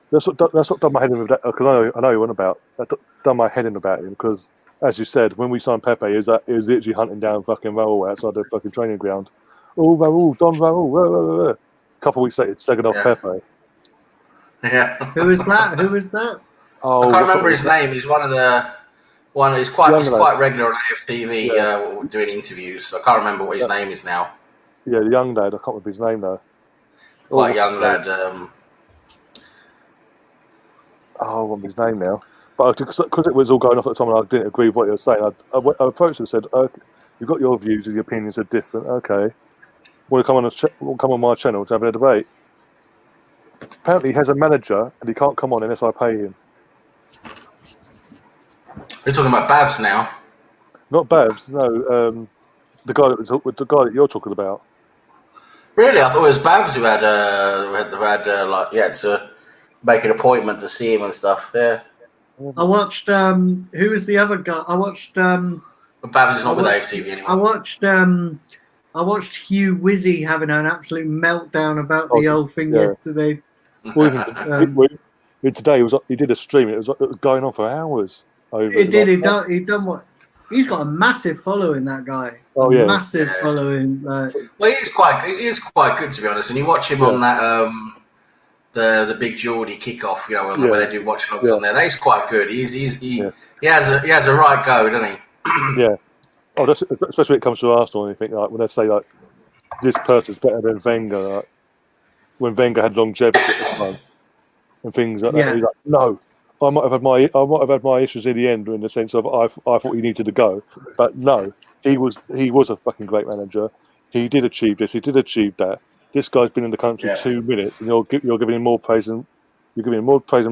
[SPEAKER 2] That's what done my head in with that, because I know you went about that. Done my head in about him because, as you said, when we signed Pepe, he was literally hunting down fucking Raul outside the fucking training ground. Oh, Raul, Don Raul. A couple of weeks later, it's slagging off Pepe.
[SPEAKER 4] Yeah.
[SPEAKER 1] Who was that?
[SPEAKER 2] Oh,
[SPEAKER 4] I can't remember his name. He's He's quite regular on AFTV doing interviews. I can't remember what his name is now.
[SPEAKER 2] Yeah, the young lad. I can't remember his name though.
[SPEAKER 4] Quite young lad.
[SPEAKER 2] I remember his name now. But because it was all going off at the time and I didn't agree with what you were saying, I approached him and said, "You've got your views and your opinions are different. Okay, want to come on my channel to have a debate?" Apparently, he has a manager and he can't come on unless I pay him.
[SPEAKER 4] We're talking about Bavs now.
[SPEAKER 2] Not Bavs, no. The guy that you're talking about.
[SPEAKER 4] Really, I thought it was Bavs who had to make an appointment to see him and stuff. Yeah.
[SPEAKER 1] I watched. Who was the other guy? I watched.
[SPEAKER 4] But Bavs is not with AFTV anymore.
[SPEAKER 1] I watched Hugh Wizzy having an absolute meltdown about the whole thing yesterday.
[SPEAKER 2] Well, today he did a stream. It was going on for hours.
[SPEAKER 1] He done what? He's got a massive following. That guy.
[SPEAKER 2] Oh yeah,
[SPEAKER 1] massive following.
[SPEAKER 4] Well, he is quite good to be honest. And you watch him on that the Big Geordie kickoff, where they do watch logs on there. That is quite good. He has a right go, doesn't he?
[SPEAKER 2] Yeah. Oh, especially when it comes to Arsenal, and you think like when they say like this person's better than Wenger, like, when Wenger had longevity at the time and things like that. He's like, no, I might have had my issues in the end in the sense of I thought he needed to go, but no, he was a fucking great manager. He did achieve this. He did achieve that. This guy's been in the country 2 minutes, and you're giving him more praise and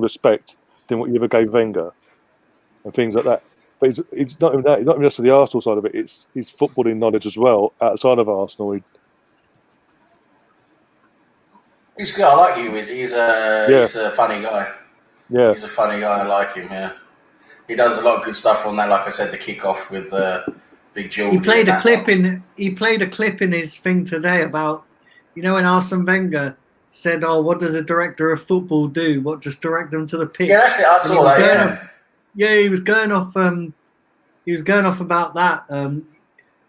[SPEAKER 2] respect than what you ever gave Wenger, and things like that. But it's not even that. It's not even just the Arsenal side of it. It's his footballing knowledge as well outside of Arsenal.
[SPEAKER 4] He's good. I like you. He's a funny guy.
[SPEAKER 2] Yeah.
[SPEAKER 4] He's a funny guy. I like him. Yeah, he does a lot of good stuff on that. Like I said, the kickoff with Big Geordie.
[SPEAKER 1] He played a
[SPEAKER 4] and
[SPEAKER 1] clip
[SPEAKER 4] that
[SPEAKER 1] in his thing today about, when Arsene Wenger said, "Oh, what does a director of football do? What, just direct them to the pitch?"
[SPEAKER 4] Yeah, that's it. I
[SPEAKER 1] And he
[SPEAKER 4] saw
[SPEAKER 1] was
[SPEAKER 4] that.
[SPEAKER 1] going
[SPEAKER 4] Yeah.
[SPEAKER 1] off- yeah, he was going off. He was going off about that.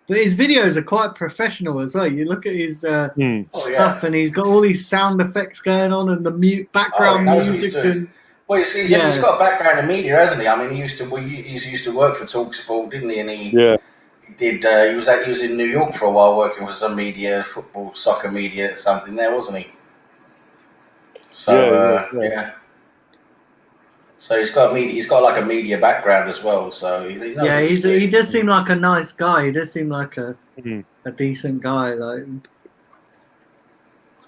[SPEAKER 1] But his videos are quite professional as well. You look at his
[SPEAKER 4] Oh,
[SPEAKER 1] stuff,
[SPEAKER 4] yeah.
[SPEAKER 1] and he's got all these sound effects going on and the background
[SPEAKER 4] he knows what he's
[SPEAKER 1] music.
[SPEAKER 4] doing.
[SPEAKER 1] And
[SPEAKER 4] Well, he's got a background in media, hasn't he? I mean, he's used to work for TalkSport, didn't he? And he did. He was in New York for a while, working for some media, football, soccer media, something there, wasn't he? So yeah. So he's got media. He's got like a media background as well. So he knows what he's doing.
[SPEAKER 1] he does seem like a nice guy. He does seem like a decent guy. Like,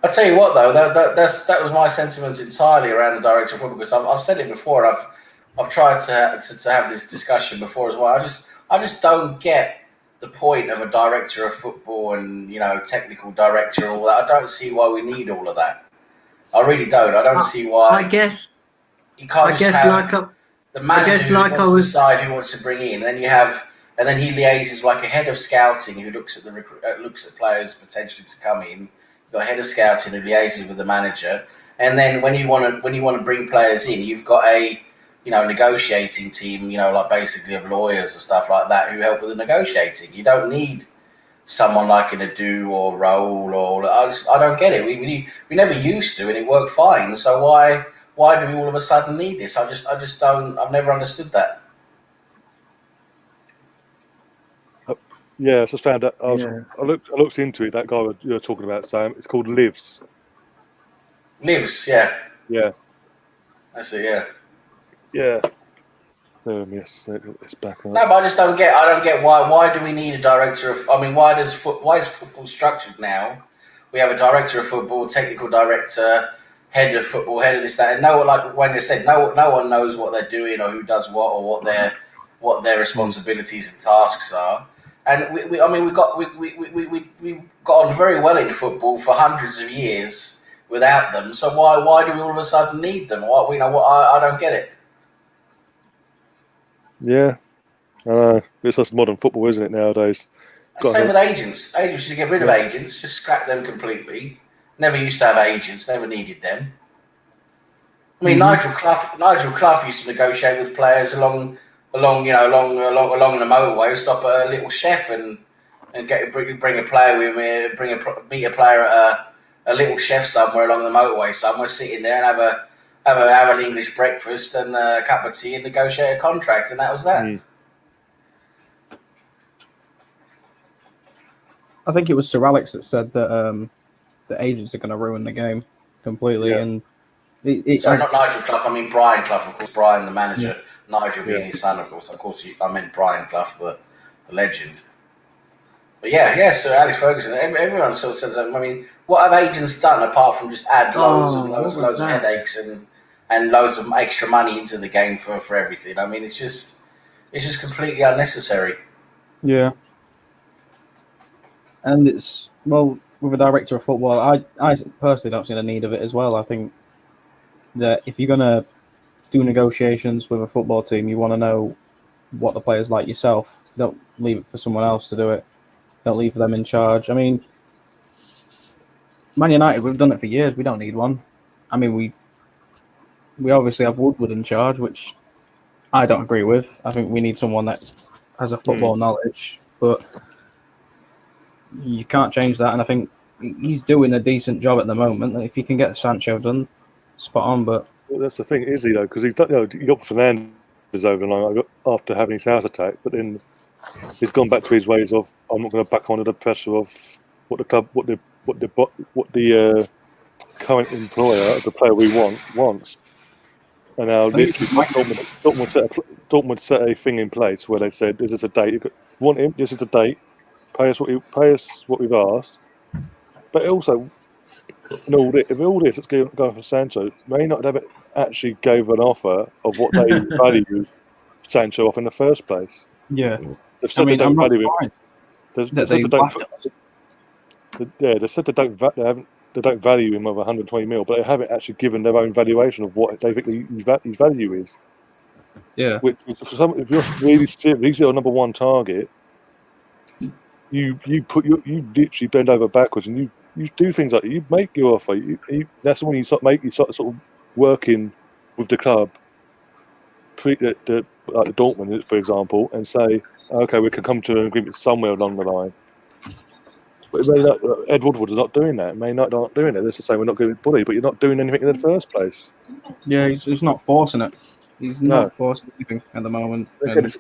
[SPEAKER 4] I tell you what, though, that was my sentiments entirely around the director of football, because I've said it before. I've tried to have this discussion before as well. I just don't get the point of a director of football and technical director and all that. I don't see why we need all of that. I really don't. I don't see why.
[SPEAKER 1] I guess.
[SPEAKER 4] You can't just have the manager who wants to decide who wants to bring in, and then he liaises like a head of scouting who looks at looks at players potentially to come in. You've got a head of scouting who liaises with the manager, and then when you want to bring players in, you've got a negotiating team, like basically of lawyers and stuff like that who help with the negotiating. You don't need someone like an Adu or Raul or I don't get it. We never used to, and it worked fine. So why do we all of a sudden need this? I just don't. I've never understood that.
[SPEAKER 2] Yeah, I just found out. I looked into it. That guy you're talking about, Sam. It's called Lives.
[SPEAKER 4] Lives, yeah.
[SPEAKER 2] Yeah.
[SPEAKER 4] That's it, yeah.
[SPEAKER 2] Yeah. Yes, it's back on.
[SPEAKER 4] No, but I just don't get. I don't get why do we need a director of? I mean, why is football structured now? We have a director of football, technical director, head of football, head of this, that, and like Wenger said, no one knows what they're doing or who does what or what their responsibilities and tasks are. And we got on very well in football for hundreds of years without them. So why do we all of a sudden need them? I don't get it.
[SPEAKER 2] Yeah, I know. It's just modern football, isn't it, nowadays?
[SPEAKER 4] Same with agents. Agents should get rid of agents, just scrap them completely. Never used to have agents, never needed them. I mean, Nigel Clough used to negotiate with players along the motorway, stop at a little chef and bring a player with me, meet a player at a little chef somewhere along the motorway somewhere, sitting there and have an English breakfast and a cup of tea and negotiate a contract, and that was that.
[SPEAKER 3] I think it was Sir Alex that said that the agents are going to ruin the game completely.
[SPEAKER 2] Yeah.
[SPEAKER 3] And
[SPEAKER 4] sorry, not Nigel Clough. I mean Brian Clough, of course. Brian, the manager. Yeah. Nigel being his son, of course. Of course, I meant Brian Clough, the legend. But yeah, Sir Alex Ferguson. Everyone sort of says that. I mean, what have agents done apart from just add loads of headaches and loads of extra money into the game for everything? I mean, it's just completely unnecessary.
[SPEAKER 3] Yeah. And it's, well, with a director of football, I personally don't see the need of it as well. I think that if you're going to do negotiations with a football team, you want to know what the players like yourself. Don't leave it for someone else to do it. Don't leave them in charge. I mean, Man United, we've done it for years. We don't need one. I mean, we obviously have Woodward in charge, which I don't agree with. I think we need someone that has a football knowledge, but you can't change that. And I think he's doing a decent job at the moment. If you can get Sancho done, spot on. But
[SPEAKER 2] that's the thing, is he though? Because he's done. He got Fernandes overnight after having his heart attack, but then he's gone back to his ways of I'm not going to back under the pressure of what the club, what the current employer, the player we want wants. And now Dortmund set a thing in place where they said, "This is a date. You want him? This is a date. Pay us what we've asked." But also, if all this that's going for Sancho, may not have actually gave an offer of what they value Sancho off in the first place.
[SPEAKER 3] Yeah,
[SPEAKER 2] they've said they don't value him. They said they don't. they don't value him over 120 mil, but they haven't actually given their own valuation of what they think his value is.
[SPEAKER 3] Yeah.
[SPEAKER 2] Which for some, if you're really serious, he's your number one target. You literally bend over backwards and you do things like you make your offer. That's when you start working with the club, like the Dortmund, for example, and say, okay, we can come to an agreement somewhere along the line. But it may not, Ed Woodward is not doing that. It may not doing it. This is saying we're not going to bully, but you're not doing anything in the first place.
[SPEAKER 3] Yeah, he's not forcing it. He's not forcing anything at the moment.
[SPEAKER 2] Again,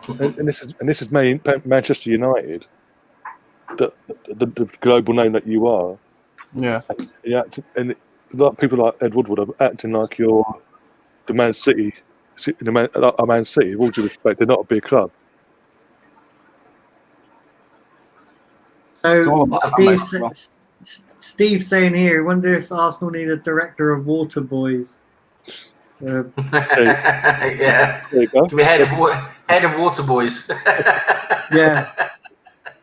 [SPEAKER 2] and this is Manchester United, the global name that you are.
[SPEAKER 3] Yeah.
[SPEAKER 2] And people like Ed Woodward are acting like you're the Man City. A Man City, with all due respect, they're not a big club.
[SPEAKER 1] So Steve's saying here, I wonder if Arsenal need a director of water boys.
[SPEAKER 4] Yeah.
[SPEAKER 2] There you go.
[SPEAKER 4] Can be head of water boys.
[SPEAKER 1] Yeah.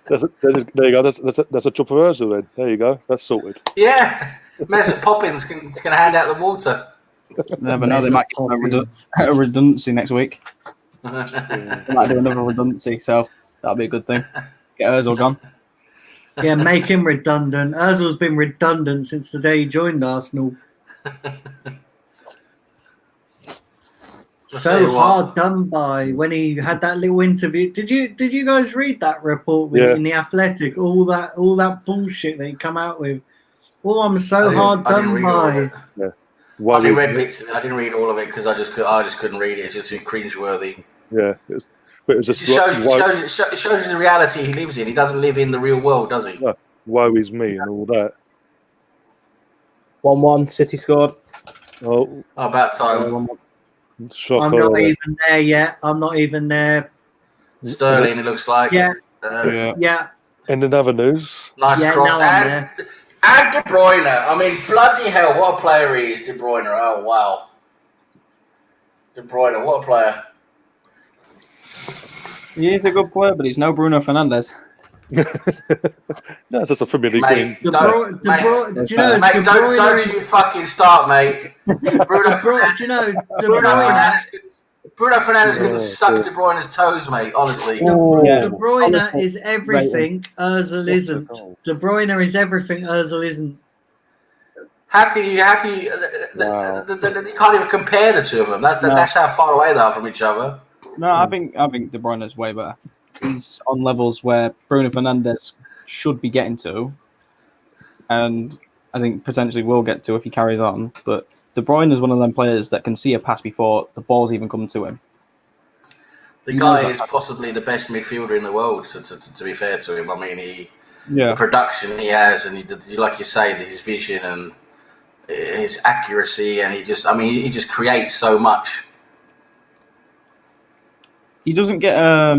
[SPEAKER 2] There you go. That's a job for Ozil then. There you go. That's sorted.
[SPEAKER 4] Yeah. Mesut Poppins can hand out the water.
[SPEAKER 3] Never know. They might give him a redundancy next week. They might do another redundancy, so that'll be a good thing. Get Ozil gone.
[SPEAKER 1] Yeah, make him redundant. Ozil's been redundant since the day he joined Arsenal. So hard done by when he had that little interview. Did you guys read that report in the Athletic? All that bullshit that he come out with. Oh, I'm so hard done by.
[SPEAKER 2] Yeah.
[SPEAKER 4] I only read bits of it. I didn't read all of it because I just couldn't read it. It's just cringeworthy.
[SPEAKER 2] Yeah, it
[SPEAKER 4] shows you the reality he lives in. He doesn't live in the real world, does he?
[SPEAKER 2] No, woe is me and all that.
[SPEAKER 5] 1-1, City scored.
[SPEAKER 2] Oh,
[SPEAKER 4] about time.
[SPEAKER 2] Shocker.
[SPEAKER 1] I'm not even there yet. I'm not even there.
[SPEAKER 4] Sterling, it looks like.
[SPEAKER 1] Yeah.
[SPEAKER 3] Yeah.
[SPEAKER 2] And in other news,
[SPEAKER 4] nice cross. And De Bruyne. I mean, bloody hell, what a player he is, De Bruyne. Oh, wow. De Bruyne, what a player.
[SPEAKER 3] He is a good player, but he's no Bruno Fernandes.
[SPEAKER 2] No, it's just a Premier League win.
[SPEAKER 4] Don't you fucking start, mate. Bruno Fernandes can suck De Bruyne's toes, mate, honestly.
[SPEAKER 1] De Bruyne is everything Ozil isn't. De Bruyne is everything Ozil isn't.
[SPEAKER 4] How can you can't even compare the two of them. That's how far away they are from each other.
[SPEAKER 3] No, I think De Bruyne is way better. He's on levels where Bruno Fernandes should be getting to, and I think potentially will get to if he carries on. But De Bruyne is one of them players that can see a pass before the ball's even coming to him.
[SPEAKER 4] The guy is possibly the best midfielder in the world. To be fair to him, I mean, the production he has, and like you say, his vision and his accuracy, and he just creates so much.
[SPEAKER 3] He doesn't get a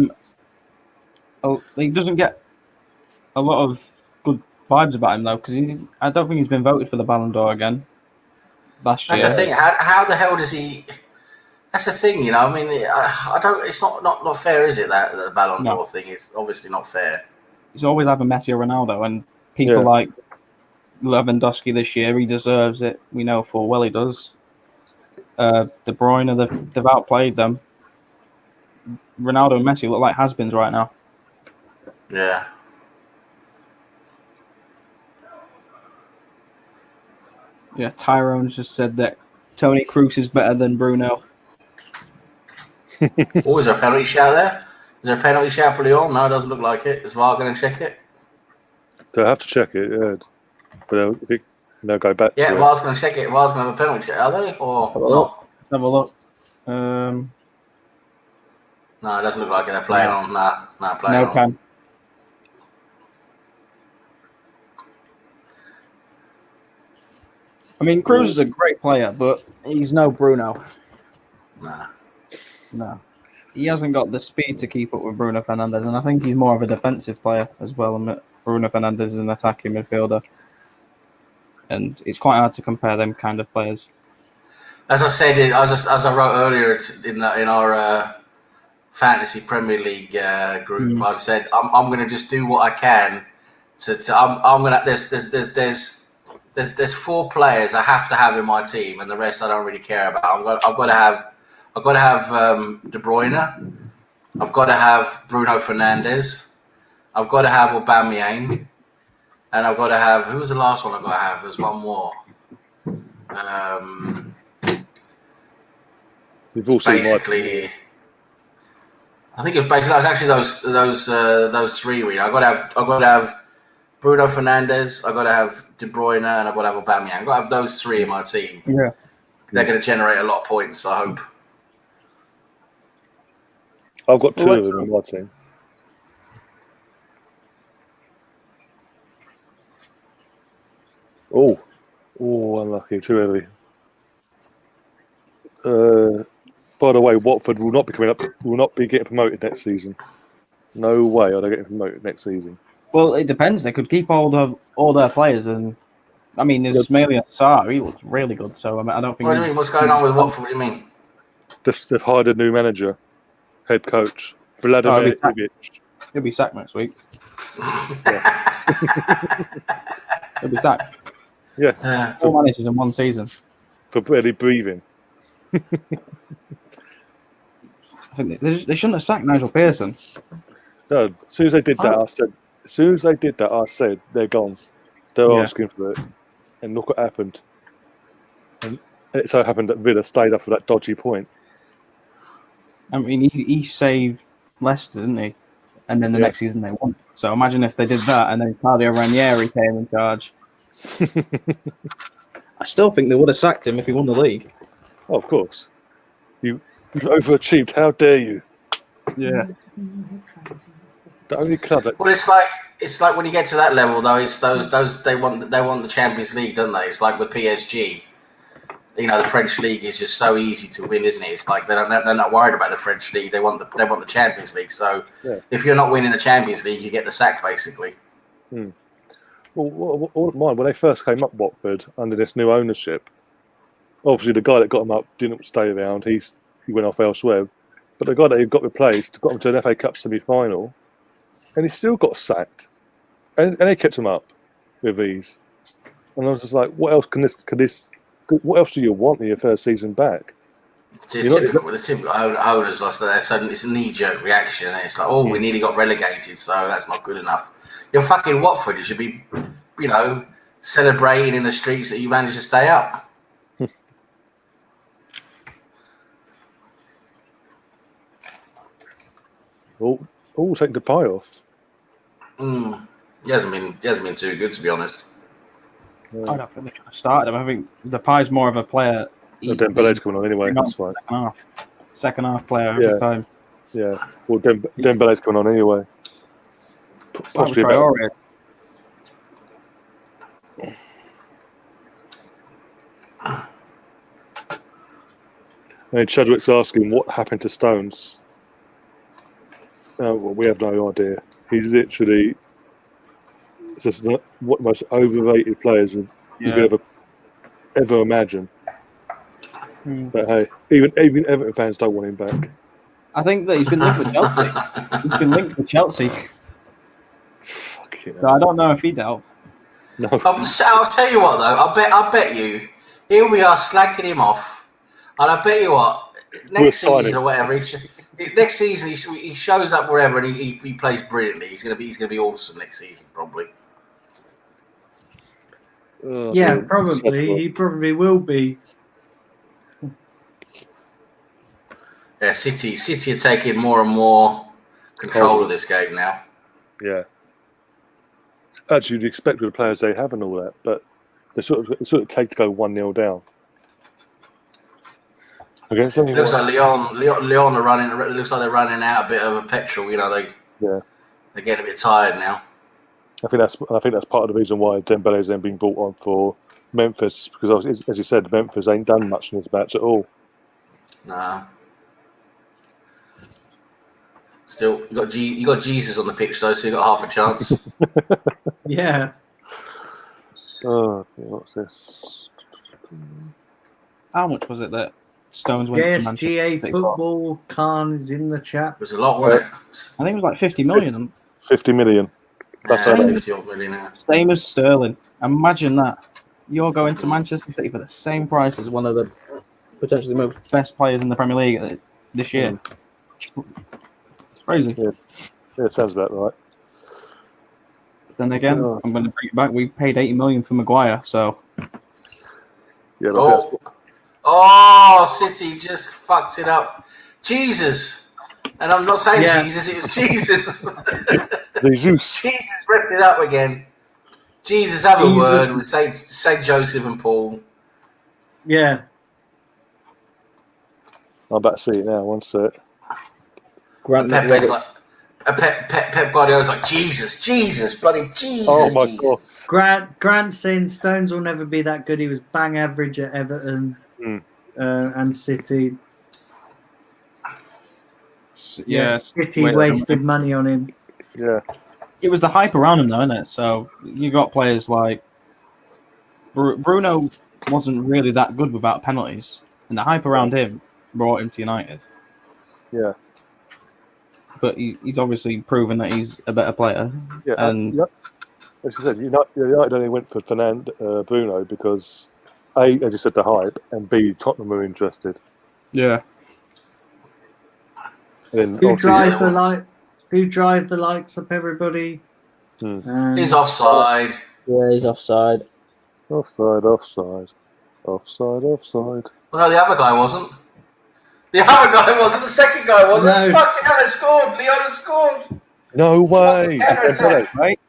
[SPEAKER 3] lot of good vibes about him though, because I don't think he's been voted for the Ballon d'Or again. That's
[SPEAKER 4] the thing. How the hell does he? That's the thing, you know. I mean, I don't. It's not fair, is it? That the Ballon d'Or thing is obviously not fair.
[SPEAKER 3] He's always having Messi or Ronaldo, and people like Lewandowski this year, he deserves it. We know full well he does. De Bruyne, they've outplayed them. Ronaldo and Messi look like has-beens right now.
[SPEAKER 4] Yeah.
[SPEAKER 3] Yeah, Tyrone's just said that Toni Kroos is better than Bruno.
[SPEAKER 4] Oh, is there a penalty shout there? Is there a penalty shout for Lyon? No, it doesn't look like it. Is VAR going to check it?
[SPEAKER 2] They'll have to check it, yeah. But they'll go back to it.
[SPEAKER 4] Yeah, VAR's going to check it. VAR's going to have a penalty check, are they? Or not?
[SPEAKER 3] Let's have a look.
[SPEAKER 4] No, it doesn't look like it. They're playing on. Nah, playing on.
[SPEAKER 3] Pen. I mean, Kroos is a great player, but he's no Bruno.
[SPEAKER 4] Nah.
[SPEAKER 3] No. He hasn't got the speed to keep up with Bruno Fernandes, and I think he's more of a defensive player as well. And Bruno Fernandes is an attacking midfielder. And it's quite hard to compare them kind of players.
[SPEAKER 4] As I said, as I wrote earlier in our Fantasy Premier League group, I've said I'm going to just do what I can. I'm going to. There's there's 4 players I have to have in my team, and the rest I don't really care about. I've got to have De Bruyne. I've got to have Bruno Fernandes. I've got to have Aubameyang, and I've got to have, who was the last one I've got to have? There's one more.
[SPEAKER 2] We've all seen
[SPEAKER 4] Basically, I think it's actually those 3. Really, I've got to have Bruno Fernandes. I've got to have De Bruyne, and I've got to have Aubameyang. I've got to have those 3 in my team.
[SPEAKER 3] Yeah.
[SPEAKER 4] They're going to generate a lot of points, I hope.
[SPEAKER 2] I've got 2 of them in my team. Oh, unlucky, too early. By the way, Watford will not be coming up. Will not be getting promoted next season. No way are they getting promoted next season.
[SPEAKER 3] Well, it depends. They could keep all their players, and I mean, there's Ismaila Sarr. He looks really good. So I don't think.
[SPEAKER 4] What do you mean? What's going on with Watford? What do you mean?
[SPEAKER 2] They've hired a new manager, head coach, Vladimir Ivic.
[SPEAKER 3] He'll be sacked next week. He'll be sacked.
[SPEAKER 2] Yeah.
[SPEAKER 3] 4 managers in 1 season.
[SPEAKER 2] For barely breathing.
[SPEAKER 3] I think they shouldn't have sacked Nigel Pearson.
[SPEAKER 2] No, as soon as they did that, I said they're gone. They're asking for it, and look what happened. And it so happened that Villa stayed up for that dodgy point.
[SPEAKER 3] I mean, he saved Leicester, didn't he? And then the next season they won. So imagine if they did that, and then Claudio Ranieri came in charge. I still think they would have sacked him if he won the league.
[SPEAKER 2] Oh, of course. You've overachieved. How dare you?
[SPEAKER 3] Yeah.
[SPEAKER 2] The only club that...
[SPEAKER 4] Well, it's like when you get to that level, though. It's those they want the Champions League, don't they? It's like with PSG. You know, the French league is just so easy to win, isn't it? It's like they're not worried about the French league. They want the Champions League. So if you're not winning the Champions League, you get the sack basically.
[SPEAKER 2] Well, when they first came up, Watford, under this new ownership, obviously the guy that got them up didn't stay around. He went off elsewhere. But the guy that he got replaced got them to an FA Cup semi-final, and he still got sacked. And they kept him up with ease. And I was just like, what else what else do you want in your first season back?
[SPEAKER 4] The typical owners lost their sudden. It's a knee-jerk reaction. And it's like, we nearly got relegated, so that's not good enough. You're fucking Watford. You should be, celebrating in the streets that you managed to stay up.
[SPEAKER 2] Take the pie off.
[SPEAKER 4] He hasn't been too good, to be honest.
[SPEAKER 3] I don't think they should have started him. I think the pie's more of a player.
[SPEAKER 2] Dembele's coming on anyway. That's fine.
[SPEAKER 3] Second half player every time.
[SPEAKER 2] Yeah. Well, Dembele's coming on anyway. Possibly
[SPEAKER 3] Traore.
[SPEAKER 2] And Chadwick's asking what happened to Stones. Well, we have no idea. He's literally just one of the most overrated players you could ever imagine. But hey, even Everton fans don't want him back.
[SPEAKER 3] I think that he's been linked with Chelsea.
[SPEAKER 2] Fucking
[SPEAKER 3] So I don't know if he'd help.
[SPEAKER 2] No.
[SPEAKER 4] I'll tell you what, though. I bet you. Here we are slagging him off, and I bet you what. Next season or whatever. Next season he shows up wherever and he plays brilliantly. He's gonna be awesome next season probably.
[SPEAKER 1] Probably. He probably will be.
[SPEAKER 4] Yeah, City are taking more and more control of this game now.
[SPEAKER 2] Yeah. Actually, you'd expect with the players they have and all that, but they sort of take to go 1-0 down. Okay,
[SPEAKER 4] it looks like Lyon are running. It looks like they're running out a bit of a petrol. They're getting a bit tired now.
[SPEAKER 2] I think that's part of the reason why Dembele's then been brought on for Memphis, because as you said, Memphis ain't done much in this match at all.
[SPEAKER 4] Nah. Still, you got Jesus on the pitch though, so you got half a chance.
[SPEAKER 1] Yeah.
[SPEAKER 2] Oh, what's this?
[SPEAKER 3] How much was it that Stones went to Manchester?
[SPEAKER 1] GA Football, Khan is in the chat.
[SPEAKER 4] It was a lot, wasn't it?
[SPEAKER 3] I think it was like 50 million.
[SPEAKER 2] 50 million.
[SPEAKER 4] That's 50 odd million.
[SPEAKER 3] Same as Sterling. Imagine that. you're going to Manchester City for the same price as one of the potentially most best players in the Premier League this year. It's crazy.
[SPEAKER 2] Yeah, it sounds about right.
[SPEAKER 3] Then again, I'm going to bring it back. We paid 80 million for Maguire, so
[SPEAKER 2] Yeah, but I think
[SPEAKER 4] City just fucked it up. Jesus. And I'm not saying Jesus, it was Jesus.
[SPEAKER 2] Jesus.
[SPEAKER 4] Jesus messed it up again. Jesus, have a word with Saint Joseph and Paul.
[SPEAKER 1] Yeah.
[SPEAKER 2] I'm about to see it now. One sec.
[SPEAKER 4] Pep's like, Pep Guardiola's like, Jesus, bloody Jesus.
[SPEAKER 2] Oh my God.
[SPEAKER 1] Grant saying Stones will never be that good. He was bang average at Everton and City. City wasted money on him.
[SPEAKER 2] Yeah.
[SPEAKER 3] It was the hype around him, though, isn't it? So you got players like Bruno wasn't really that good without penalties, and the hype around him brought him to United.
[SPEAKER 2] Yeah.
[SPEAKER 3] But he's obviously proven that he's a better player.
[SPEAKER 2] Yeah.
[SPEAKER 3] And
[SPEAKER 2] as you said, United only went for Bruno because A, as you said, the hype, and B, Tottenham were interested.
[SPEAKER 3] Yeah.
[SPEAKER 2] And
[SPEAKER 1] Who drive the likes of everybody?
[SPEAKER 4] He's offside.
[SPEAKER 5] Yeah, he's offside.
[SPEAKER 2] Offside.
[SPEAKER 4] Well, no, the other guy wasn't. The other guy wasn't. The second guy wasn't.
[SPEAKER 1] No.
[SPEAKER 4] Fucking hell, they scored. Leon has scored.
[SPEAKER 2] No way.
[SPEAKER 4] Counter-attack.
[SPEAKER 3] right?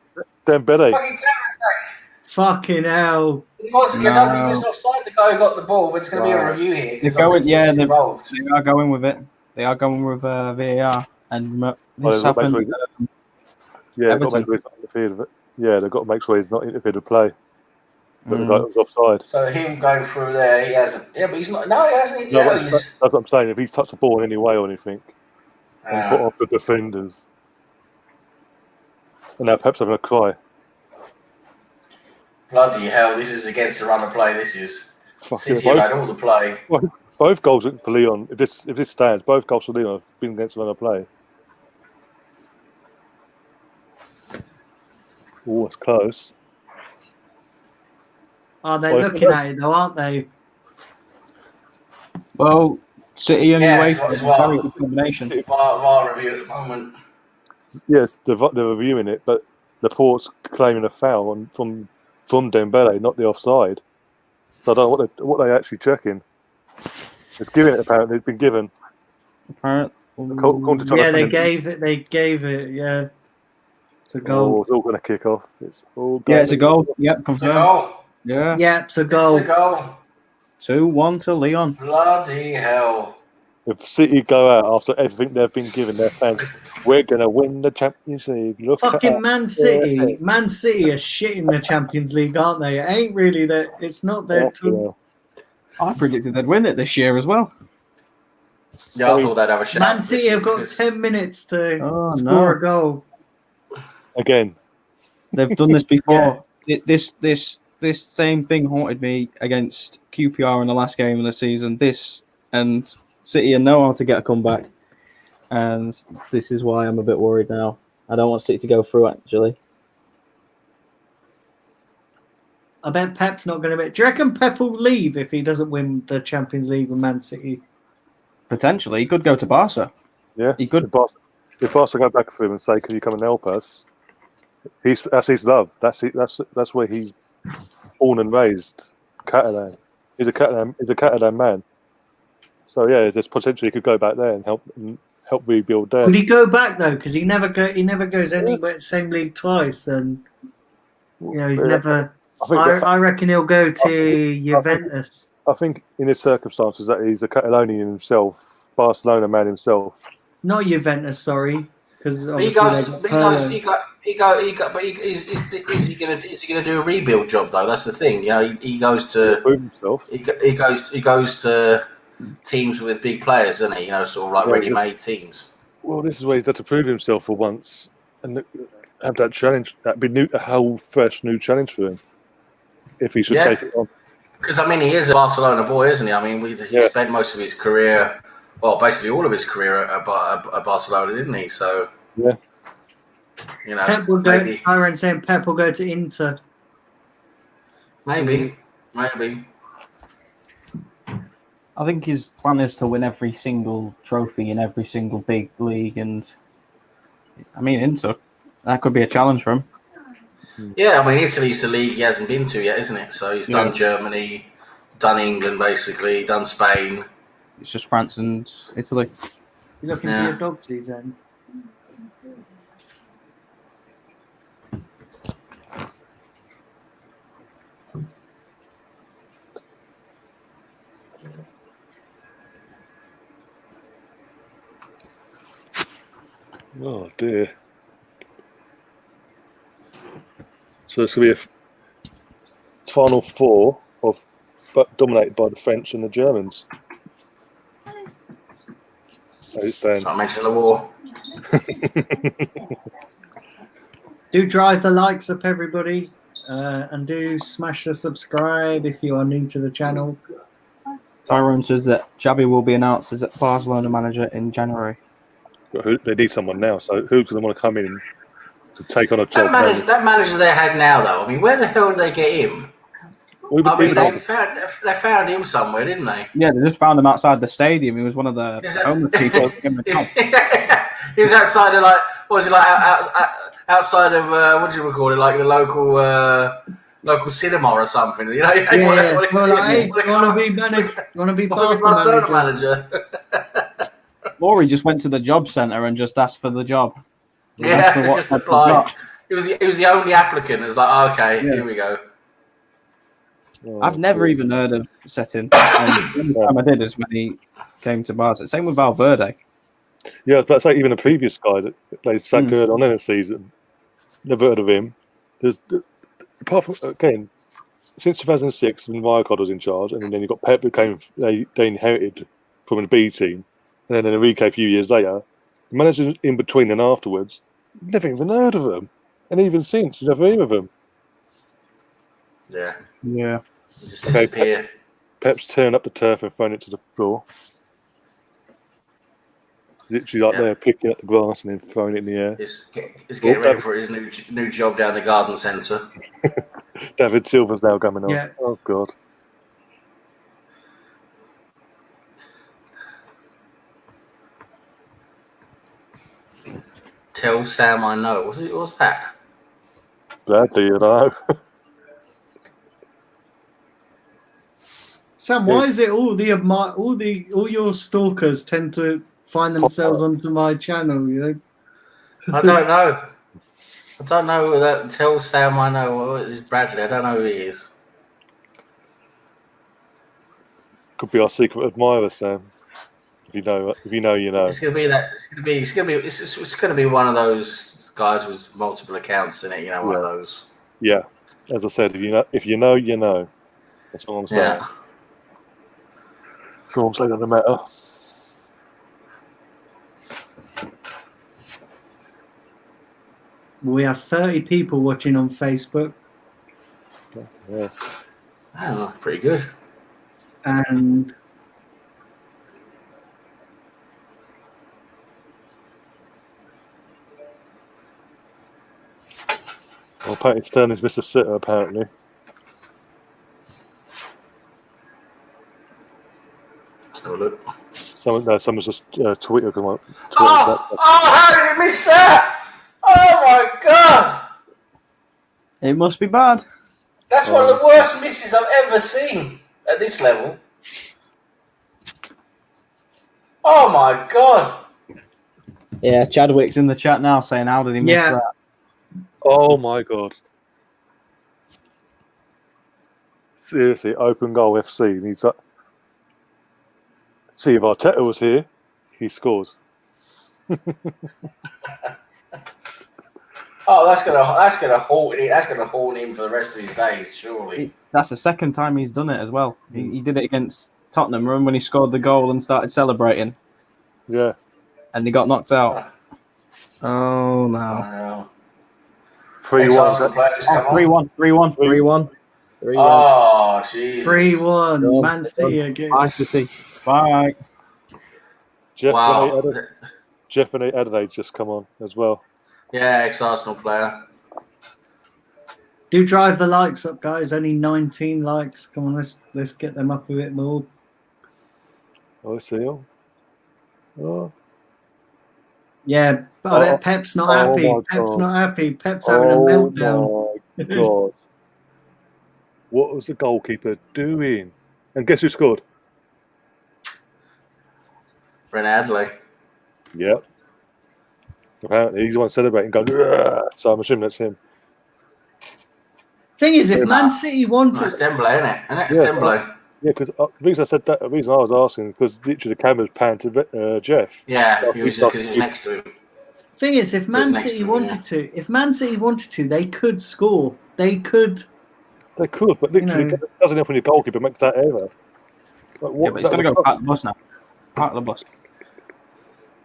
[SPEAKER 2] Dembele.
[SPEAKER 4] Fucking counter-attack.
[SPEAKER 1] Fucking hell.
[SPEAKER 4] He wasn't. I don't think he was offside. The guy who got the ball. But it's going to be a review here.
[SPEAKER 3] They're going. Yeah, they
[SPEAKER 4] involved.
[SPEAKER 3] are going with it. They are going with VAR, and this happened.
[SPEAKER 2] Yeah, they've got to make sure he's not interfered with it. Yeah, they've got to make sure he's not interfered with play. But the guy was offside.
[SPEAKER 4] So him going through there, he hasn't. Yeah, but he's not. No, he hasn't.
[SPEAKER 2] No,
[SPEAKER 4] Yeah,
[SPEAKER 2] that's what I'm saying. If he's touched the ball in any way or anything, and put off the defenders, and now Pep's having a cry.
[SPEAKER 4] Bloody hell! This is against the run of play. This is City have had all the play.
[SPEAKER 2] Both goals for Lyon. If this stands, both goals for Lyon have been against the run of play. Oh, it's close.
[SPEAKER 1] Oh, they're looking at it though, aren't they?
[SPEAKER 3] Well, City anyway.
[SPEAKER 4] It's
[SPEAKER 3] Very good combination.
[SPEAKER 4] VAR review at the moment.
[SPEAKER 2] Yes, they're reviewing it, but Laporte's claiming a foul from Dembele, not the offside. So I don't know what they're actually checking. It's given it apparently. It's been given.
[SPEAKER 3] Apparently.
[SPEAKER 1] Yeah, they gave it. Yeah, it's a goal.
[SPEAKER 2] Oh, it's all going to kick off. It's all.
[SPEAKER 3] Yeah, it's a goal. Yep,
[SPEAKER 4] It's a
[SPEAKER 3] confirmed.
[SPEAKER 4] goal.
[SPEAKER 3] Yeah.
[SPEAKER 1] Yeah, it's a goal.
[SPEAKER 4] It's a goal.
[SPEAKER 3] 2-1 to Lyon.
[SPEAKER 4] Bloody hell!
[SPEAKER 2] If City go out after everything they've been given their fans, we're going to win the Champions League. Look
[SPEAKER 1] Fucking
[SPEAKER 2] at
[SPEAKER 1] Man City. Yeah. Man City are shit in the Champions League, aren't they? It ain't really that. It's not their team.
[SPEAKER 3] I predicted they'd win it this year as well.
[SPEAKER 4] Yeah, I thought they'd have a shot.
[SPEAKER 1] Man City have got 10 minutes to score a goal.
[SPEAKER 2] Again.
[SPEAKER 3] They've done this before. This same thing haunted me against QPR in the last game of the season. And City know how to get a comeback. And this is why I'm a bit worried now. I don't want City to go through, actually.
[SPEAKER 1] I bet Pep's not going to be... Do you reckon Pep will leave if he doesn't win the Champions League with Man City?
[SPEAKER 3] Potentially. He could go to Barca.
[SPEAKER 2] Yeah.
[SPEAKER 3] He could.
[SPEAKER 2] If Barca go back for him and say, can you come and help us? That's his love. That's where he's born and raised. Catalan. He's a Catalan man. So yeah, there's potentially he could go back there and help rebuild there.
[SPEAKER 1] Would he go back though? Because he never goes anywhere same league twice, and he's never. I reckon he'll go to Juventus.
[SPEAKER 2] I think in his circumstances that he's a Catalonian himself, Barcelona man himself.
[SPEAKER 1] Not Juventus, sorry. Because
[SPEAKER 4] is he gonna do a rebuild job though? That's the thing. He goes to
[SPEAKER 2] prove himself.
[SPEAKER 4] He goes to teams with big players, doesn't he? Sort of like ready-made teams.
[SPEAKER 2] Well, this is where he's had to prove himself for once and have that challenge. That'd be a whole fresh new challenge for him if he should take it on.
[SPEAKER 4] Because he is a Barcelona boy, isn't he? He spent most of his career. Well, basically all of his career at Barcelona, didn't he? So,
[SPEAKER 2] yeah.
[SPEAKER 1] Pep will go. Tyron saying Pep will go to Inter.
[SPEAKER 4] Maybe. Maybe.
[SPEAKER 3] I think his plan is to win every single trophy in every single big league, and I mean, Inter, that could be a challenge for him.
[SPEAKER 4] Yeah, I mean, Italy's the league he hasn't been to yet, isn't it? So he's done
[SPEAKER 2] Yeah.
[SPEAKER 4] Germany, done England, basically, done Spain.
[SPEAKER 3] It's just France and Italy.
[SPEAKER 1] You looking
[SPEAKER 4] Yeah.
[SPEAKER 1] for your dog, Suzanne?
[SPEAKER 2] Oh dear. So this will be a final four but dominated by the French and the Germans. As it stands.
[SPEAKER 4] Not mentioning the war.
[SPEAKER 1] Do drive the likes up, everybody, and do smash the subscribe if you are new to the channel.
[SPEAKER 3] Tyrone says that Xabi will be announced as Barcelona manager in January.
[SPEAKER 2] They need someone now, so who's going to want to come in to take on a job?
[SPEAKER 4] That manager they had now, though, I mean, where the hell did they get him? I mean, they found him somewhere, didn't they?
[SPEAKER 3] Yeah, they just found him outside the stadium. He was one of the homeless people in the town.
[SPEAKER 4] He was outside of, like, what was he, like, outside of, what do you call it, like the local cinema or something, you know?
[SPEAKER 1] Yeah, want to be
[SPEAKER 4] Barcelona manager.
[SPEAKER 3] Or he just went to the job centre and just asked for the job.
[SPEAKER 4] Yeah, just applied. He was the only applicant. It's like, okay, here we go.
[SPEAKER 3] I've never even heard of Setting. The only time I did is when he came to Barca. Same with Valverde.
[SPEAKER 2] Yeah, but say even the previous guy that they sacked early on in the season, never heard of him. Apart from, again, since 2006 when Rijkaard was in charge, and then you got Pep who they inherited from the B team, and then Enrique a few years later, the managers in between and afterwards, never even heard of them, and even since you never hear of them.
[SPEAKER 4] Yeah. Just disappear.
[SPEAKER 2] Pep's turned up the turf and thrown it to the floor. Literally like there, picking up the grass and then throwing it in the air.
[SPEAKER 4] He's getting ready for his new job down the garden centre.
[SPEAKER 2] David Silva's now coming on.
[SPEAKER 1] Yeah.
[SPEAKER 2] Oh God.
[SPEAKER 4] Tell Sam I know. What's that?
[SPEAKER 2] Bradley, you know.
[SPEAKER 1] Sam, why is it all your stalkers tend to find themselves onto my channel? You know,
[SPEAKER 4] I don't know. I don't know who that. Tell Sam I know. What is Bradley? I don't know who he is.
[SPEAKER 2] Could be our secret admirer, Sam. If you know, you know.
[SPEAKER 4] It's gonna be that. It's gonna be one of those guys with multiple accounts in it. You know, one of those.
[SPEAKER 2] Yeah, as I said, if you know, you know. That's all I'm saying.
[SPEAKER 4] Yeah.
[SPEAKER 2] That's all I'm saying on the matter.
[SPEAKER 1] we have 30 people watching on Facebook,
[SPEAKER 2] Yeah.
[SPEAKER 4] Oh, pretty good.
[SPEAKER 1] and
[SPEAKER 2] Well, Patty Stern is Mr. Sitter, apparently.
[SPEAKER 4] Let's have a look.
[SPEAKER 2] Someone's just tweeted.
[SPEAKER 4] How did you miss that? Oh my God!
[SPEAKER 3] It must be bad.
[SPEAKER 4] That's one of the worst misses I've ever seen at this level. Oh my God!
[SPEAKER 3] Yeah, Chadwick's in the chat now saying, how did he miss that?
[SPEAKER 2] Oh my God. Seriously, open goal FC. And he's like, see if Arteta was here, he scores.
[SPEAKER 4] Oh, that's gonna haunt him for the rest of his days, surely.
[SPEAKER 3] That's the second time he's done it as well. He did it against Tottenham. Remember when he scored the goal and started celebrating?
[SPEAKER 2] Yeah.
[SPEAKER 3] And he got knocked out. Oh no.
[SPEAKER 4] Wow.
[SPEAKER 2] 3-1.
[SPEAKER 3] 3-1.
[SPEAKER 4] Oh, jeez.
[SPEAKER 1] 3-1. Man City again.
[SPEAKER 3] Bye, City. Bye.
[SPEAKER 2] Jeff and Adelaide just come on as well.
[SPEAKER 4] Yeah, ex-Arsenal player.
[SPEAKER 1] Do drive the likes up, guys. Only 19 likes. Come on, let's get them up a bit more.
[SPEAKER 2] I see. Oh,
[SPEAKER 1] Yeah, but I bet Pep's not
[SPEAKER 2] oh
[SPEAKER 1] happy.
[SPEAKER 2] my
[SPEAKER 1] Pep's
[SPEAKER 2] God.
[SPEAKER 1] not happy. Pep's having a meltdown.
[SPEAKER 2] My God. What was the goalkeeper doing? And guess who scored?
[SPEAKER 4] Ren Adley.
[SPEAKER 2] Yep. Apparently, he's the one celebrating, going, "Ugh." So I'm assuming that's him.
[SPEAKER 1] Thing is, if Man City wanted,
[SPEAKER 4] That's Dembele, isn't it? Isn't it? It's
[SPEAKER 2] Yeah,
[SPEAKER 4] Dembele.
[SPEAKER 2] Yeah, because the reason I said that, the reason I was asking, because literally the camera's panned to Jeff.
[SPEAKER 4] Yeah, he was just because he was next to him.
[SPEAKER 1] thing is, if Man City wanted to, they could score. They could.
[SPEAKER 2] They could, but literally, it doesn't help when your goalkeeper makes that error. Like,
[SPEAKER 3] Yeah, but he's going to go part of the bus now. Part of the bus.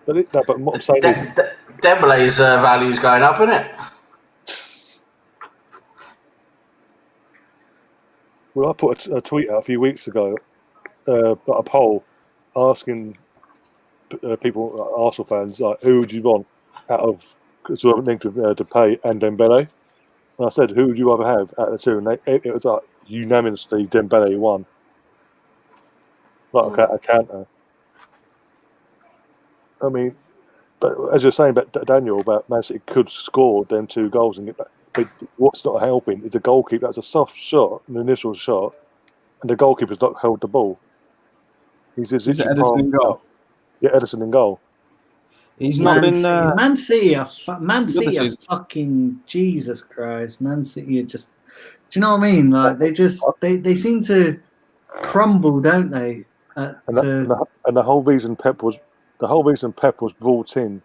[SPEAKER 2] But what I'm saying is,
[SPEAKER 4] Dembele's value's going up, isn't it?
[SPEAKER 2] well, I put a tweet out a few weeks ago, a poll asking people, Arsenal fans, like, who would you want out of, because we haven't linked with Depay and Dembele. And I said, who would you rather have out of the two? And it was like unanimously Dembele won. Like a counter. I mean, but as you're saying about Daniel, about Man City could score them 2 goals and get back. But what's not helping is a goalkeeper. That's a soft shot, an initial shot, and the goalkeeper's not held the ball. He's just
[SPEAKER 3] Is it Ederson in goal?
[SPEAKER 2] Yeah, Ederson in goal.
[SPEAKER 3] He's not been.
[SPEAKER 1] Man City are fucking Jesus Christ. Man City are just. Do you know what I mean? Like they seem to crumble, don't they?
[SPEAKER 2] And the whole reason Pep was brought in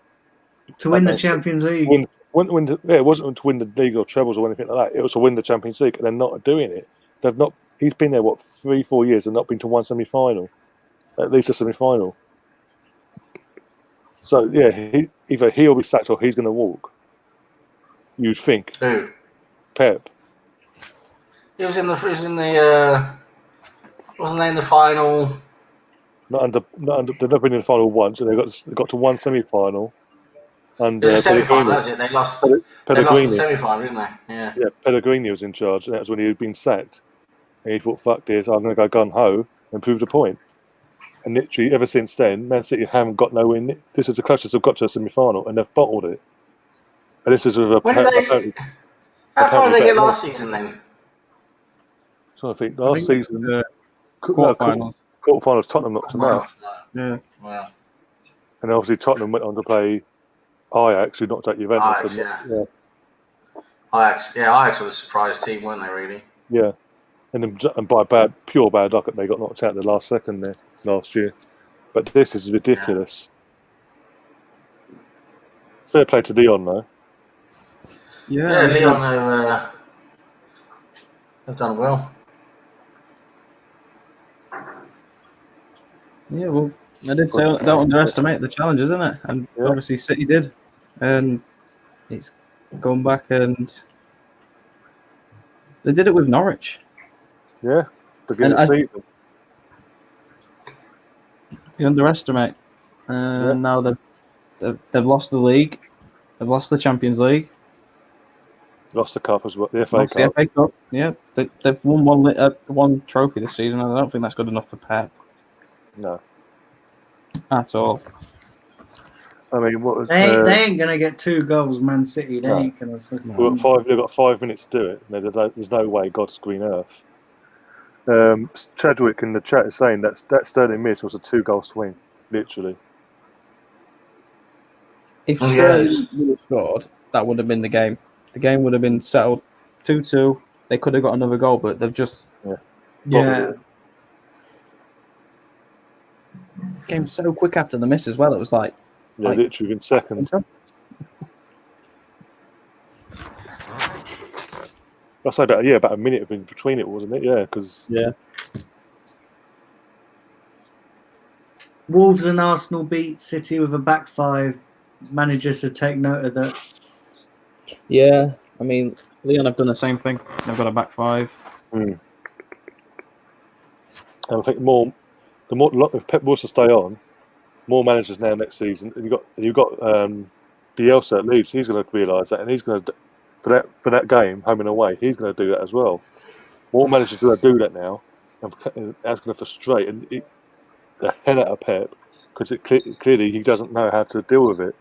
[SPEAKER 1] to win the Champions League.
[SPEAKER 2] It wasn't to win the league or trebles or anything like that. It was to win the Champions League, and they're not doing it. They've not. He's been there 3-4 years and not been to one semi-final, at least a semi-final. So yeah, either he'll be sacked or he's going to walk. You'd think.
[SPEAKER 4] Who?
[SPEAKER 2] Pep.
[SPEAKER 4] He was in the. Wasn't they in the final?
[SPEAKER 2] Not under. They've not been in the final once, and they got to one semi-final. And
[SPEAKER 4] it was a semi-final, that's it. They lost the semi-final, didn't they? Yeah.
[SPEAKER 2] Yeah, Pellegrini was in charge, and that was when he had been sacked. And he thought, "Fuck this! I'm going to go gun ho and prove the point." And literally, ever since then, Man City haven't got nowhere. This is the closest they've got to a semi-final, and they've bottled it. And this is with a.
[SPEAKER 4] How far did they get last season then?
[SPEAKER 2] So I think last season,
[SPEAKER 3] quarterfinals.
[SPEAKER 2] Quarterfinals, Tottenham knocked them out.
[SPEAKER 3] Yeah.
[SPEAKER 4] Wow.
[SPEAKER 2] And obviously Tottenham went on to play Ajax, who knocked out Juventus.
[SPEAKER 4] Ajax was a surprise team, weren't they? Really?
[SPEAKER 2] Yeah. And by pure bad luck, they got knocked out in the last second there last year. But this is ridiculous. Yeah. Fair play to Lyon, though.
[SPEAKER 4] Yeah, Lyon have done well.
[SPEAKER 3] Yeah, well, I did say don't underestimate the challenge, isn't it? And obviously City did. And it's gone back and they did it with Norwich.
[SPEAKER 2] Yeah, beginning of the season.
[SPEAKER 3] You underestimate. Now they've lost the league. They've lost the Champions League.
[SPEAKER 2] Lost the cup as well, the FA Cup.
[SPEAKER 3] The FA Cup, yeah. They've won one trophy this season, and I don't think that's good enough for Pep.
[SPEAKER 2] No.
[SPEAKER 3] At all.
[SPEAKER 2] I mean, what was,
[SPEAKER 1] they ain't going to get 2 goals, Man City. They ain't going to.
[SPEAKER 2] They've got 5 minutes to do it. There's no way, God's green earth. Chadwick in the chat is saying that Sterling miss was a 2-goal swing, literally.
[SPEAKER 3] If Sterling would have scored, that would have been the game. The game would have been settled 2-2. They could have got another goal, but they've just came so quick after the miss as well. It was like
[SPEAKER 2] literally in seconds. I say about a minute in between it, wasn't it? Yeah, because
[SPEAKER 1] Wolves and Arsenal beat City with a back 5. Managers to take note of that.
[SPEAKER 3] Yeah, I mean, Lyon have done the same thing. They've got a back 5.
[SPEAKER 2] And I think if Pep was to stay on, more managers now next season. And you've got Bielsa at Leeds. He's going to realise that, and he's going to for that game, home and away, he's going to do that as well. All managers are going to do that now, and that's going to frustrate the hell out of Pep because clearly he doesn't know how to deal with it.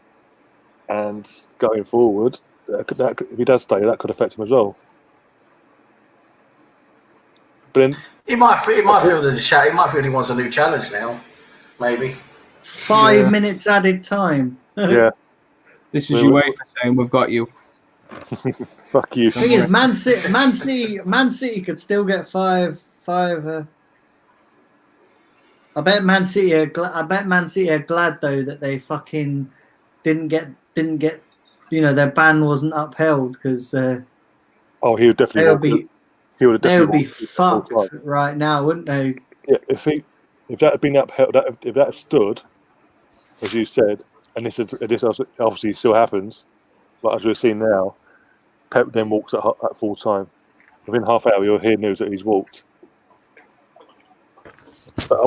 [SPEAKER 2] And going forward, if he does stay, that could affect him as well. But then
[SPEAKER 4] He might feel the shout. He might feel he wants a new challenge now. Maybe
[SPEAKER 1] 5 minutes added time.
[SPEAKER 2] yeah,
[SPEAKER 3] This is UEFA saying we've got you.
[SPEAKER 2] fuck you.
[SPEAKER 1] The thing is, Man City could still get five. I bet Man City are glad though that they fucking didn't get. Their ban wasn't upheld because
[SPEAKER 2] Oh, he would definitely. They would be
[SPEAKER 1] fucked right now, wouldn't they?
[SPEAKER 2] Yeah, if that had been upheld, if that had stood, as you said, and this obviously still happens, but as we're seeing now, Pep then walks at full time. Within half hour, you'll hear news that he's walked. But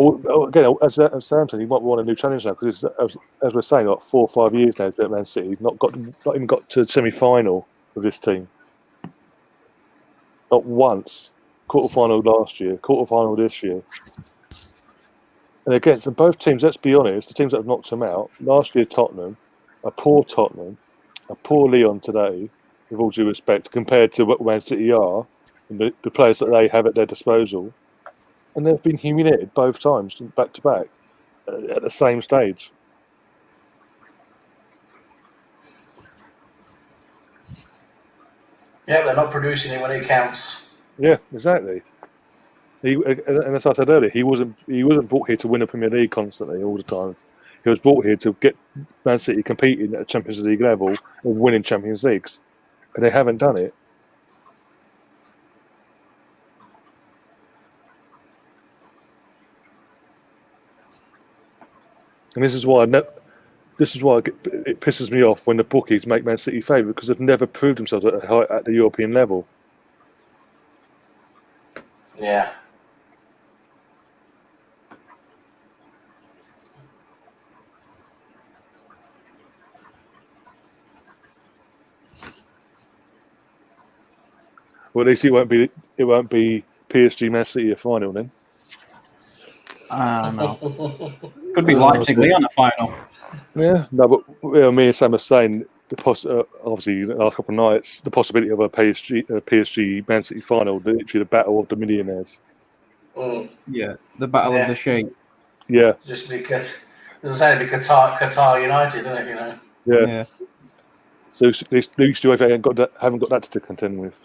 [SPEAKER 2] again, as Sam said, he might want a new challenge now because, as we're saying, like 4 or 5 years now, at Man City, not even got to the semi-final with this team. Not once. Quarter-final last year, quarter-final this year. And against both teams, let's be honest, the teams that have knocked them out, last year Tottenham, a poor Lyon today, with all due respect, compared to what Man City are, and the players that they have at their disposal. And they've been humiliated both times, back to back, at the same stage.
[SPEAKER 4] yeah, they're not producing it when it counts.
[SPEAKER 2] Yeah, exactly. And as I said earlier, he wasn't brought here to win a Premier League constantly all the time. He was brought here to get Man City competing at a Champions League level and winning Champions Leagues, and they haven't done it. And this is why it pisses me off when the bookies make Man City favourite because they've never proved themselves at the European level.
[SPEAKER 4] Yeah.
[SPEAKER 2] Well, at least it won't be PSG Man City a final then.
[SPEAKER 3] No. Could be Leipzig Lyon a final.
[SPEAKER 2] Yeah, no, but me and Sam are saying obviously the last couple of nights the possibility of a PSG Man City final, literally the battle of the millionaires.
[SPEAKER 3] Yeah, the battle of the sheep.
[SPEAKER 2] Yeah,
[SPEAKER 4] just because it's only Qatar United, isn't it? You know.
[SPEAKER 2] Yeah. So at least UEFA haven't got that to contend with.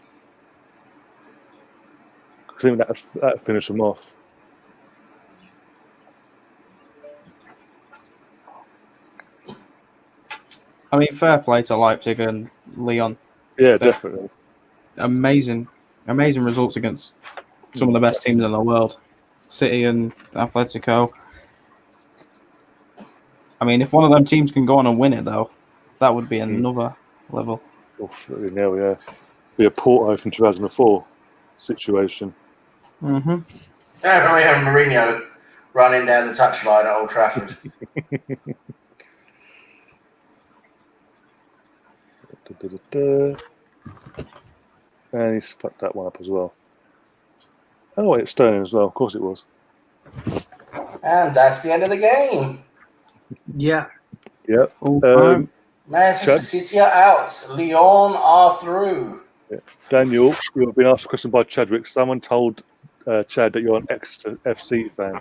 [SPEAKER 2] I think that finish them off.
[SPEAKER 3] I mean, fair play to Leipzig and Lyon.
[SPEAKER 2] Yeah, definitely.
[SPEAKER 3] Amazing results against some of the best teams in the world. City and Atletico. I mean, if one of them teams can go on and win it, though, that would be another level.
[SPEAKER 2] Yeah. Be a Porto from 2004 situation.
[SPEAKER 3] Mm-hmm.
[SPEAKER 4] Yeah, we have Mourinho running down the touchline at Old Trafford.
[SPEAKER 2] And he split that one up as well. Oh, it's Sterling as well. Of course it was.
[SPEAKER 4] And that's the end of the game.
[SPEAKER 1] Yeah.
[SPEAKER 2] Yep.
[SPEAKER 4] Manchester City are out. Lyon are through.
[SPEAKER 2] Yeah. Daniel, you've been asked a question by Chadwick. Someone told Chad that you're an Exeter FC fan.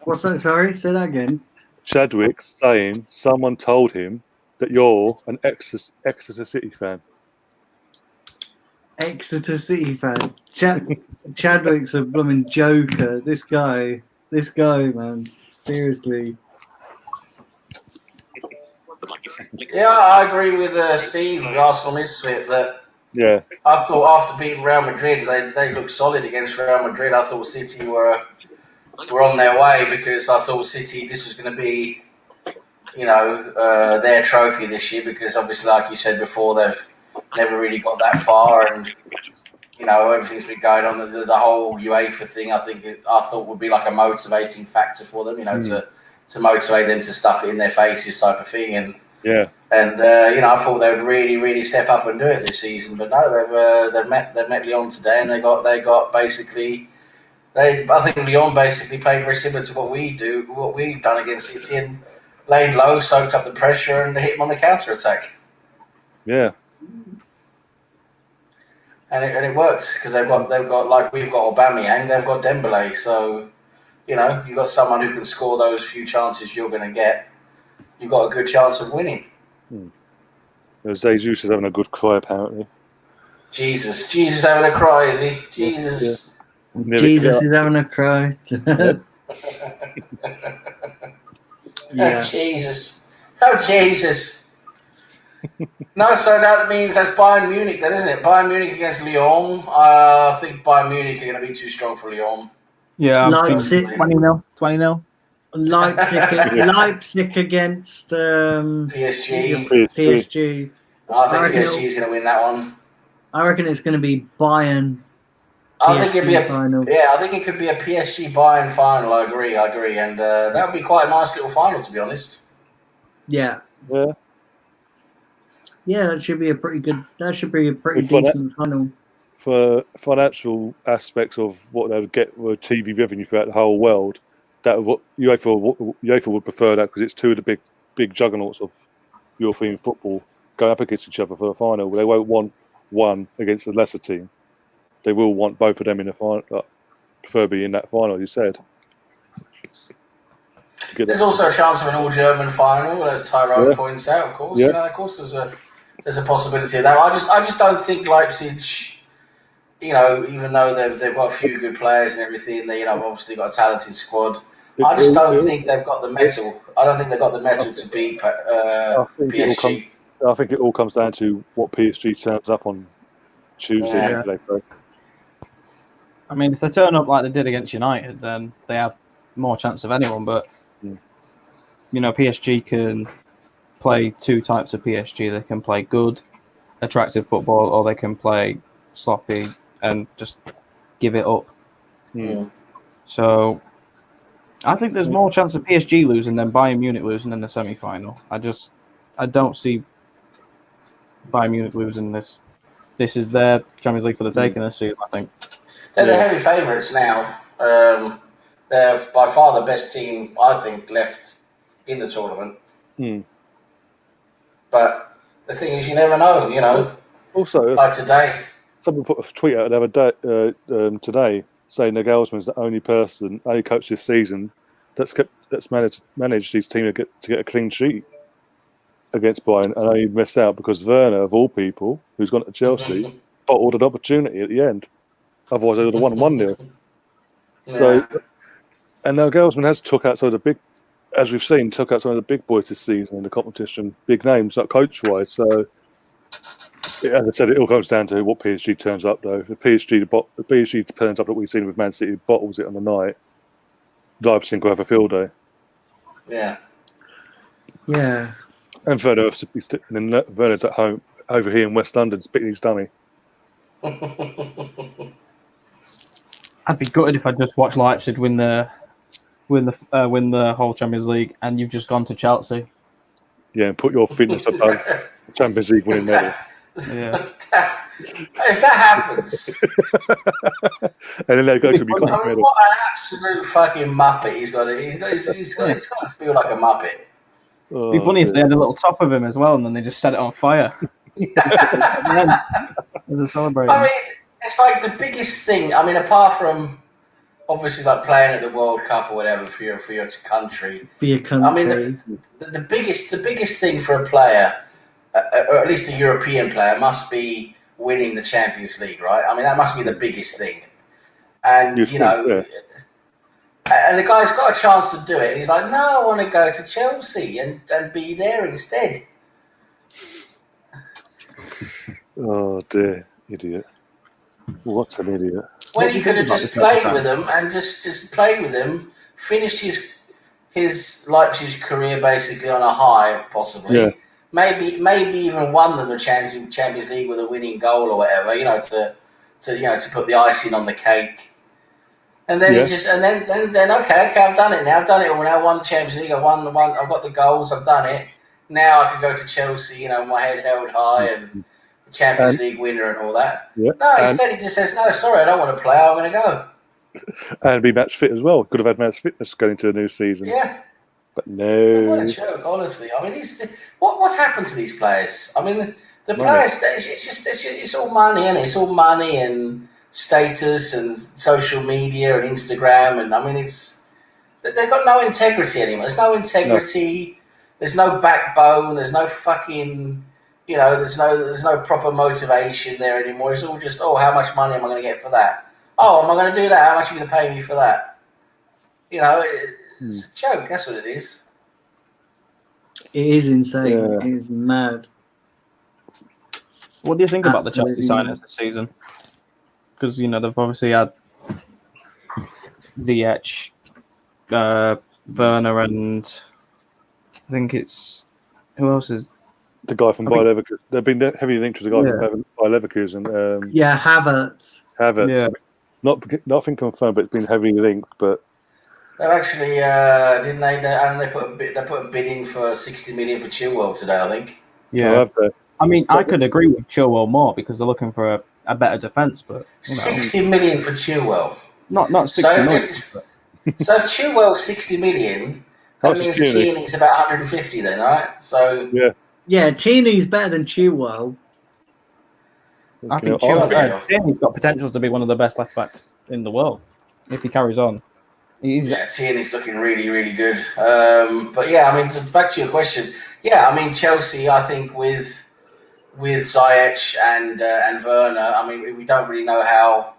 [SPEAKER 1] What's that? Sorry, say that again.
[SPEAKER 2] Chadwick saying someone told him that you're an Exeter City fan.
[SPEAKER 1] Exeter City fan. Chadwick's a blooming joker. This guy, man. Seriously.
[SPEAKER 4] Yeah, I agree with Steve, Arsenal Misfit, that I thought after beating Real Madrid, they looked solid against Real Madrid. I thought City were on their way because I thought City, this was going to be, their trophy this year because obviously, like you said before, they've never really got that far and, everything's been going on. The whole UEFA thing, I thought would be like a motivating factor for them, to motivate them to stuff it in their faces type of thing. And
[SPEAKER 2] Yeah.
[SPEAKER 4] And I thought they would really, really step up and do it this season, but no, they've met Lyon today, and they got basically. I think Lyon basically played very similar to what we've done against City, and laid low, soaked up the pressure, and hit them on the counter attack.
[SPEAKER 2] Yeah.
[SPEAKER 4] And it works because they've got like we've got Aubameyang, they've got Dembele, so you've got someone who can score those few chances you're going to get. You've got a good chance of winning.
[SPEAKER 2] Jesus is having a good cry apparently.
[SPEAKER 4] Jesus having a cry, is he? Jesus.
[SPEAKER 2] Yeah.
[SPEAKER 1] Jesus is having a cry.
[SPEAKER 4] Oh, Jesus. Oh, Jesus. No, so that means that's Bayern Munich then, isn't it? Bayern Munich against Lyon. I think Bayern Munich are going to be too strong for Lyon.
[SPEAKER 3] Yeah,
[SPEAKER 1] Leipzig.
[SPEAKER 3] 20-0.
[SPEAKER 1] Leipzig against
[SPEAKER 4] PSG.
[SPEAKER 1] PSG.
[SPEAKER 4] I think PSG is going to win that one.
[SPEAKER 1] I reckon it's going to be Bayern.
[SPEAKER 4] I think it'd be
[SPEAKER 1] final.
[SPEAKER 4] I think it could be a PSG Bayern final. I agree, and that would be quite a nice little final, to be honest.
[SPEAKER 1] Yeah.
[SPEAKER 2] Yeah.
[SPEAKER 1] Yeah, that should be a pretty decent final.
[SPEAKER 2] For financial aspects of what they would get with TV revenue throughout the whole world, that what UEFA would prefer that because it's two of the big juggernauts of European football going up against each other for the final. They won't want one against a lesser team. They will want both of them in the final, preferably in that final, as you said.
[SPEAKER 4] There's also a chance of an all-German final, as Tyrone points out. Of course, of course, there's a possibility of that. I just don't think Leipzig. Even though they've got a few good players and everything, they've obviously got a talented squad. I just don't think they've got the mettle. I don't think they've got the mettle to beat PSG.
[SPEAKER 2] I think it all comes down to what PSG turns up on Tuesday.
[SPEAKER 3] Yeah. I mean, if they turn up like they did against United, then they have more chance of anyone. But PSG can play two types of PSG. They can play good, attractive football, or they can play sloppy and just give it up.
[SPEAKER 4] Yeah.
[SPEAKER 3] So I think there's more chance of PSG losing than Bayern Munich losing in the semi-final. I don't see Bayern Munich losing this. This is their Champions League for the taking this season, I think.
[SPEAKER 4] They're the heavy favourites now. They're by far the best team, I think, left in the tournament. But the thing is, you never know,
[SPEAKER 2] Also,
[SPEAKER 4] like today.
[SPEAKER 2] Someone put a tweet out the other day, today saying Nagelsmann's the only coach this season that's managed his team to get a clean sheet against Bayern, and he missed out because Werner, of all people, who's gone to Chelsea, bottled an opportunity at the end. Otherwise, they would have won 1-0.
[SPEAKER 4] Yeah.
[SPEAKER 2] So, and Nagelsmann has took out some of the big, as we've seen, took out some of the big boys this season in the competition, big names, like coach-wise. So, as I said, it all comes down to what PSG turns up, though. If PSG turns up that we've seen with Man City, bottles it on the night, Leipzig will have a field day.
[SPEAKER 4] Yeah.
[SPEAKER 1] Yeah.
[SPEAKER 2] And Werner's at home over here in West London, spitting his dummy.
[SPEAKER 3] I'd be gutted if I just watched Leipzig win the whole Champions League, and you've just gone to Chelsea.
[SPEAKER 2] Yeah, and put your fitness above the Champions League winning medal.
[SPEAKER 3] Yeah.
[SPEAKER 4] If that happens,
[SPEAKER 2] and then they go to become
[SPEAKER 4] what an absolute fucking muppet he's got to feel like a muppet.
[SPEAKER 3] It'd be funny if they had a little top of him as well, and then they just set it on fire. As a celebrating.
[SPEAKER 4] I mean, it's like the biggest thing. I mean, apart from obviously like playing at the World Cup or whatever for your country.
[SPEAKER 1] For your country.
[SPEAKER 4] I mean, the biggest thing for a player, or at least a European player, must be winning the Champions League, right? I mean, that must be the biggest thing. And and the guy's got a chance to do it. And he's like, no, I want to go to Chelsea and be there instead.
[SPEAKER 2] Oh dear, idiot! What's an idiot?
[SPEAKER 4] When he could have just played with him and just played with him, finished his Leipzig career basically on a high, possibly.
[SPEAKER 2] Yeah.
[SPEAKER 4] Maybe even won them the Champions League with a winning goal or whatever, to put the icing on the cake. And then then okay, I've done it now. I've done it all now. I won the Champions League. I've got the goals. I've done it. now I can go to Chelsea, my head held high and Champions League winner and all that.
[SPEAKER 2] Yeah.
[SPEAKER 4] No, instead he just says, no, sorry, I don't want to play. I'm going to go.
[SPEAKER 2] And be match fit as well. Could have had match fitness going into the new season.
[SPEAKER 4] Yeah.
[SPEAKER 2] But no.
[SPEAKER 4] What a joke, honestly. I mean, what's happened to these players? I mean, the players, it's all money, and it's all money and status and social media and Instagram. And I mean, they've got no integrity anymore. There's no integrity. No. There's no backbone. There's no fucking, there's no proper motivation there anymore. It's all just, how much money am I going to get for that? Oh, am I going to do that? How much are you going to pay me for that? It's a joke. That's what it is.
[SPEAKER 1] It is insane. Yeah. It is mad.
[SPEAKER 3] What do you think about the Chelsea signings this season? Because they've obviously had Ziyech, Werner, and I think it's who else is
[SPEAKER 2] the guy from Bayer Leverkusen. They've been heavily linked to the guy from Bayer Leverkusen.
[SPEAKER 1] Havertz.
[SPEAKER 2] Yeah. Nothing confirmed, but it's been heavily linked. But
[SPEAKER 4] they've actually didn't they? They put a bid in for 60 million for Chilwell today, I think.
[SPEAKER 3] Yeah. I mean, I could agree with Chilwell more because they're looking for a better defence, but
[SPEAKER 4] 60 million for Chilwell.
[SPEAKER 3] Not 60 million.
[SPEAKER 4] So if Chilwell's 60 million, that means Tierney's about 150 then, right? So
[SPEAKER 1] yeah, Tierney's better than Chilwell.
[SPEAKER 3] I think Tierney's got potential to be one of the best left backs in the world if he carries on.
[SPEAKER 4] Tierney's looking really, really good. But yeah, I mean, back to your question. Yeah, I mean, Chelsea, I think with Ziyech and Werner, I mean, we don't really know how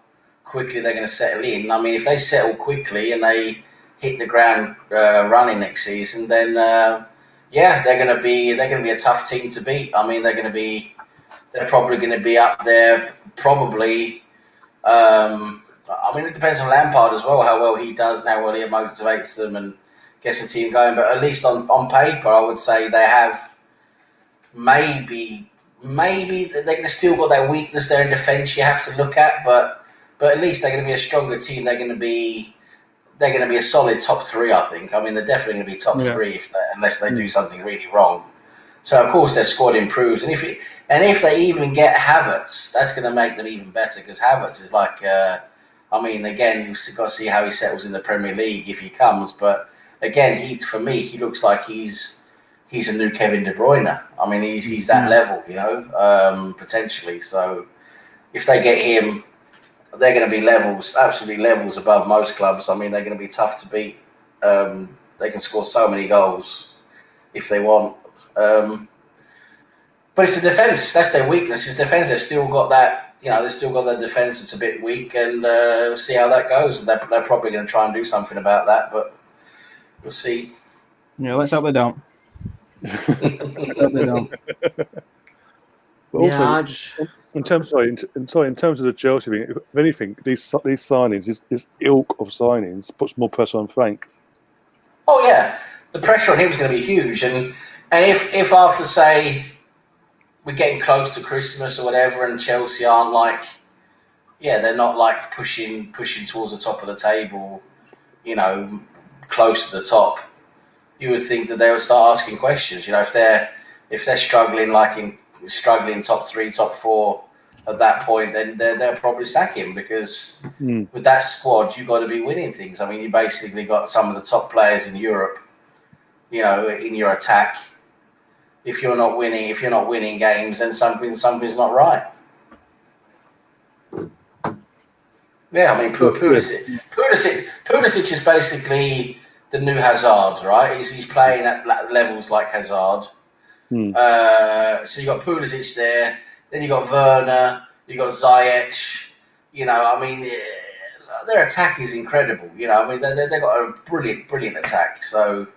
[SPEAKER 4] quickly they're going to settle in. I mean, if they settle quickly and they hit the ground running next season, then they're going to be a tough team to beat. I mean, they're probably going to be up there. Probably. I mean, it depends on Lampard as well, how well he does and how well he motivates them and gets the team going. But at least on paper, I would say they have maybe they've still got that weakness there in defence you have to look at. But at least they're going to be a stronger team. They're going to be a solid top three, I think. I mean, they're definitely going to be top three unless they do something really wrong. So of course their squad improves, and if they even get Havertz, that's going to make them even better because Havertz is like. I mean, again, you've got to see how he settles in the Premier League if he comes. But again, for me, he looks like he's a new Kevin De Bruyne. I mean, he's that level, potentially. So if they get him, they're going to be absolutely levels above most clubs. I mean, they're going to be tough to beat. They can score so many goals if they want. But it's the defence. That's their weakness. Is defence. They've still got that. They've still got their defence. It's a bit weak, and we'll see how that goes. They're probably going to try and do something about that, but we'll see.
[SPEAKER 3] Yeah, let's hope they don't.
[SPEAKER 2] But also, in terms of the Chelsea thing, if anything, these signings, this ilk of signings, puts more pressure on Frank.
[SPEAKER 4] Oh yeah, the pressure on him is going to be huge, and if after say. We're getting close to Christmas or whatever, and Chelsea aren't they're not pushing towards the top of the table, close to the top. You would think that they would start asking questions. If they're struggling top 3, top 4 at that point, then they'll probably sack him because with that squad, you've got to be winning things. I mean, you basically got some of the top players in Europe, in your attack. If you're not winning games, then something's not right. Yeah, I mean, Pulisic is basically the new Hazard, right? He's playing at levels like Hazard. So you got Pulisic there, then you got Werner, you got Ziyech. I mean, their attack is incredible. I mean, they've got a brilliant attack. So.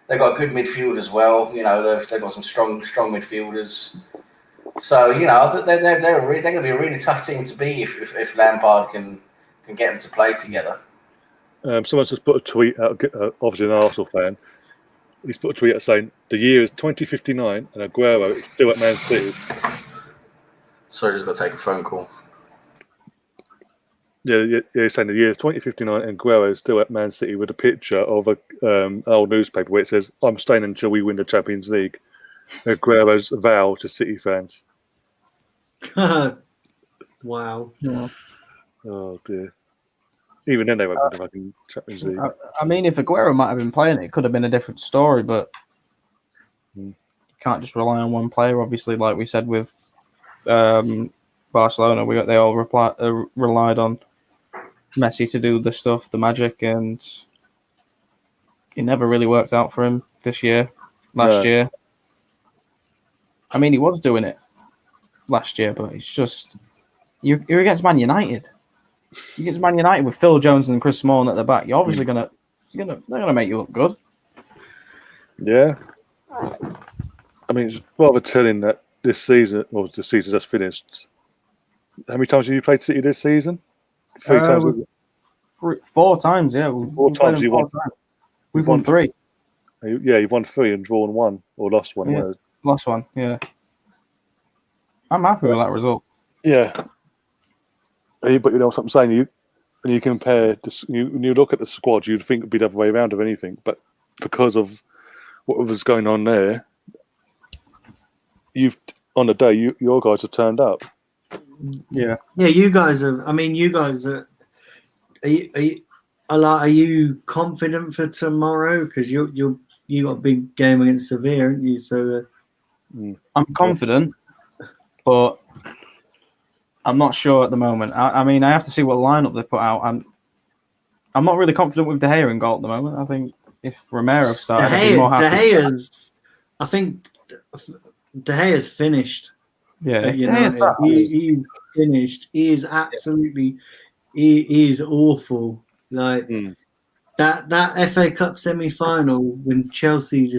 [SPEAKER 4] They've got a good midfield as well. They've got some strong midfielders. So I think they're going to be a really tough team to beat if Lampard can get them to play together.
[SPEAKER 2] Someone's just put a tweet out. Obviously, an Arsenal fan. He's put a tweet out saying the year is 2059 and Aguero is still at Man City.
[SPEAKER 4] Sorry, just got to take a phone call.
[SPEAKER 2] Yeah, he's saying the year is 2059 and Aguero is still at Man City with a picture of an old newspaper where it says, "I'm staying until we win the Champions League." Aguero's vow to City fans.
[SPEAKER 1] Wow.
[SPEAKER 3] Yeah.
[SPEAKER 2] Oh dear. Even then, they won't win the fucking Champions League.
[SPEAKER 3] I mean, if Aguero might have been playing, it could have been a different story, but you can't just rely on one player. Obviously, like we said with Barcelona, they all relied on Messi to do the stuff, the magic, and it never really worked out for him this year. Last year, I mean, he was doing it last year, but it's just you're against Man United. You're against Man United with Phil Jones and Chris Smalling at the back. You're obviously they're gonna make you look good.
[SPEAKER 2] Yeah. I mean, it's rather telling that this season, or the season just finished. How many times have you played City this season? 3 times.
[SPEAKER 3] 4 times, yeah.
[SPEAKER 2] Four times you won.
[SPEAKER 3] We've won 3.
[SPEAKER 2] Yeah, you've won 3 and drawn 1 or lost 1.
[SPEAKER 3] Yeah. Last one, yeah. I'm happy with that result.
[SPEAKER 2] Yeah. But you know what I'm saying? When you compare this, when you look at the squad, you'd think it'd be the other way around of anything. But because of what was going on there, on the day your guys have turned up.
[SPEAKER 3] Yeah.
[SPEAKER 1] Yeah, you guys are. I mean, you guys are. Are you confident for tomorrow? Because you got a big game against Sevilla, haven't you? So
[SPEAKER 3] I'm confident, but I'm not sure at the moment. I mean, I have to see what lineup they put out. I'm not really confident with De Gea in goal at the moment. I think if Romero started, I'd be more happy.
[SPEAKER 1] De Gea's finished.
[SPEAKER 3] Yeah,
[SPEAKER 1] he's finished. He is absolutely. He is awful. Like that FA Cup semi-final when Chelsea,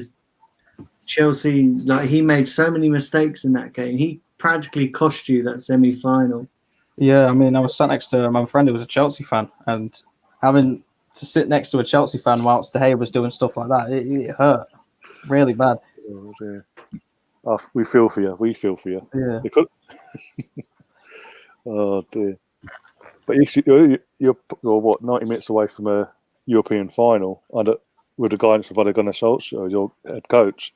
[SPEAKER 1] like he made so many mistakes in that game. He practically cost you that semi-final.
[SPEAKER 3] Yeah, I mean, I was sat next to my friend who was a Chelsea fan, and having to sit next to a Chelsea fan whilst De Gea was doing stuff like that, it hurt really bad.
[SPEAKER 2] Oh, dear. Oh, we feel for you. We feel for you.
[SPEAKER 3] Yeah.
[SPEAKER 2] Oh dear. But you're what 90 minutes away from a European final with the guidance of Ole Gunnar Solskjaer, your head coach.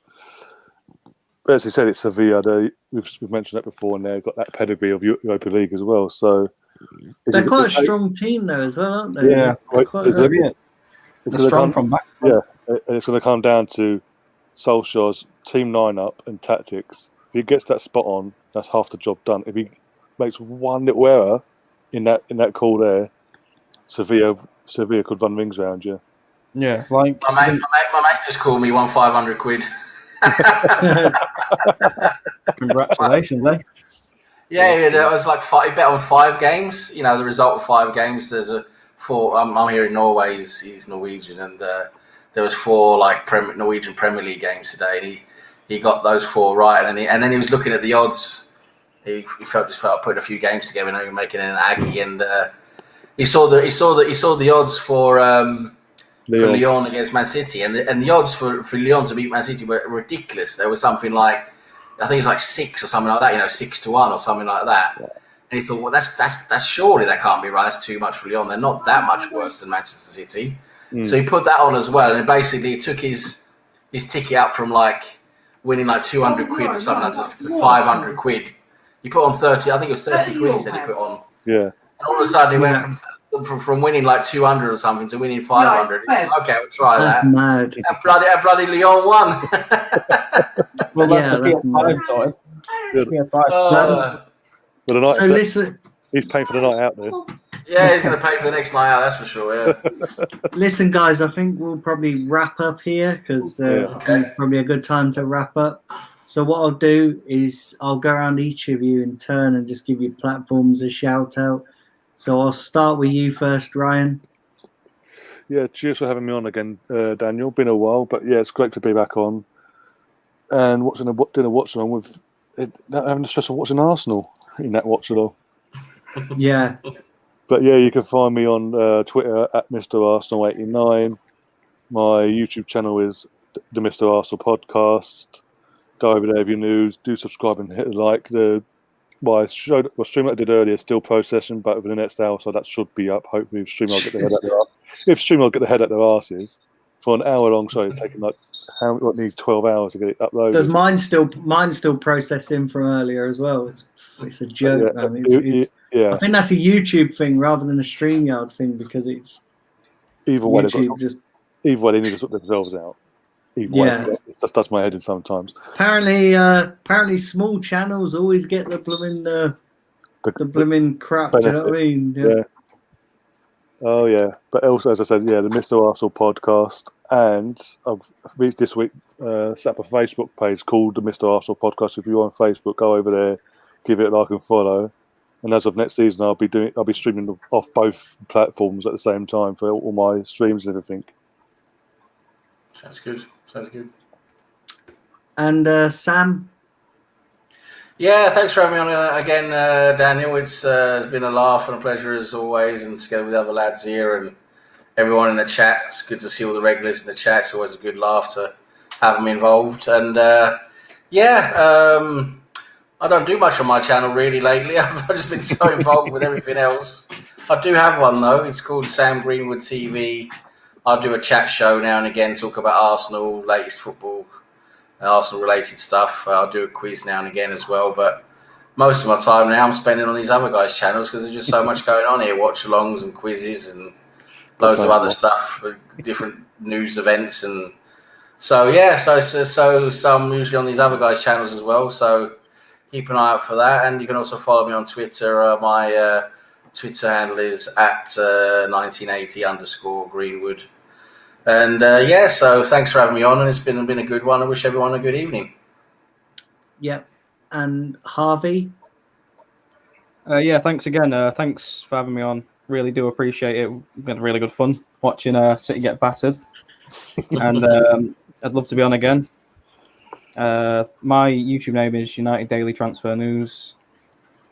[SPEAKER 2] But as you said, it's Sevilla. We've mentioned that before, and they've got that pedigree of Europa League as well. So
[SPEAKER 1] they're quite a strong team, though, as well, aren't they?
[SPEAKER 3] Yeah, they're strong from back.
[SPEAKER 2] Yeah, and it's going to come down to Solskjaer's team lineup and tactics. If he gets that spot on, that's half the job done. If he makes one little error in that call there, Sevilla could run rings around you.
[SPEAKER 3] Yeah, like
[SPEAKER 4] my mate just called me won 500 quid.
[SPEAKER 3] Congratulations, eh?
[SPEAKER 4] Yeah, it was like he bet on 5 games. You know, the result of 5 games. There's 4. I'm here in Norway. He's Norwegian, and there was 4 like Norwegian Premier League games today. And he got those 4 right, and then he was looking at the odds. He felt putting a few games together and making an Aggie, and he saw the odds for Lyon against Man City, and the odds for Lyon to beat Man City were ridiculous. There was something like, I think it's like 6 or something like that, 6-1 or something like that. Yeah. And he thought, well, that's surely that can't be right. That's too much for Lyon. They're not that much worse than Manchester City. So he put that on as well, and basically took his ticket up from like winning like 200 quid or something to 500 quid. He put on 30. I think it was 30 quid. He said he put on.
[SPEAKER 2] Yeah.
[SPEAKER 4] And all of a sudden he went from winning like 200 or something to winning 500. Okay, we'll try that.
[SPEAKER 1] That's mad.
[SPEAKER 4] And bloody Lyon won.
[SPEAKER 3] Well, that's the PS5 sorted.
[SPEAKER 1] So listen,
[SPEAKER 2] he's paying for the night out there.
[SPEAKER 4] Yeah, he's going to pay for the next night out. That's for sure. Yeah.
[SPEAKER 1] Listen, guys, I think we'll probably wrap up here because it's probably a good time to wrap up. So what I'll do is I'll go around each of you in turn and just give you platforms a shout out. So I'll start with you first, Ryan.
[SPEAKER 2] Yeah, cheers for having me on again, Daniel. Been a while, but yeah, it's great to be back on. And doing a watch along with not having the stress of watching Arsenal in that watch along.
[SPEAKER 1] Yeah.
[SPEAKER 2] But yeah, you can find me on Twitter at Mr. Arsenal89. My YouTube channel is the Mr. Arsenal Podcast. Go over there if you're new. Do subscribe and hit the like. My stream that I did earlier is still processing, but over the next hour, so that should be up. Hopefully, if StreamYard get the head at their asses for an hour-long show, it's taken like nearly 12 hours to get it uploaded.
[SPEAKER 1] Does mine still processing from earlier as well? It's a joke,
[SPEAKER 2] Yeah,
[SPEAKER 1] man. It's,
[SPEAKER 2] yeah.
[SPEAKER 1] I think that's a YouTube thing rather than a StreamYard thing because it's
[SPEAKER 2] Either way,
[SPEAKER 1] YouTube just.
[SPEAKER 2] either way, they need to sort themselves out. Either
[SPEAKER 1] Yeah.
[SPEAKER 2] way, it just does my head in sometimes.
[SPEAKER 1] Apparently, small channels always get the blooming crap. Do you know what I mean?
[SPEAKER 2] Yeah. Oh yeah, but also as I said, the Mr. Arsenal podcast, and I've this week set up a Facebook page called the Mr. Arsenal podcast. If you're on Facebook, go over there, give it a like and follow. And as of next season, I'll be streaming off both platforms at the same time for all my streams and everything.
[SPEAKER 4] Sounds good.
[SPEAKER 1] And Sam.
[SPEAKER 4] Yeah, thanks for having me on again, Daniel. It's been a laugh and a pleasure as always, and together with the other lads here and everyone in the chat. It's good to see all the regulars in the chat. It's always a good laugh to have them involved. And I don't do much on my channel really lately. I've just been so involved with everything else. I do have one though. It's called Sam Greenwood TV. I'll do a chat show now and again, talk about Arsenal, latest football, Arsenal-related stuff. I'll do a quiz now and again as well. But most of my time now I'm spending on these other guys' channels because there's just so much going on here. Watch-alongs and quizzes and loads of other stuff, different news events. And so, so I'm usually on these other guys' channels as well. So keep an eye out for that. And you can also follow me on Twitter. My Twitter handle is at 1980_Greenwood. And so thanks for having me on, and it's been a good one. I wish everyone a good evening.
[SPEAKER 1] Yep. And Harvey?
[SPEAKER 3] Thanks again. Thanks for having me on. Really do appreciate it. We had really good fun watching City get battered. And I'd love to be on again. My YouTube name is United Daily Transfer News.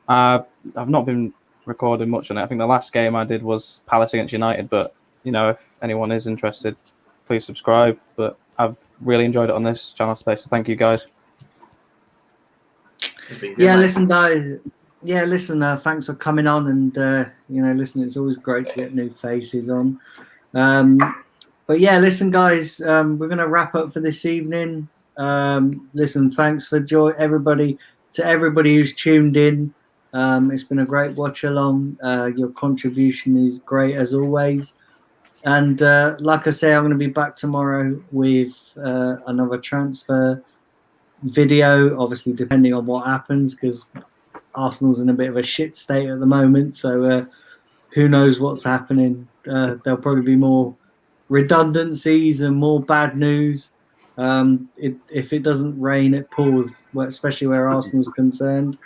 [SPEAKER 3] I've not been recording much on it. I think the last game I did was Palace against United, but if anyone is interested, please subscribe. But I've really enjoyed it on this channel today, so thank you guys.
[SPEAKER 1] Listen, guys. Thanks for coming on, and listen, it's always great to get new faces on. But listen, guys, we're gonna wrap up for this evening. Listen, thanks for everybody who's tuned in. It's been a great watch along. Your contribution is great as always. And like I say, I'm going to be back tomorrow with another transfer video, obviously depending on what happens, because Arsenal's in a bit of a shit state at the moment. So who knows what's happening. There'll probably be more redundancies and more bad news. If it doesn't rain, it pours, especially where Arsenal's concerned.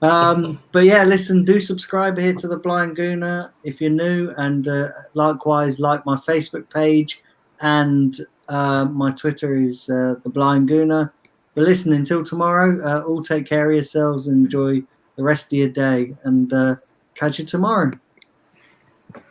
[SPEAKER 1] But listen, do subscribe here to the Blind Gooner if you're new, and likewise like my Facebook page, and my Twitter is the Blind Gooner. But listen, until tomorrow, all take care of yourselves, and enjoy the rest of your day, and catch you tomorrow.